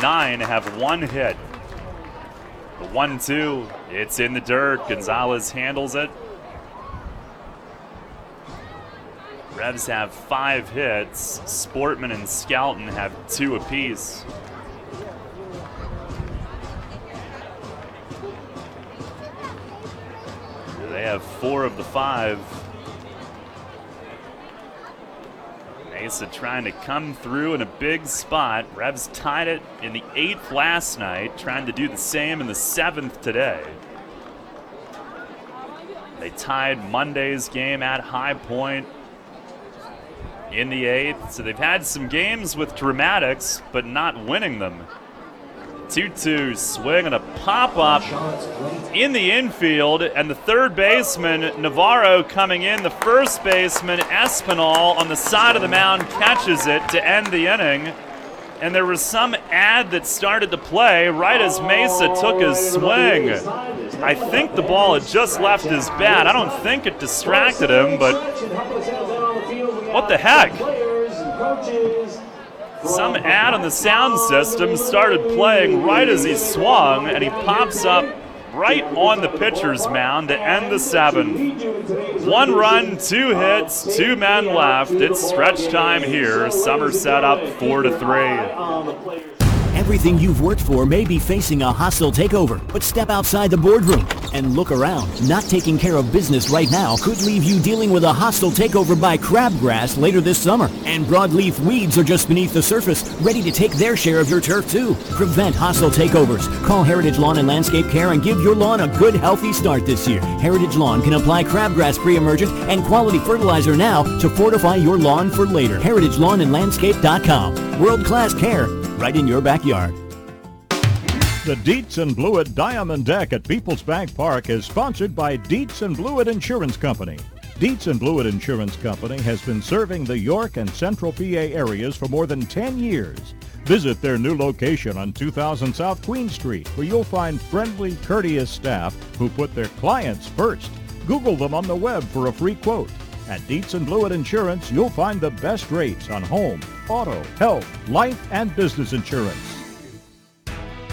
9 have 1 hit. The 1-2, it's in the dirt. Gonzalez handles it. Revs have 5 hits. Sportman and Skelton have 2 apiece. They have 4 of the 5. Mesa trying to come through in a big spot. Revs tied it in the 8th last night, trying to do the same in the 7th today. They tied Monday's game at High Point in the 8th, so they've had some games with dramatics, but not winning them. 2-2 swing and a pop-up in the infield, and the third baseman, Navarro, coming in. The first baseman, Espinal, on the side of the mound, catches it to end the inning. and there was some ad that started to play right as Mesa took his swing. I think the ball had just left his bat. I don't think it distracted him, but what the heck? Some ad on the sound system started playing right as he swung, and he pops up right on the pitcher's mound to end the seventh. 1 run, 2 hits, 2 men left. It's stretch time here. Somerset up 4-3. Everything you've worked for may be facing a hostile takeover, but step outside the boardroom and look around. Not taking care of business right now could leave you dealing with a hostile takeover by crabgrass later this summer. And broadleaf weeds are just beneath the surface, ready to take their share of your turf too. Prevent hostile takeovers. Call Heritage Lawn and Landscape Care and give your lawn a good, healthy start this year. Heritage Lawn can apply crabgrass pre-emergent and quality fertilizer now to fortify your lawn for later. HeritageLawnandLandscape.com. World-class care right in your backyard. The Dietz and Blewett Diamond Deck at Peoples Bank Park is sponsored by Dietz and Blewett Insurance Company. Dietz and Blewett Insurance Company has been serving the York and Central PA areas for more than 10 years. Visit their new location on 2000 South Queen Street, where you'll find friendly, courteous staff who put their clients first. Google them on the web for a free quote. At Dietz and Blewett Insurance, you'll find the best rates on home, auto, health, life, and business insurance.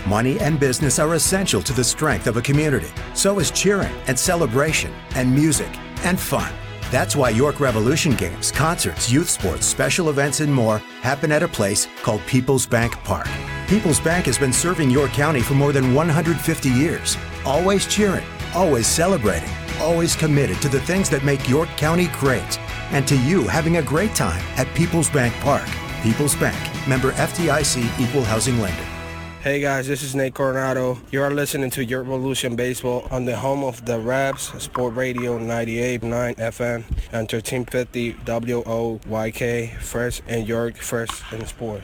Money and business are essential to the strength of a community. So is cheering and celebration and music and fun. That's why York Revolution games, concerts, youth sports, special events, and more happen at a place called Peoples Bank Park. Peoples Bank has been serving York County for more than 150 years. Always cheering, always celebrating, always committed to the things that make York County great. And to you having a great time at Peoples Bank Park. Peoples Bank, member FDIC, equal housing lender. Hey guys, this is Nate Coronado. You are listening to York Revolution Baseball on the home of the Rebs, Sport Radio 98.9 FM and 1350 WOYK, Fresh in York, Fresh in Sport.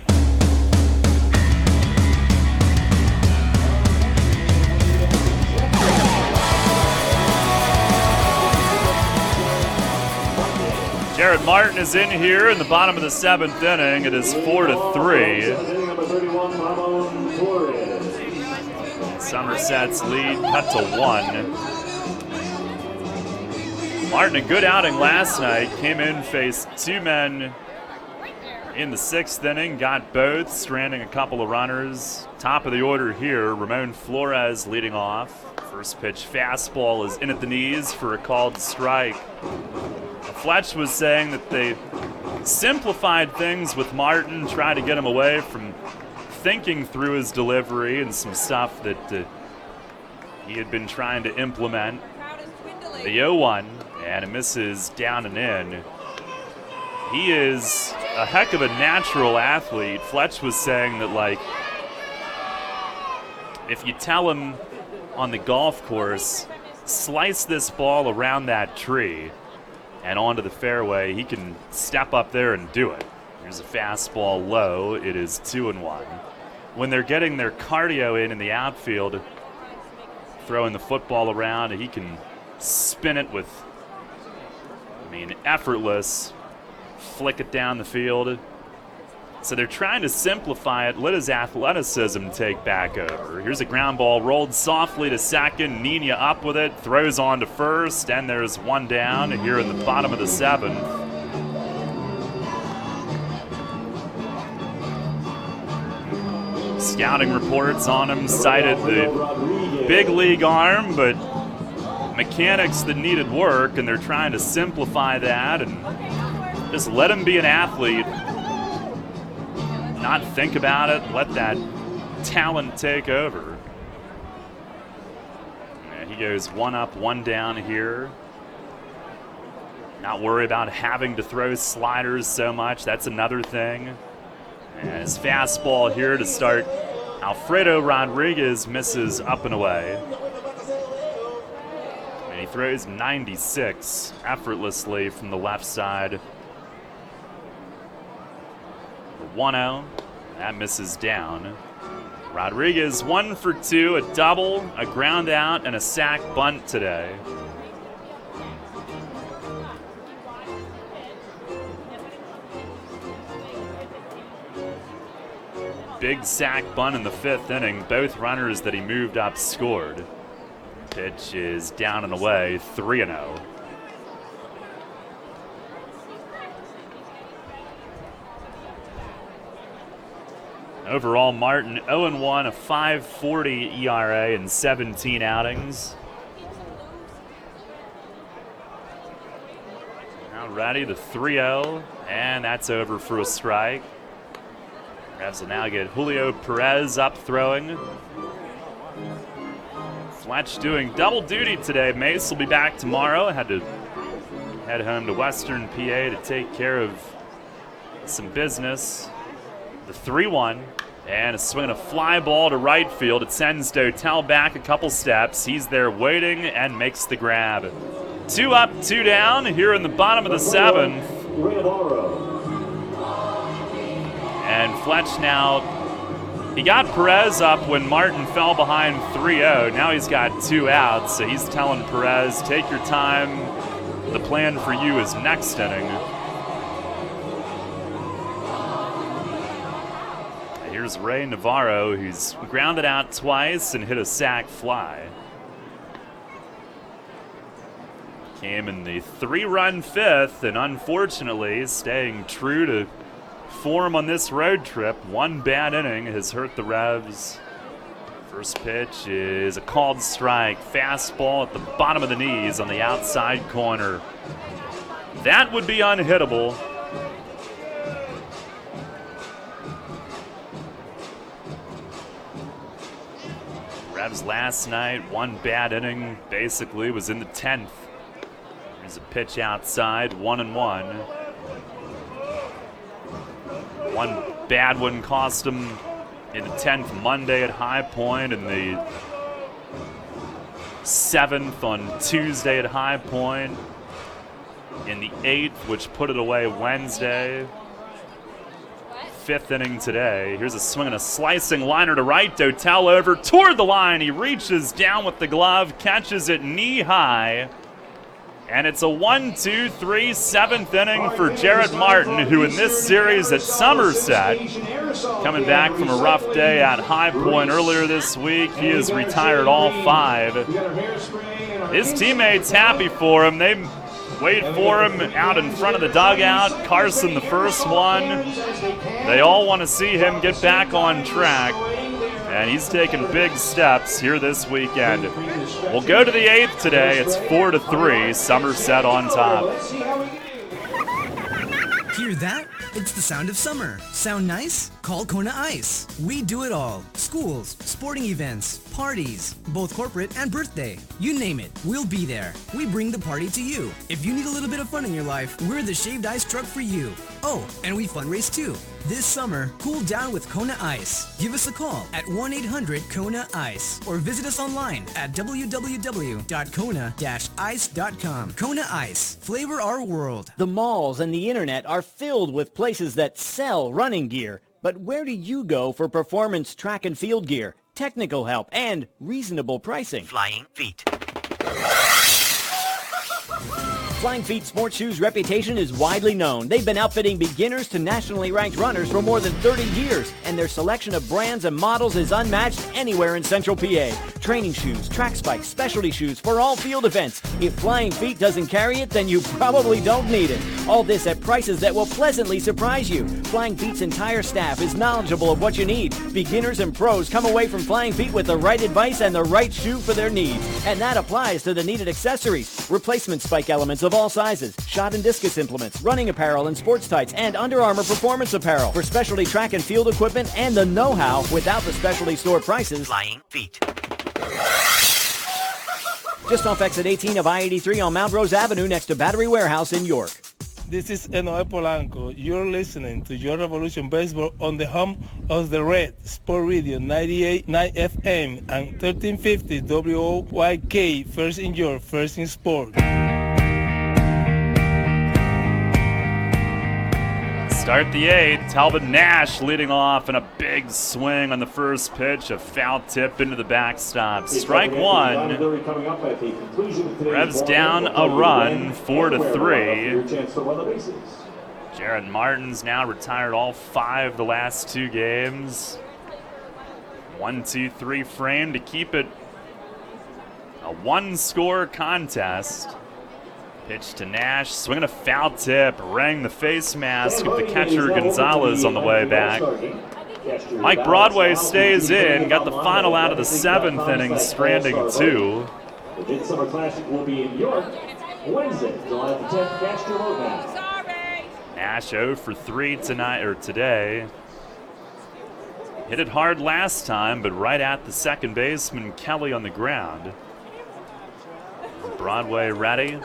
Jared Martin is in here in the bottom of the 7th inning. It is 4-3. Somerset's lead cut to 1. Martin, a good outing last night. Came in, faced 2 men in the 6th inning. Got both, stranding a couple of runners. Top of the order here, Ramon Flores leading off. First pitch fastball is in at the knees for a called strike. Fletch was saying that they simplified things with Martin, tried to get him away from thinking through his delivery and some stuff that he had been trying to implement. The 0-1, and it misses down and in. He is a heck of a natural athlete. Fletch was saying that, like, if you tell him on the golf course, slice this ball around that tree and onto the fairway, he can step up there and do it. Here's a fastball low. It is 2-1. When they're getting their cardio in the outfield, throwing the football around, he can spin it with, effortless, flick it down the field. So they're trying to simplify it, let his athleticism take back over. Here's a ground ball rolled softly to second. Nina up with it, throws on to first, and there's one down here in the bottom of the 7th. Scouting reports on him cited the big league arm, but mechanics that needed work, and they're trying to simplify that and just let him be an athlete. Not think about it, let that talent take over. Yeah, he goes 1 up, 1 down here. Not worry about having to throw sliders so much, that's another thing. And his fastball here to start. Alfredo Rodriguez misses up and away. And he throws 96 effortlessly from the left side. 1-0, that misses down. Rodriguez 1 for 2, a double, a ground out, and a sac bunt today. big sack bunt in the 5th inning. Both runners that he moved up scored. Pitch is down and away, 3-0. Overall, Martin 0-1, a 5.40 ERA in 17 outings. Now ready, the 3-0, and that's over for a strike. Revs will now get Julio Perez up throwing. Fletch doing double duty today. Mace will be back tomorrow. Had to head home to Western PA to take care of some business. The 3-1, and a swing and a fly ball to right field. It sends Dotel back a couple steps. He's there waiting and makes the grab. 2 up, 2 down here in the bottom of the 7th. And Fletch now, he got Perez up when Martin fell behind 3-0. Now he's got 2 outs, so he's telling Perez, take your time. The plan for you is next inning. Here's Ray Navarro, who's grounded out twice and hit a sac fly. Came in the 3-run 5th, and unfortunately, staying true to form on this road trip, 1 bad inning has hurt the Revs. First pitch is a called strike. Fastball at the bottom of the knees on the outside corner. That would be unhittable. Revs last night, 1 bad inning, basically was in the 10th. There's a pitch outside, 1-1. One bad one cost him in the 10th Monday at High Point, and the 7th on Tuesday at High Point, in the 8th, which put it away Wednesday. 5th inning today. Here's a swing and a slicing liner to right. Dotel over toward the line. He reaches down with the glove, catches it knee high. And it's a 1-2-3 7th inning for Jarrett Martin, who in this series at Somerset, coming back from a rough day at High Point earlier this week, he has retired all 5. His teammates happy for him. They wait for him out in front of the dugout. Carson, the first one. They all want to see him get back on track. And he's taking big steps here this weekend. We'll go to the 8th today. It's 4-3, Somerset on top. Hear that? It's the sound of summer. Sound nice? Call Kona Ice. We do it all. Schools, sporting events, parties, both corporate and birthday. You name it, we'll be there. We bring the party to you. If you need a little bit of fun in your life, we're the shaved ice truck for you. Oh, and we fundraise too. This summer, cool down with Kona Ice. Give us a call at 1-800-KONA-ICE or visit us online at www.kona-ice.com. Kona Ice. Flavor our world. The malls and the internet are filled with places that sell running gear. But where do you go for performance track and field gear, technical help, and reasonable pricing? Flying Feet. Flying Feet Sports Shoes' reputation is widely known. They've been outfitting beginners to nationally ranked runners for more than 30 years, and their selection of brands and models is unmatched anywhere in Central PA. Training shoes, track spikes, specialty shoes for all field events. If Flying Feet doesn't carry it, then you probably don't need it. All this at prices that will pleasantly surprise you. Flying Feet's entire staff is knowledgeable of what you need. Beginners and pros come away from Flying Feet with the right advice and the right shoe for their needs. And that applies to the needed accessories, replacement spike elements of all sizes, shot and discus implements, running apparel and sports tights, and Under Armour performance apparel for specialty track and field equipment and the know-how without the specialty store prices. Flying Feet. Just off exit 18 of I-83 on Mount Rose Avenue next to Battery Warehouse in York. This is Enoe Polanco. You're listening to Your Revolution Baseball on the home of the Red, Sport Radio 98.9 FM and 1350 WOYK, first in York, first in sport. Start the 8th. Talbot Nash leading off in a big swing on the first pitch. A foul tip into the backstop. Strike one. Revs down a run, 4-3. Jarrett Martin's now retired all 5 the last 2 games. 1-2-3 frame to keep it a one-score contest. Pitch to Nash, swinging a foul tip, rang the face mask of the catcher Gonzalez on the way back. Mike Broadway stays in, got the final out of the 7th inning, stranding 2. The Midsummer Classic will be in York Wednesday, July the 10th. Cast your vote now. Nash 0 for 3 today. Hit it hard last time, but right at the second baseman, Kelly on the ground. Broadway ready.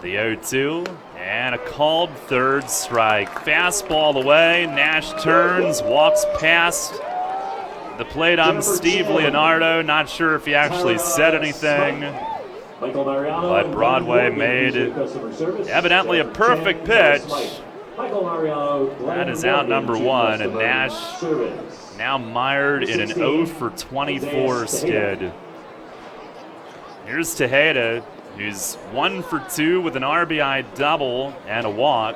The 0-2, and a called third strike. Fastball away, Nash turns, walks past the plate on Steve Leonardo. Not sure if he actually said anything, but Broadway made evidently a perfect pitch. That is out number 1, and Nash now mired in an 0 for 24 skid. Here's Tejeda, who's 1 for 2 with an RBI double and a walk.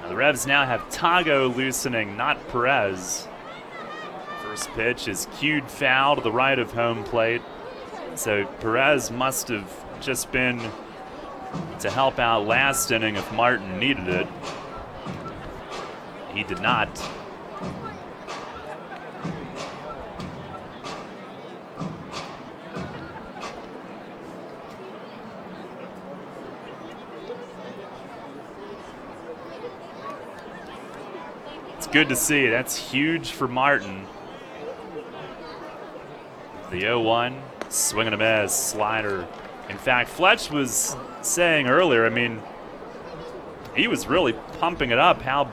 Now the Revs now have Tago loosening, not Perez. First pitch is cued foul to the right of home plate. So Perez must have just been to help out last inning if Martin needed it. He did not. It's good to see. That's huge for Martin. The 0-1, swing and a miss, slider. In fact, Fletch was saying earlier, I mean, he was really pumping it up how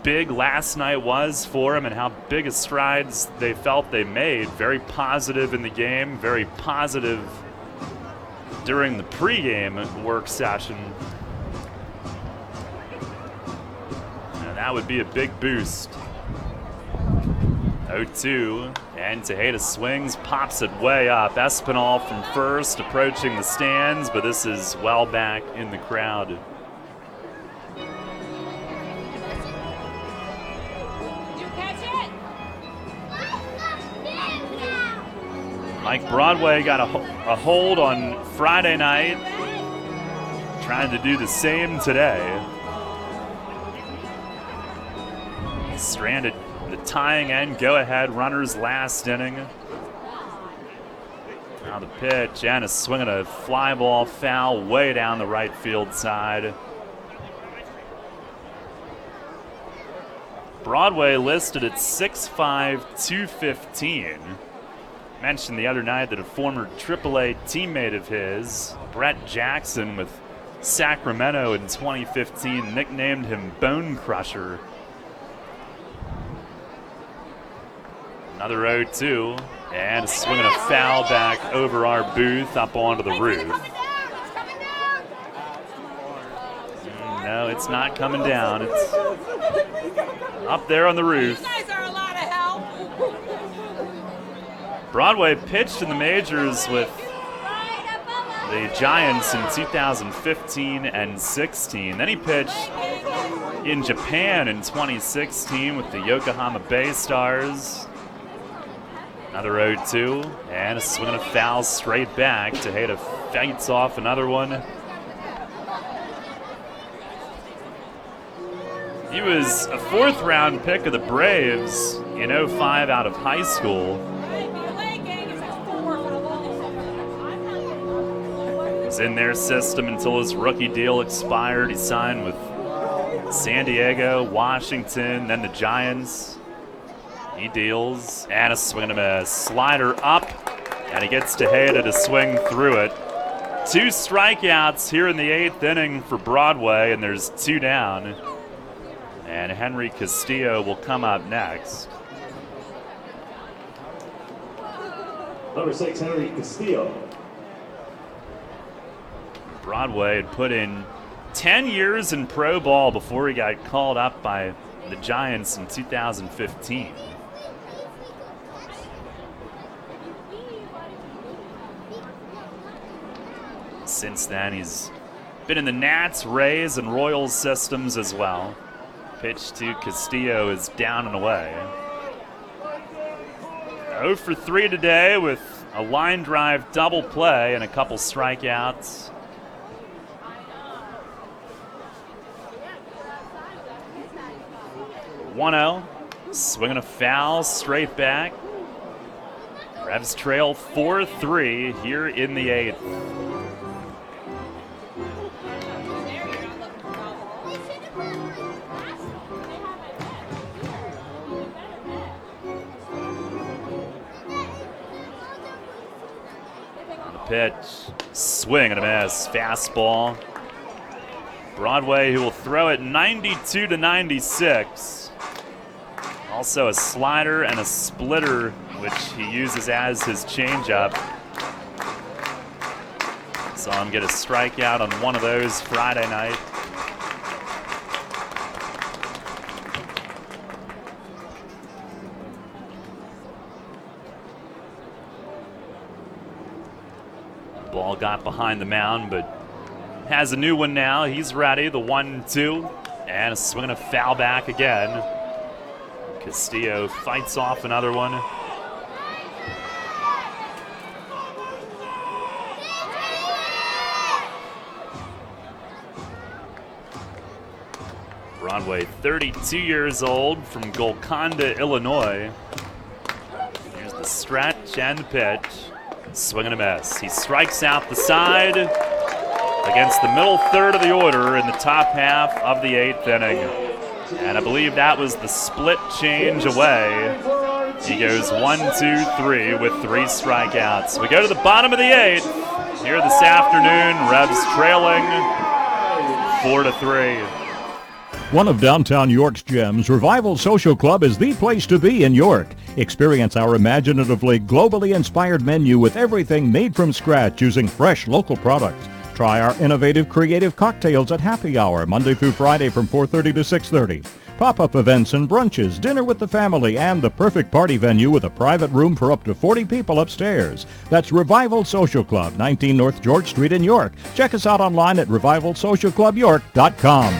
big last night was for him and how big of strides they felt they made. Very positive in the game, very positive during the pregame work session. And that would be a big boost. 0-2, and Tejeda swings, pops it way up. Espinal from first, approaching the stands, but this is well back in the crowd. Mike Broadway got a hold on Friday night, trying to do the same today. Stranded the tying end go-ahead runners last inning. Now the pitch, and a swing and a fly ball foul way down the right field side. Broadway listed at 6'5", 215. Mentioned the other night that a former AAA teammate of his, Brett Jackson with Sacramento in 2015, nicknamed him Bone Crusher. Another 0-2, and a swing and a foul back over our booth up onto the roof. No, it's not coming down. It's up there on the roof. Broadway pitched in the majors with the Giants in 2015 and 16. Then he pitched in Japan in 2016 with the Yokohama Bay Stars. Another 0-2, and a swing and a foul straight back. Tejeda fights off another one. He was a 4th-round pick of the Braves in 05 out of high school. Was in their system until his rookie deal expired. He signed with San Diego, Washington, then the Giants. He deals, and a swing and a miss. Slider up, and he gets Tejeda to swing through it. 2 strikeouts here in the 8th inning for Broadway, and there's 2 down. And Henry Castillo will come up next. Number 6, Henry Castillo. Broadway had put in 10 years in pro ball before he got called up by the Giants in 2015. Since then, he's Been in the Nats, Rays, and Royals systems as well. Pitch to Castillo is down and away. 0 for 3 today with a line drive double play and a couple strikeouts. One-0, swinging a foul straight back. Revs trail 4-3 here in the 8th. Pitch, swing and a miss, fastball. Broadway, who will throw it 92 to 96. Also a slider and a splitter, which he uses as his changeup. Saw him get a strikeout on one of those Friday night. Ball got behind the mound, but has a new one now. He's ready. The 1-2, and a swing and a foul back again. Castillo fights off another one. Broadway, 32 years old, from Golconda, Illinois. Here's the stretch and the pitch. Swing and a miss. He strikes out the side against the middle third of the order in the top half of the 8th inning. And I believe that was the split change away. He goes 1-2-3 with 3 strikeouts. We go to the bottom of the 8th here this afternoon. Revs trailing 4-3. One of downtown York's gems, Revival Social Club is the place to be in York. Experience our imaginatively, globally inspired menu with everything made from scratch using fresh local products. Try our innovative, creative cocktails at happy hour, Monday through Friday from 4:30 to 6:30. Pop-up events and brunches, dinner with the family, and the perfect party venue with a private room for up to 40 people upstairs. That's Revival Social Club, 19 North George Street in York. Check us out online at revivalsocialclubyork.com.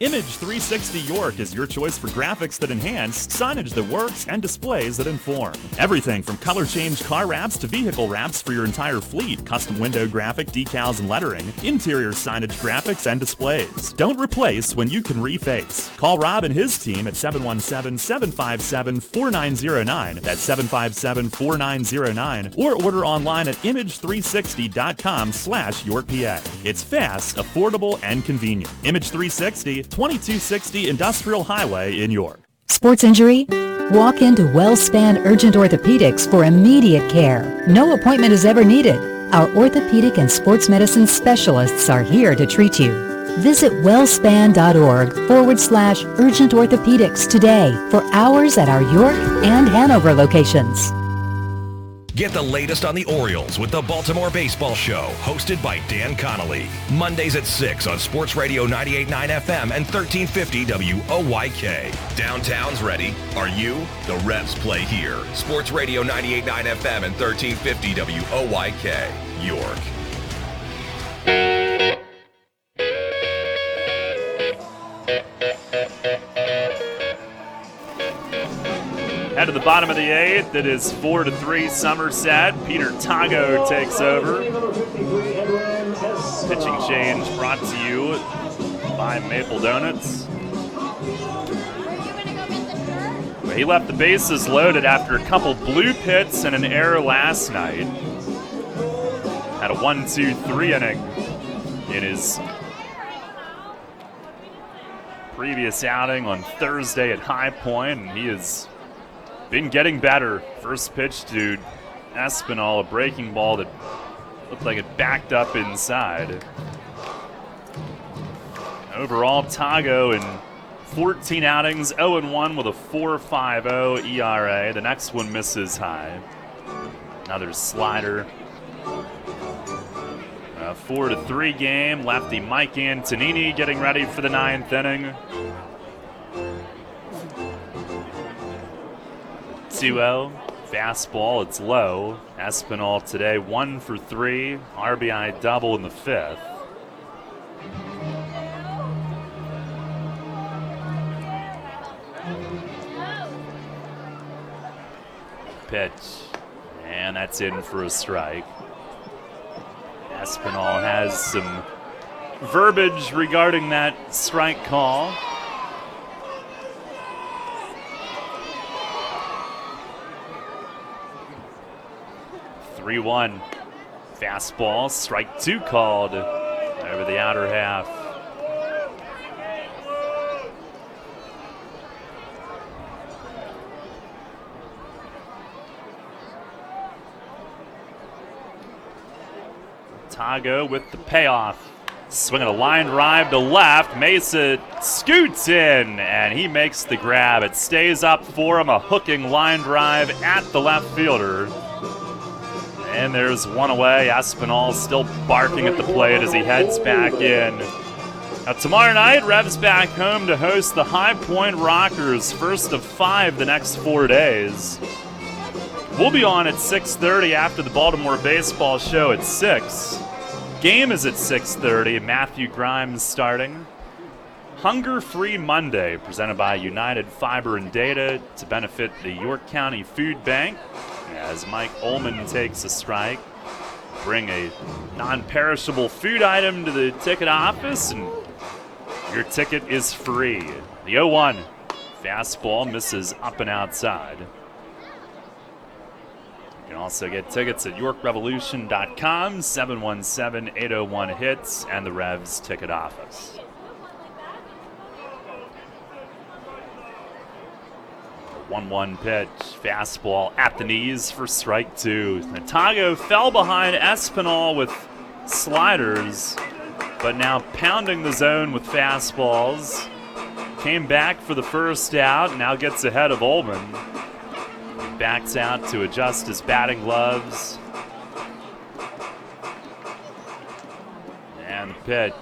Image 360 York is your choice for graphics that enhance, signage that works, and displays that inform. Everything from color change car wraps to vehicle wraps for your entire fleet, custom window graphic, decals and lettering, interior signage graphics and displays. Don't replace when you can reface. Call Rob and his team at 717-757-4909. That's 757-4909. Or order online at image360.com/YorkPA. It's fast, affordable, and convenient. Image 360, 2260 Industrial Highway in York. Sports injury? Walk into WellSpan Urgent Orthopedics for immediate care. No appointment is ever needed. Our orthopedic and sports medicine specialists are here to treat you. Visit wellspan.org/urgent orthopedics today for hours at our York and Hanover locations. Get the latest on the Orioles with the Baltimore Baseball Show, hosted by Dan Connolly. Mondays at 6 on Sports Radio 98.9 FM and 1350 WOYK. Downtown's ready. Are you? The Revs play here. Sports Radio 98.9 FM and 1350 WOYK. York. Head to the bottom of the 8th. It is 4-3 Somerset. Peter Tago takes over. Pitching change brought to you by Maple Donuts. He left the bases loaded after a couple blue pits and an error last night. Had a 1-2-3 inning in his previous outing on Thursday at High Point, and he has been getting better. First pitch to Espinal, a breaking ball that looked like it backed up inside. Overall, Tago in 14 outings, 0-1 with a 4.50 ERA. The next one misses high. Another slider. A 4-3 game. Lefty Mike Antonini getting ready for the 9th inning. 2-0. Fastball, it's low. Espinal today 1 for 3. RBI double in the 5th. pitch. And that's in for a strike. Espinal has some verbiage regarding that strike call. (3-1). Fastball, strike 2 called over the outer half. Tago with the payoff. Swinging a line drive to left. Mesa scoots in, and he makes the grab. It stays up for him, a hooking line drive at the left fielder. And there's one away. Espinal still barking at the plate as he heads back in. Now tomorrow night, Revs back home to host the High Point Rockers, first of 5 the next 4 days. We'll be on at 6:30 after the Baltimore baseball show at 6. Game is at 6:30. Matthew Grimes starting. Hunger-Free Monday, presented by United Fiber and Data to benefit the York County Food Bank. As Mike Ullman takes a strike, bring a non-perishable food item to the ticket office, and your ticket is free. The 0-1 fastball misses up and outside. You can also get tickets at YorkRevolution.com, 717-801-HITS, and the Revs ticket office. 1-1 pitch, fastball at the knees for strike 2. Tago fell behind Espinal with sliders, but now pounding the zone with fastballs. Came back for the first out, now gets ahead of Ullman. Backs out to adjust his batting gloves. And the pitch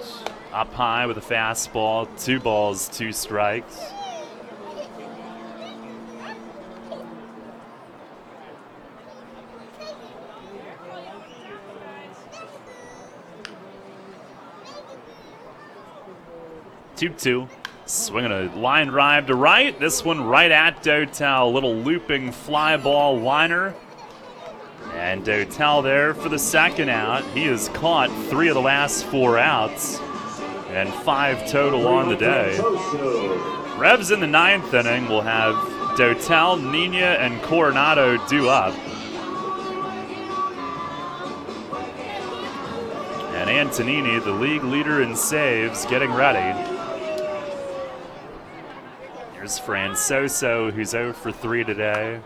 up high with a fastball, 2 balls, 2 strikes. (2-2). Swinging a line drive to right. This one right at Dotel. Little looping fly ball liner. And Dotel there for the second out. He has caught 3 of the last 4 outs. And 5 total on the day. Revs in the 9th inning will have Dotel, Nina, and Coronado due up. And Antonini, the league leader in saves, getting ready. Here's Francoso, who's 0 for 3 today.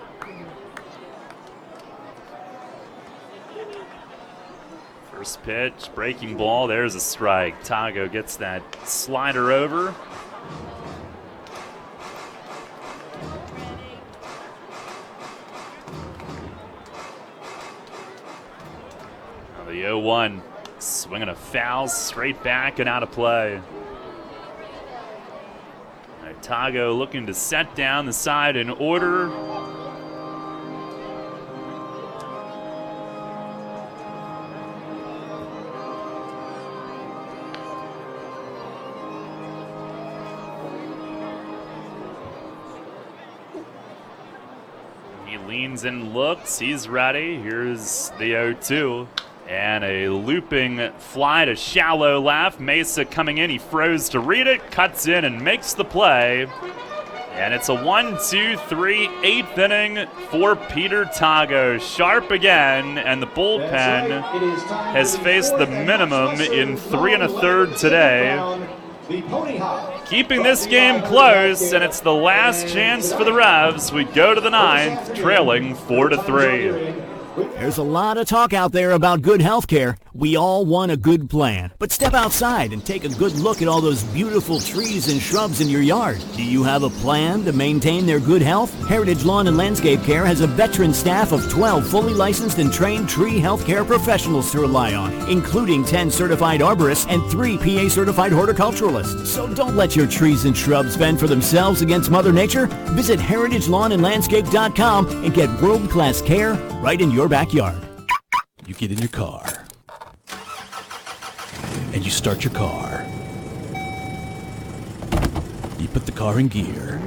First pitch, breaking ball, there's a strike. Tago gets that slider over. Now the 0-1, swinging a foul straight back and out of play. Tago looking to set down the side in order. He leans and looks. He's ready. Here's the 0-2. And a looping fly to shallow left. Mesa coming in. He froze to read it, cuts in and makes the play. And it's a 1-2-3 8th inning for Peter Tago. Sharp again, and the bullpen has faced the minimum in 3 1/3 today. Keeping this game close, and it's the last chance for the Revs. We go to the 9th, trailing 4-3. There's a lot of talk out there about good health care. We all want a good plan. But step outside and take a good look at all those beautiful trees and shrubs in your yard. Do you have a plan to maintain their good health? Heritage Lawn and Landscape Care has a veteran staff of 12 fully licensed and trained tree health care professionals to rely on, including 10 certified arborists and 3 PA certified horticulturalists. So don't let your trees and shrubs fend for themselves against Mother Nature. Visit heritagelawnandlandscape.com and get world-class care right in your backyard. You get in your car and you start your car. You put the car in gear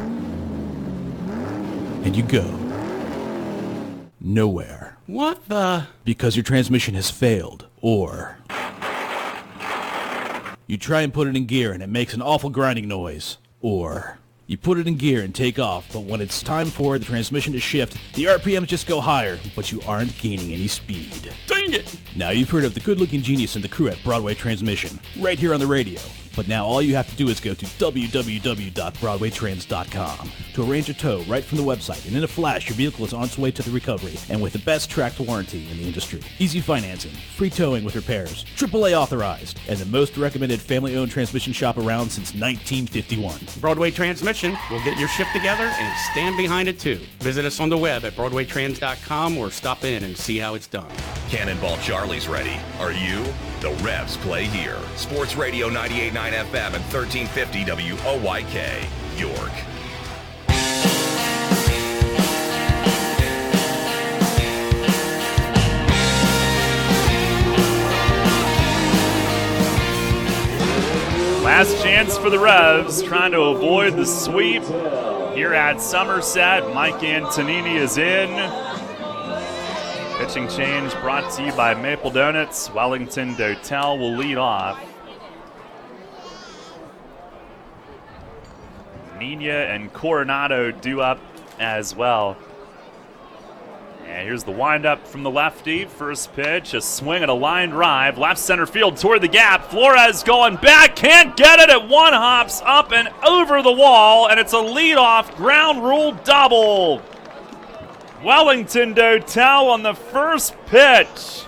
and you go. nowhere. What the? Because your transmission has failed, or you try and put it in gear and it makes an awful grinding noise, or you put it in gear and take off, but when it's time for the transmission to shift, the RPMs just go higher, but you aren't gaining any speed. Dang it! Now you've heard of the good-looking genius and the crew at Broadway Transmission, right here on the radio. But now all you have to do is go to www.broadwaytrans.com to arrange a tow right from the website, and in a flash, your vehicle is on its way to the recovery, and with the best tracked warranty in the industry. Easy financing, free towing with repairs, AAA authorized, and the most recommended family-owned transmission shop around since 1951. Broadway Transmission will get your ship together and stand behind it too. Visit us on the web at broadwaytrans.com or stop in and see how it's done. Cannonball Charlie's ready. Are you? The Revs play here. Sports Radio 98.9 FM and 1350 WOYK, York. Last chance for the Revs, trying to avoid the sweep here at Somerset. Mike Antonini is in. Pitching change brought to you by Maple Donuts. Wellington Dotel will lead off. Nina and Coronado due up as well. And here's the windup from the lefty. First pitch, a swing and a line drive. Left center field toward the gap. Flores going back, can't get it. It one hops up and over the wall, and it's a leadoff ground rule double. Wellington Dotel on the first pitch.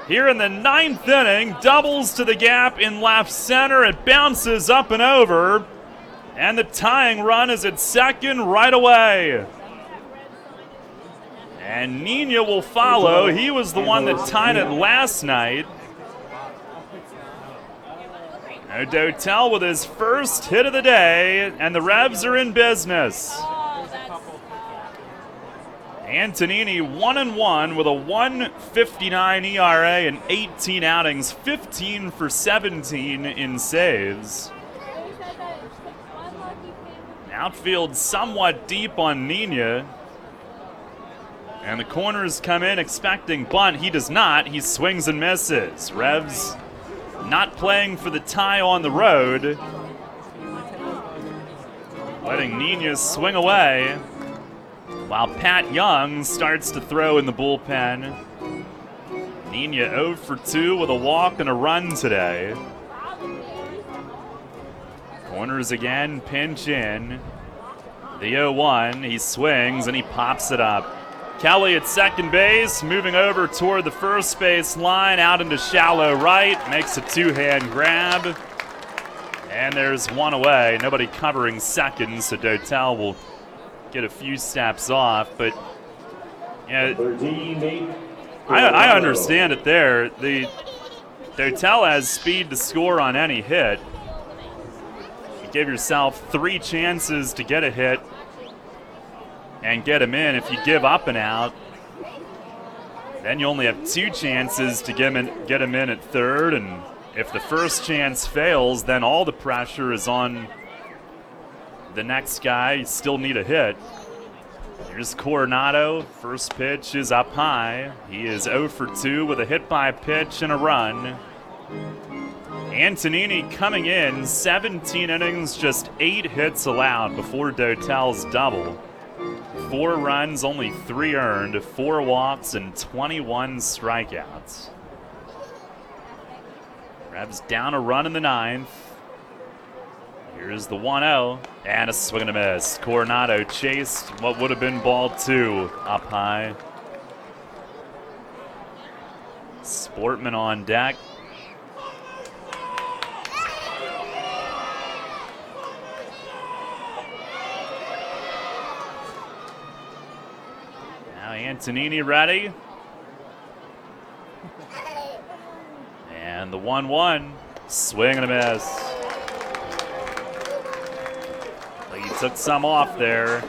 Here in the ninth inning, doubles to the gap in left center. It bounces up and over. And the tying run is at second right away. And Nina will follow. He was the one that tied it last night. Now Dotel with his first hit of the day, and the Revs are in business. Antonini 1-1 with a 1.59 ERA and 18 outings, 15 for 17 in saves. Outfield somewhat deep on Nina. And the corners come in expecting bunt. He does not. He swings and misses. Revs not playing for the tie on the road. Letting Nina swing away. While Pat Young starts to throw in the bullpen. Nina 0 for 2 with a walk and a run today. Corners again, pinch in. The 0-1, he swings and he pops it up. Kelly at second base, moving over toward the first base line, out into shallow right, makes a two-hand grab. And there's one away. Nobody covering second, so Dotel will get a few steps off, but yeah, I understand it there. The Dotel has speed to score on any hit. You give yourself 3 chances to get a hit and get him in. If you give up and out, then you only have 2 chances to get him in at third, and if the first chance fails, then all the pressure is on the next guy. You still need a hit. Here's Coronado. First pitch is up high. He is 0 for 2 with a hit by pitch and a run. Antonini coming in, 17 innings, just 8 hits allowed before Dotel's double. 4 runs, only 3 earned, 4 walks, and 21 strikeouts. Revs down a run in the 9th. Here's the 1-0, and a swing and a miss. Coronado chased what would have been ball 2 up high. Sportman on deck. Now Antonini ready. And the 1-1, swing and a miss. He took some off there.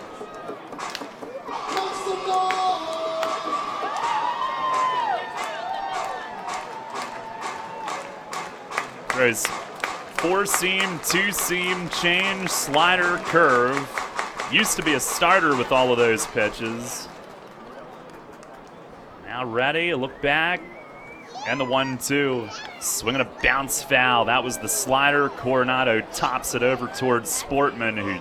There's 4-seam, 2-seam, change, slider, curve. Used to be a starter with all of those pitches. Now ready, look back, and the 1-2. Swinging a bounce foul. That was the slider. Coronado tops it over towards Sportman, who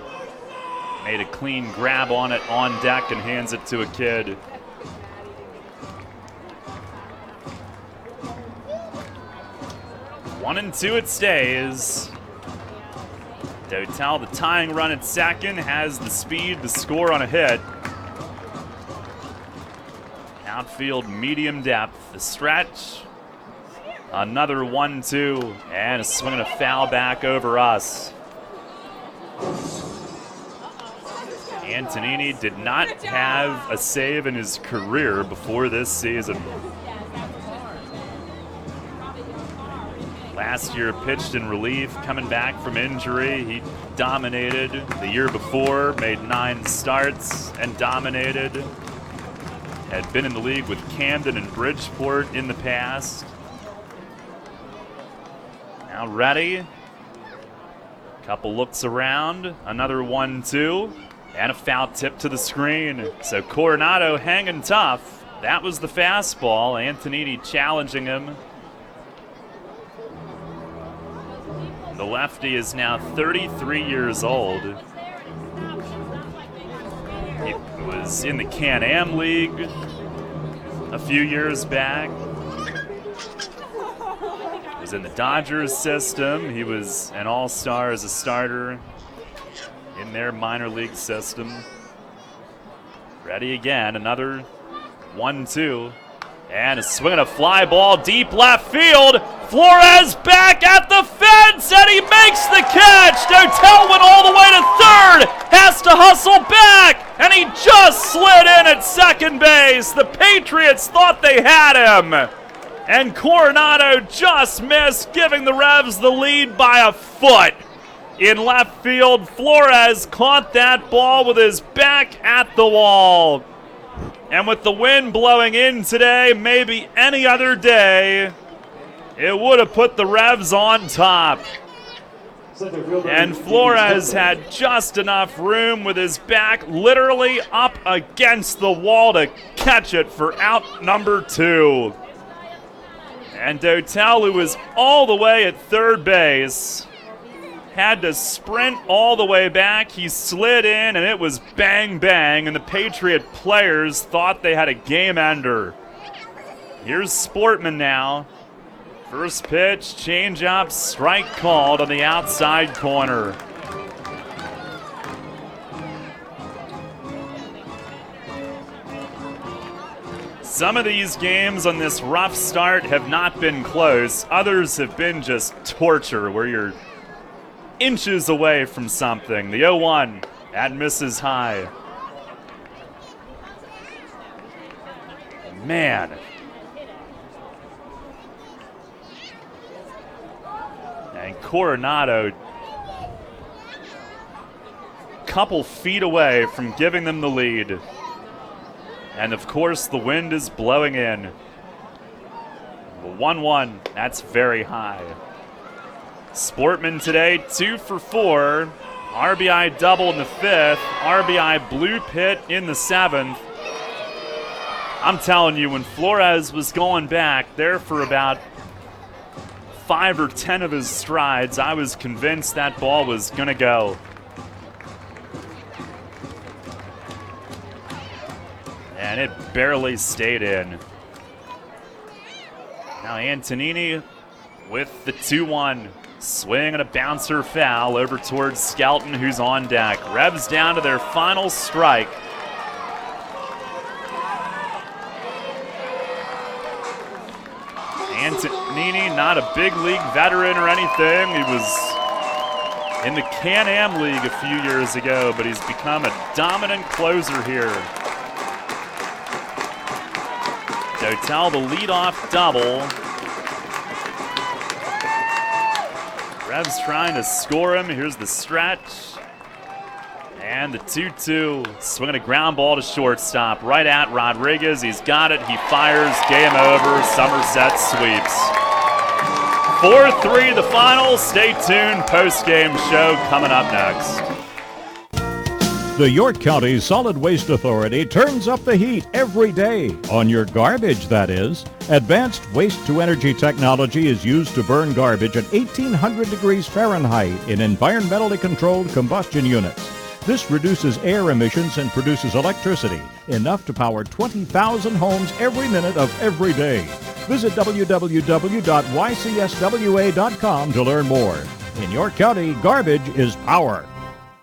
made a clean grab on it on deck and hands it to a kid. One and two it stays. Dotel, the tying run at second, has the speed to score on a hit. Outfield medium depth. The stretch. Another 1-2, and a swing and a foul back over us. Antonini did not have a save in his career before this season. Last year pitched in relief, coming back from injury. He dominated the year before, made 9 starts and dominated. Had been in the league with Camden and Bridgeport in the past. Now ready. Couple looks around. Another 1-2. And a foul tip to the screen. So Coronado hanging tough. That was the fastball. Antonini challenging him. The lefty is now 33 years old. He was in the Can-Am League a few years back. He was in the Dodgers system. He was an all-star as a starter in their minor league system. Ready again, another 1-2. And a swing and a fly ball deep left field. Flores back at the fence, and he makes the catch. Dotel went all the way to third, has to hustle back, and he just slid in at second base. The Patriots thought they had him, and Coronado just missed, giving the Revs the lead by a foot. In left field, Flores caught that ball with his back at the wall. And with the wind blowing in today, maybe any other day, it would have put the Revs on top. And Flores had just enough room with his back literally up against the wall to catch it for out number 2. And Dotel, who was all the way at third base, had to sprint all the way back. He slid in, and it was bang, bang, and the Patriot players thought they had a game ender. Here's Sportman now. First pitch, change-up, strike called on the outside corner. Some of these games on this rough start have not been close. Others have been just torture, where you're inches away from something. The 0-1 at Mrs. High. Man. And Coronado, couple feet away from giving them the lead. And of course the wind is blowing in. 1-1, that's very high. Sportman today, 2 for 4. RBI double in the 5th. RBI blue pit in the 7th. I'm telling you, when Flores was going back there for about 5 or 10 of his strides, I was convinced that ball was going to go. And it barely stayed in. Now Antonini with the 2-1. Swing and a bouncer foul over towards Skelton, who's on deck. Revs down to their final strike. Antonini, not a big league veteran or anything. He was in the Can-Am League a few years ago, but he's become a dominant closer here. Dotel, the leadoff double. Revs trying to score him. Here's the stretch. And the 2-2. Swinging a ground ball to shortstop. Right at Rodriguez. He's got it. He fires. Game over. Somerset sweeps. 4-3 the final. Stay tuned. Post-game show coming up next. The York County Solid Waste Authority turns up the heat every day. On your garbage, that is. Advanced waste-to-energy technology is used to burn garbage at 1,800 degrees Fahrenheit in environmentally controlled combustion units. This reduces air emissions and produces electricity, enough to power 20,000 homes every minute of every day. Visit www.ycswa.com to learn more. In York County, garbage is power.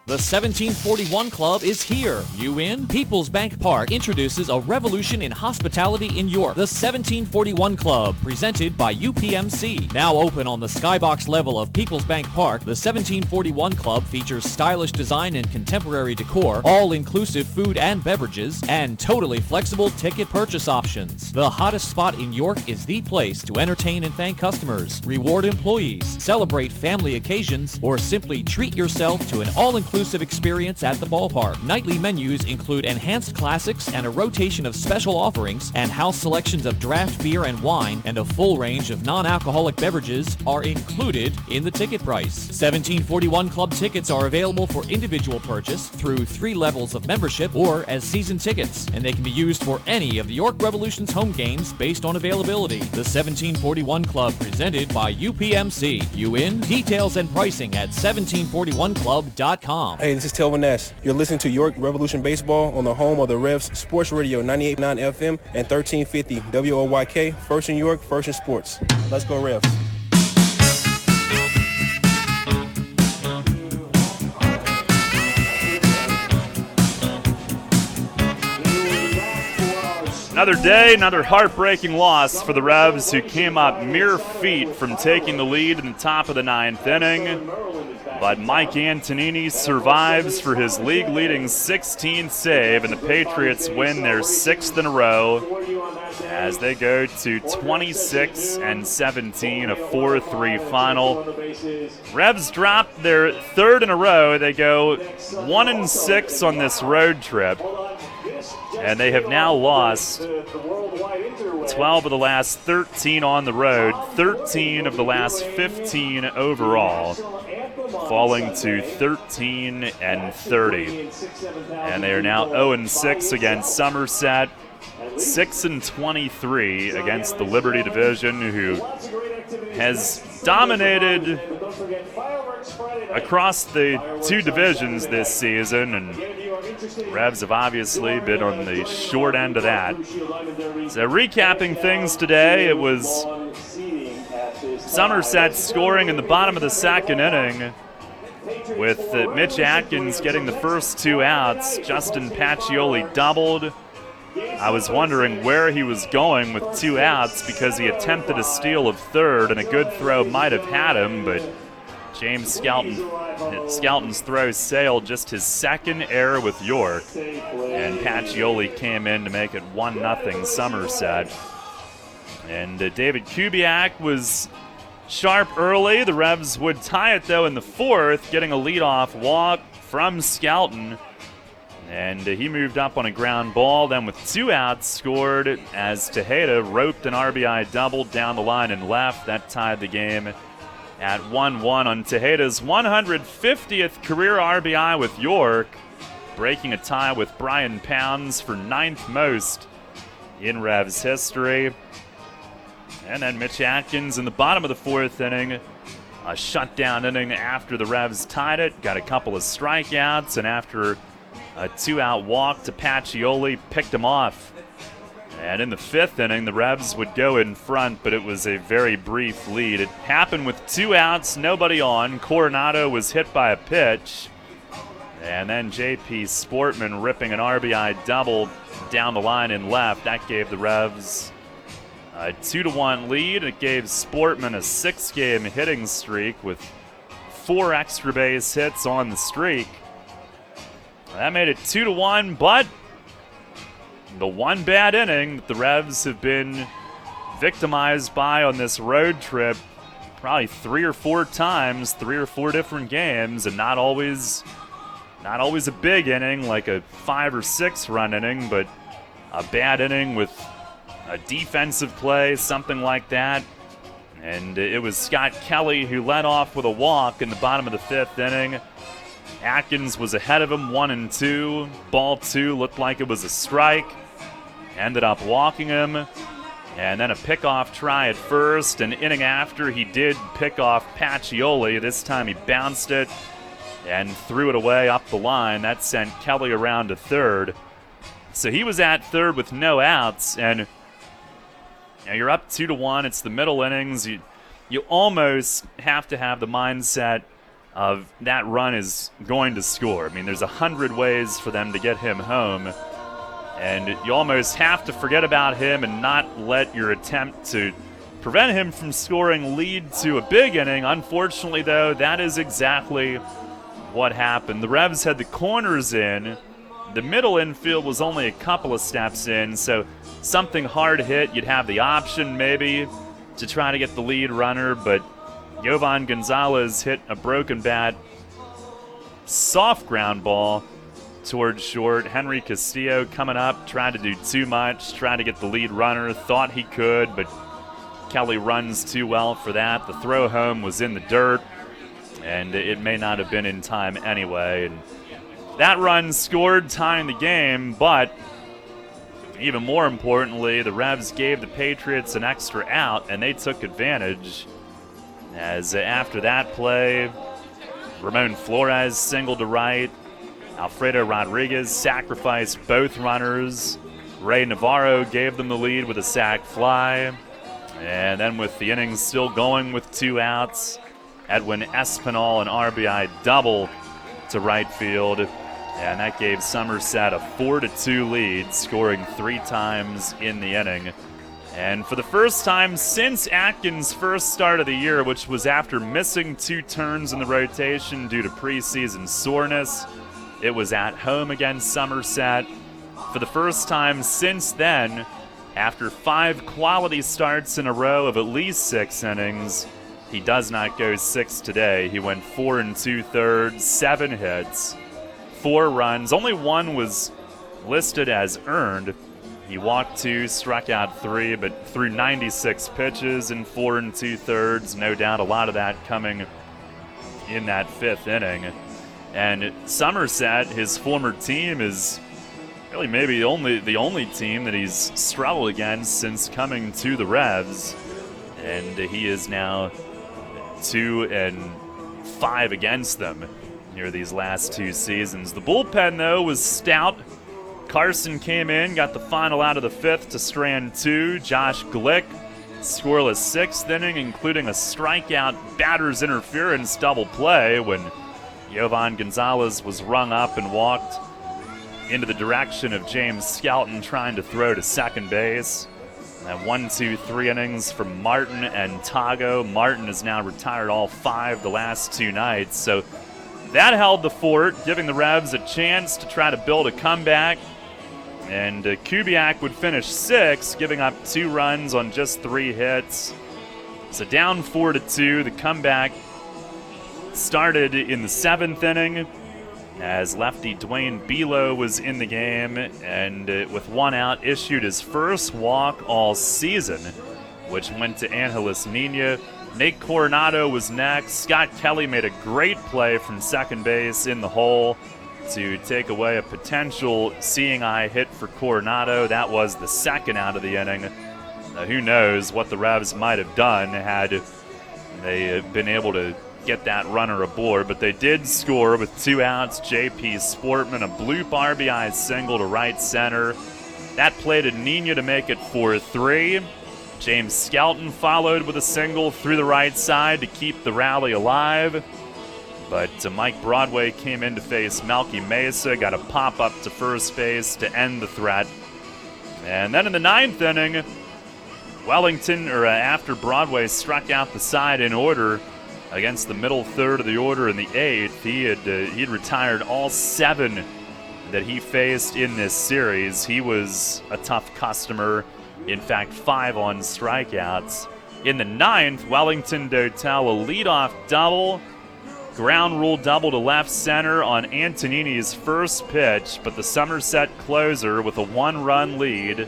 The 1741 Club is here. You in? People's Bank Park introduces a revolution in hospitality in York. The 1741 Club, presented by UPMC. Now open on the skybox level of People's Bank Park, the 1741 Club features stylish design and contemporary decor, all-inclusive food and beverages, and totally flexible ticket purchase options. The hottest spot in York is the place to entertain and thank customers, reward employees, celebrate family occasions, or simply treat yourself to an all-inclusive experience at the ballpark. Nightly menus include enhanced classics and a rotation of special offerings, and house selections of draft beer and wine and a full range of non-alcoholic beverages are included in the ticket price. 1741 Club tickets are available for individual purchase through 3 levels of membership or as season tickets, and they can be used for any of the York Revolution's home games based on availability. The 1741 Club, presented by UPMC. You in? Details and pricing at 1741club.com. Hey, this is Telvin Nash. You're listening to York Revolution Baseball on the home of the Revs Sports Radio 98.9 FM and 1350 WOYK. First in York, first in sports. Let's go Revs. Another day, another heartbreaking loss for the Revs, who came up mere feet from taking the lead in the top of the 9th inning. But Mike Antonini survives for his league-leading 16th save, and the Patriots win their 6th in a row as they go to 26-17, a 4-3 final. Revs drop their 3rd in a row. They go 1-6 on this road trip, and they have now lost 12 of the last 13 on the road, 13 of the last 15 overall, falling to 13-30. And they are now 0-6 against Somerset, 6-23 against the Liberty Division, who has dominated across the 2 divisions this season, and Revs have obviously been on the short end of that. So recapping things today, it was Somerset scoring in the bottom of the 2nd inning with Mitch Atkins getting the first 2 outs. Justin Pacioli doubled. I was wondering where he was going with 2 outs because he attempted a steal of 3rd, and a good throw might have had him, but James Skelton's throw sailed just his 2nd error with York, and Pacioli came in to make it 1-0 Somerset. And David Kubiak was sharp early. The Revs would tie it, though, in the 4th, getting a leadoff walk from Skelton. And he moved up on a ground ball, then with 2 outs scored as Tejeda roped an RBI double down the line and left. That tied the game at 1-1 on Tejeda's 150th career RBI with York, breaking a tie with Brian Pounds for 9th most in Revs history. And then Mitch Atkins in the bottom of the 4th inning, a shutdown inning after the Revs tied it, got a couple of strikeouts, and after a 2-out walk to Pacioli, picked him off. And in the 5th inning, the Revs would go in front, but it was a very brief lead. It happened with 2 outs, nobody on. Coronado was hit by a pitch. And then J.P. Sportman ripping an RBI double down the line and left. That gave the Revs a 2-1 lead. It gave Sportman a 6-game hitting streak with 4 extra base hits on the streak. That made it 2-1, but the one bad inning that the Revs have been victimized by on this road trip probably 3 or 4 times, 3 or 4 different games, and not always a big inning like a 5 or 6 run inning, but a bad inning with a defensive play, something like that. And it was Scott Kelly who led off with a walk in the bottom of the 5th inning. Atkins was ahead of him 1-2. Ball 2 looked like it was a strike. Ended up walking him. And then a pickoff try at first. An inning after, he did pick off Pacioli. This time he bounced it and threw it away up the line. That sent Kelly around to third. So he was at third with no outs. And you're up 2-1. It's the middle innings. You almost have to have the mindset of that run is going to score. I mean, there's 100 ways for them to get him home. And you almost have to forget about him and not let your attempt to prevent him from scoring lead to a big inning. Unfortunately, though, that is exactly what happened. The Revs had the corners in. The middle infield was only a couple of steps in, so something hard hit, you'd have the option maybe to try to get the lead runner, but Yovan Gonzalez hit a broken bat, soft ground ball towards short. Henry Castillo coming up, tried to do too much, tried to get the lead runner, thought he could, but Kelly runs too well for that. The throw home was in the dirt, and it may not have been in time anyway. And that run scored, tying the game, but even more importantly, the Revs gave the Patriots an extra out, and they took advantage. As after that play, Ramon Flores singled to right. Alfredo Rodriguez sacrificed both runners. Ray Navarro gave them the lead with a sac fly. And then with the innings still going with 2 outs, Edwin Espinal an RBI double to right field. And that gave Somerset a 4-2 lead, scoring 3 times in the inning. And for the first time since Atkins' first start of the year, which was after missing 2 turns in the rotation due to preseason soreness, it was at home against Somerset. For the first time since then, after 5 quality starts in a row of at least 6 innings, he does not go 6 today. He went 4 2/3, 7 hits, 4 runs. Only 1 was listed as earned. He walked 2, struck out 3, but threw 96 pitches in 4 2/3. No doubt a lot of that coming in that 5th inning. And Somerset, his former team, is really maybe the only team that he's struggled against since coming to the Revs. And he is now 2-5 against them near these last 2 seasons. The bullpen, though, was stout. Carson came in, got the final out of the 5th to strand 2. Josh Glick, scoreless 6th inning, including a strikeout batter's interference double play when Yovan Gonzalez was rung up and walked into the direction of James Skelton trying to throw to second base. And 1, 2, 3 innings from Martin and Tago. Martin has now retired all 5 the last 2 nights, so that held the fort, giving the Revs a chance to try to build a comeback. And Kubiak would finish 6th, giving up 2 runs on just 3 hits. So down 4-2, the comeback started in the 7th inning as lefty Dwayne Belo was in the game and with 1 out issued his first walk all season, which went to Angeles Nina. Nate Coronado was next. Scott Kelly made a great play from second base in the hole to take away a potential seeing eye hit for Coronado. That was the 2nd out of the inning. Who knows what the Revs might have done had they been able to get that runner aboard, but they did score with 2 outs. J.P. Sportman, a bloop RBI single to right center. That play to Nina to make it 4-3. James Skelton followed with a single through the right side to keep the rally alive. But Mike Broadway came in to face Melky Mesa, got a pop-up to first base to end the threat. And then in the 9th inning, Wellington, after Broadway struck out the side in order against the middle third of the order in the 8th, he'd retired all 7 that he faced in this series. He was a tough customer. In fact, 5 on strikeouts. In the 9th, Wellington Dotel, a leadoff double, ground rule double to left center on Antonini's first pitch, but the Somerset closer with a 1-run lead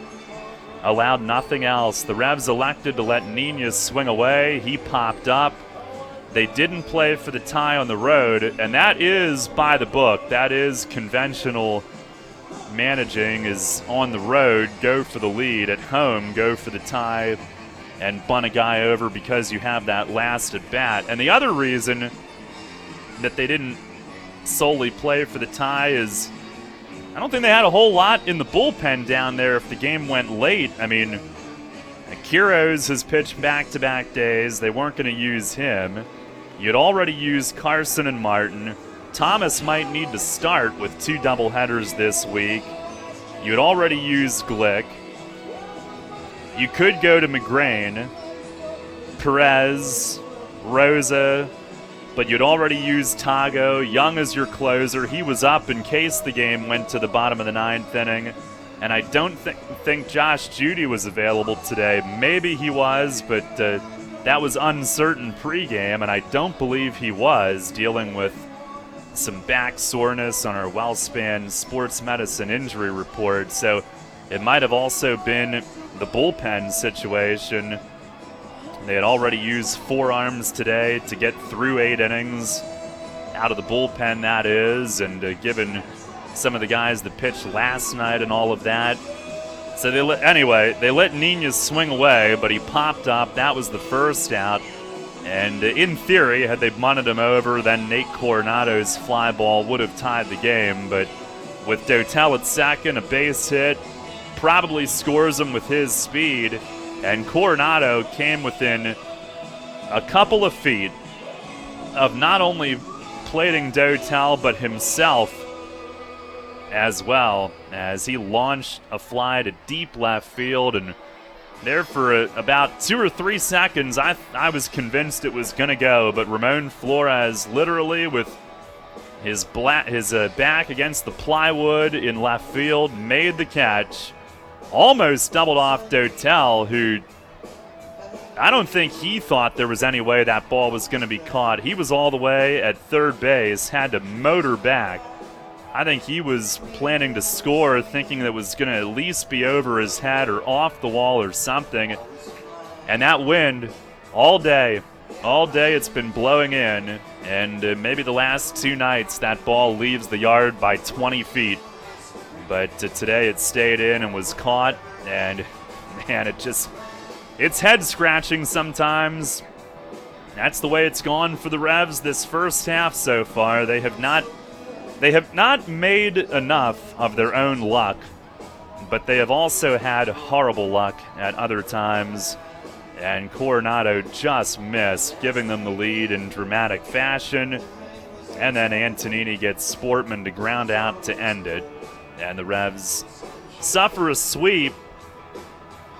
allowed nothing else. The Revs elected to let Nunez swing away. He popped up. They didn't play for the tie on the road, and that is by the book. That is conventional managing, is on the road, go for the lead. At home, go for the tie and bunt a guy over because you have that last at bat. And the other reason that they didn't solely play for the tie is I don't think they had a whole lot in the bullpen down there if the game went late. I mean, Quiroz has pitched back-to-back days. They weren't going to use him. You'd already used Carson and Martin. Thomas might need to start with 2 doubleheaders this week. You'd already used Glick. You could go to McGrain, Perez, Rosa, but you'd already used Tago. Young as your closer. He was up in case the game went to the bottom of the 9th inning. And I don't think Josh Judy was available today. Maybe he was, but that was uncertain pregame, and I don't believe he was, dealing with some back soreness on our WellSpan Sports Medicine injury report. So it might have also been the bullpen situation. They had already used 4 arms today to get through 8 innings out of the bullpen, that is, and given some of the guys that pitched last night and all of that. So they let Nunez swing away, but he popped up. That was the first out. And in theory, had they bunted him over, then Nate Coronado's fly ball would have tied the game. But with Dotel at second, a base hit, probably scores him with his speed. And Coronado came within a couple of feet of not only plating Dotel, but himself as well, as he launched a fly to deep left field. And there for about 2 or 3 seconds, I was convinced it was going to go, but Ramon Flores, literally with his back against the plywood in left field, made the catch. Almost doubled off Dotel, who I don't think he thought there was any way that ball was going to be caught. He was all the way at third base, had to motor back. I think he was planning to score, thinking that it was going to at least be over his head or off the wall or something. And that wind, all day it's been blowing in. And maybe the last 2 nights that ball leaves the yard by 20 feet. But today it stayed in and was caught. And, man, it's head-scratching sometimes. That's the way it's gone for the Revs this first half so far. They have not made enough of their own luck, but they have also had horrible luck at other times, and Coronado just missed, giving them the lead in dramatic fashion, and then Antonini gets Sportman to ground out to end it, and the Revs suffer a sweep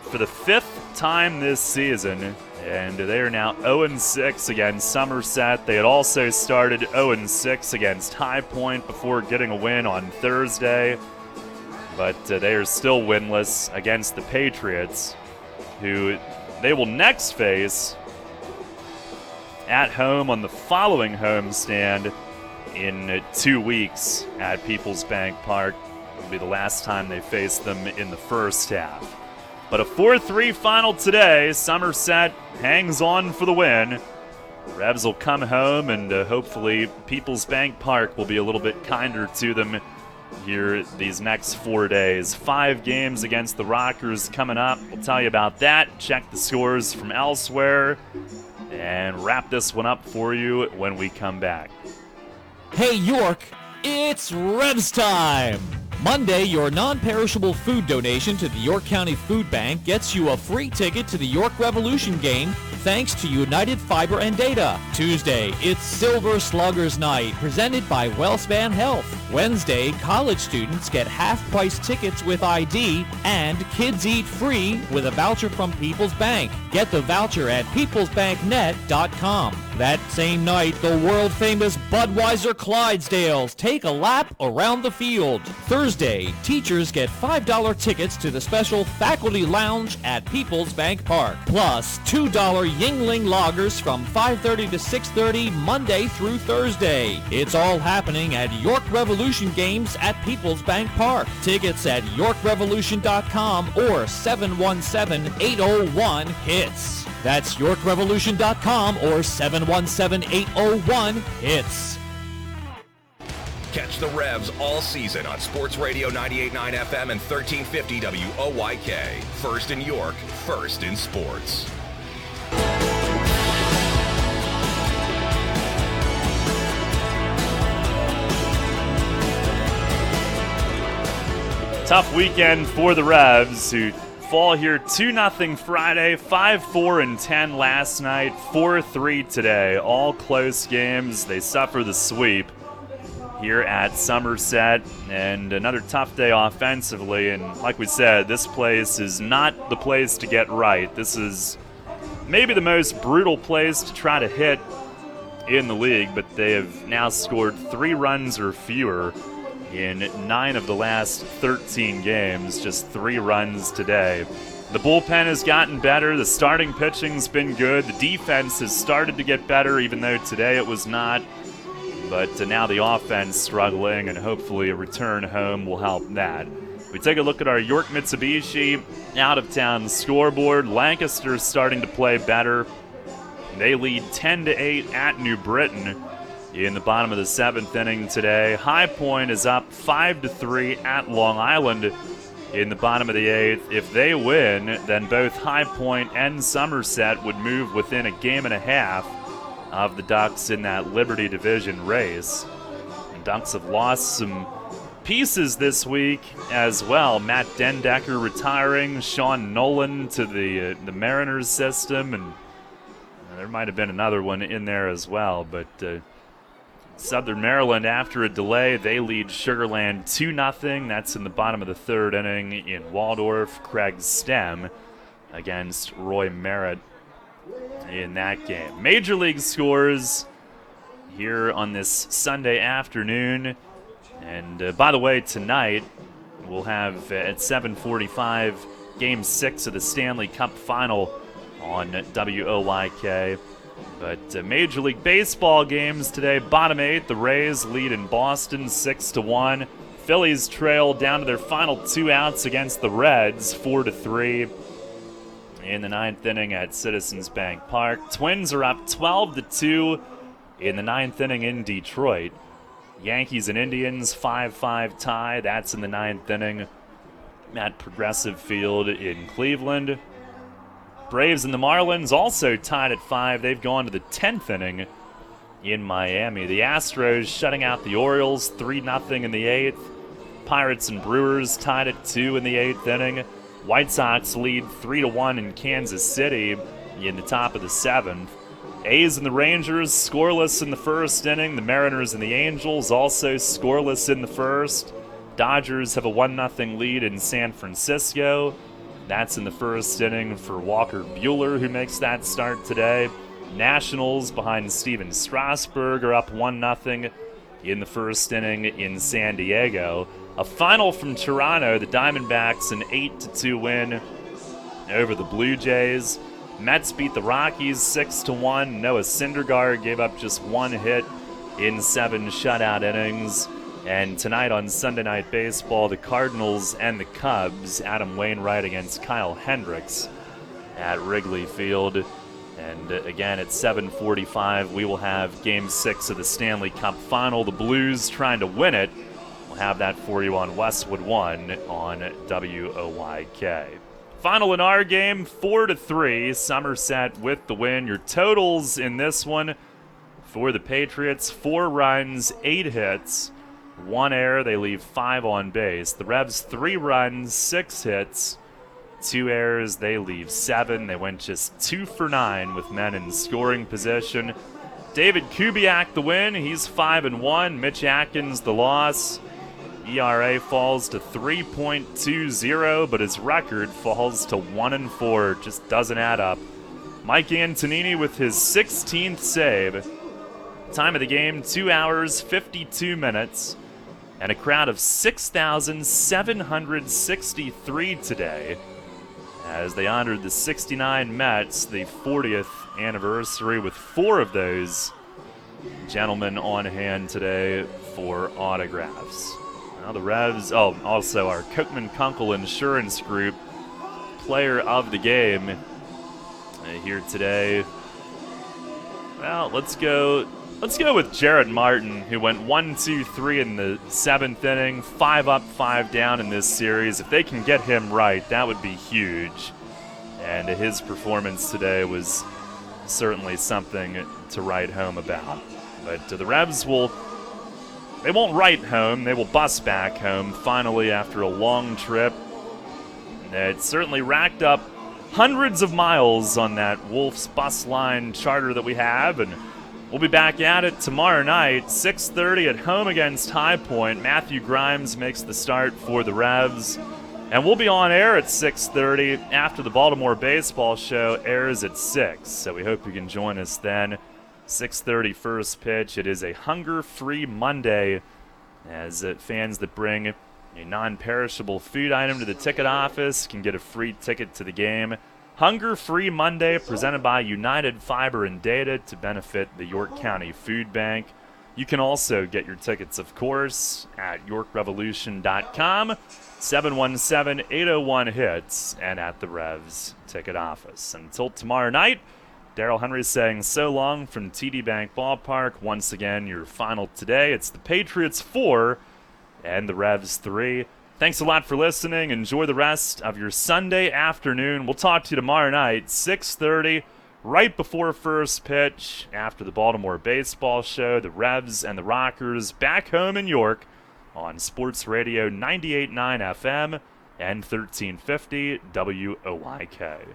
for the 5th time this season. And they are now 0-6 against Somerset. They had also started 0-6 against High Point before getting a win on Thursday. But they are still winless against the Patriots, who they will next face at home on the following homestand in 2 weeks at People's Bank Park. It will be the last time they face them in the first half. But a 4-3 final today. Somerset hangs on for the win. Revs will come home, and hopefully People's Bank Park will be a little bit kinder to them here these next 4 days. 5 games against the Rockers coming up. We'll tell you about that. Check the scores from elsewhere, and wrap this one up for you when we come back. Hey York, it's Revs time! Monday, your non-perishable food donation to the York County Food Bank gets you a free ticket to the York Revolution game thanks to United Fiber and Data. Tuesday, it's Silver Sluggers Night presented by WellSpan Health. Wednesday, college students get half-price tickets with ID, and kids eat free with a voucher from People's Bank. Get the voucher at peoplesbanknet.com. That same night, the world-famous Budweiser Clydesdales take a lap around the field. Thursday, teachers get $5 tickets to the special Faculty Lounge at People's Bank Park. Plus, $2 Yingling Lagers from 5:30 to 6:30 Monday through Thursday. It's all happening at York Revolution Revolution games at Peoples Bank Park. Tickets at YorkRevolution.com or 717-801-HITS. That's YorkRevolution.com or 717-801-HITS. Catch the Revs all season on Sports Radio 98.9 FM and 1350 WOYK. First in York, first in sports. Tough weekend for the Revs, who fall here 2-0 Friday, 5-4-10 last night, 4-3 today. All close games. They suffer the sweep here at Somerset, and another tough day offensively. And like we said, this place is not the place to get right. This is maybe the most brutal place to try to hit in the league, but they have now scored 3 runs or fewer in 9 of the last 13 games, just 3 runs today. The bullpen has gotten better. The starting pitching's been good. The defense has started to get better, even though today it was not. But now the offense struggling, and hopefully a return home will help that. We take a look at our York Mitsubishi out-of-town scoreboard. Lancaster's starting to play better. They lead 10-8 at New Britain in the bottom of the 7th inning today. High Point is up 5-3 at Long Island in the bottom of the 8th. If they win, then both High Point and Somerset would move within a game and a half of the Ducks in that Liberty Division race. And Ducks have lost some pieces this week as well. Matt Dendecker retiring, Sean Nolan to the Mariners system, and there might have been another one in there as well, but Southern Maryland, after a delay, they lead Sugar Land 2-0. That's in the bottom of the 3rd inning in Waldorf. Craig Stem against Roy Merritt in that game. Major League scores here on this Sunday afternoon. And by the way, tonight we'll have at 7:45 Game 6 of the Stanley Cup Final on WOYK. But Major League Baseball games today. Bottom 8, the Rays lead in Boston 6-1. Phillies trail down to their final 2 outs against the Reds 4-3 in the 9th inning at Citizens Bank Park. Twins are up 12-2 in the 9th inning in Detroit. Yankees and Indians 5-5 tie. That's in the 9th inning at Progressive Field in Cleveland. Braves and the Marlins also tied at 5. They've gone to the 10th inning in Miami. The Astros shutting out the Orioles 3-0 in the 8th. Pirates and Brewers tied at 2 in the 8th inning. White Sox lead 3-1 in Kansas City in the top of the 7th. A's and the Rangers scoreless in the 1st inning. The Mariners and the Angels also scoreless in the 1st. Dodgers have a 1-0 lead in San Francisco. That's in the 1st inning for Walker Buehler, who makes that start today. Nationals behind Steven Strasburg are up 1-0 in the 1st inning in San Diego. A final from Toronto, the Diamondbacks an 8-2 win over the Blue Jays. Mets beat the Rockies 6-1. Noah Syndergaard gave up just 1 hit in 7 shutout innings. And tonight on Sunday Night Baseball, the Cardinals and the Cubs, Adam Wainwright against Kyle Hendricks at Wrigley Field. And again, at 7:45, we will have Game 6 of the Stanley Cup Final. The Blues trying to win it. We'll have that for you on Westwood 1 on WOYK. Final in our game, 4-3, Somerset with the win. Your totals in this one for the Patriots, 4 runs, 8 hits. 1 error, they leave 5 on base. The Revs 3 runs, 6 hits, 2 errors, they leave 7. They went just 2 for 9 with men in scoring position. David Kubiak the win, he's 5-1. Mitch Atkins the loss. ERA falls to 3.20, but his record falls to 1-4. Just doesn't add up. Mike Antonini with his 16th save. Time of the game, 2 hours, 52 minutes. And a crowd of 6,763 today as they honored the 69 Mets, the 40th anniversary, with 4 of those gentlemen on hand today for autographs. Now the Revs, also our Cookman Kunkel Insurance Group player of the game here today. Well, let's go with Jarrett Martin, who went 1-2-3 in the 7th inning, 5 up, 5 down in this series. If they can get him right, that would be huge. And his performance today was certainly something to write home about. But the Revs they won't write home, they will bus back home finally after a long trip. It certainly racked up hundreds of miles on that Wolves bus line charter that we have, and we'll be back at it tomorrow night, 6:30 at home against High Point. Matthew Grimes makes the start for the Revs, and we'll be on air at 6:30 after the Baltimore baseball show airs at 6. So we hope you can join us then. 6:30 first pitch. It is a hunger-free Monday, as fans that bring a non-perishable food item to the ticket office can get a free ticket to the game. Hunger-free Monday, presented by United Fiber and Data to benefit the York County Food Bank. You can also get your tickets, of course, at YorkRevolution.com, 717-801-HITS, and at the Revs ticket office. Until tomorrow night, Darrell Henry saying so long from TD Bank Ballpark. Once again, your final today. It's the Patriots 4 and the Revs 3. Thanks a lot for listening. Enjoy the rest of your Sunday afternoon. We'll talk to you tomorrow night, 6:30, right before first pitch, after the Baltimore baseball show. The Revs and the Rockers back home in York on Sports Radio 98.9 FM and 1350 WOYK.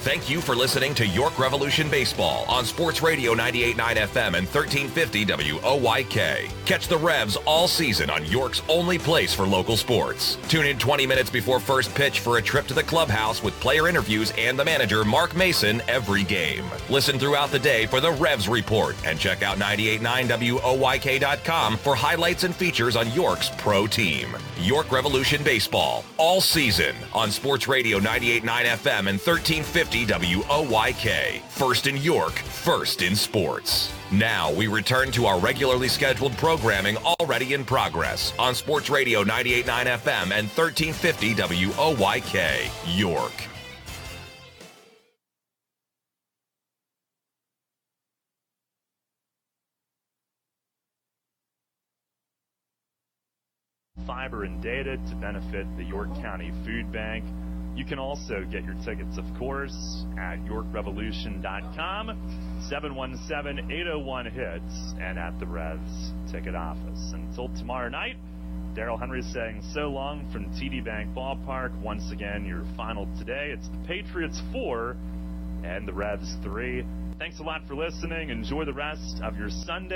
Thank you for listening to York Revolution Baseball on Sports Radio 98.9 FM and 1350 WOYK. Catch the Revs all season on York's only place for local sports. Tune in 20 minutes before first pitch for a trip to the clubhouse with player interviews and the manager, Mark Mason, every game. Listen throughout the day for the Revs Report and check out 989WOYK.com for highlights and features on York's pro team. York Revolution Baseball all season on Sports Radio 98.9 FM and 1350 WOYK. First in York, first in sports. Now we return to our regularly scheduled programming already in progress on Sports Radio 98.9 FM and 1350 WOYK, York. Fiber and Data to benefit the York County Food Bank. You can also get your tickets, of course, at YorkRevolution.com, 717-801-HITS, and at the Revs ticket office. Until tomorrow night, Darrell Henry saying so long from TD Bank Ballpark. Once again, your final today. It's the Patriots 4 and the Revs 3. Thanks a lot for listening. Enjoy the rest of your Sunday.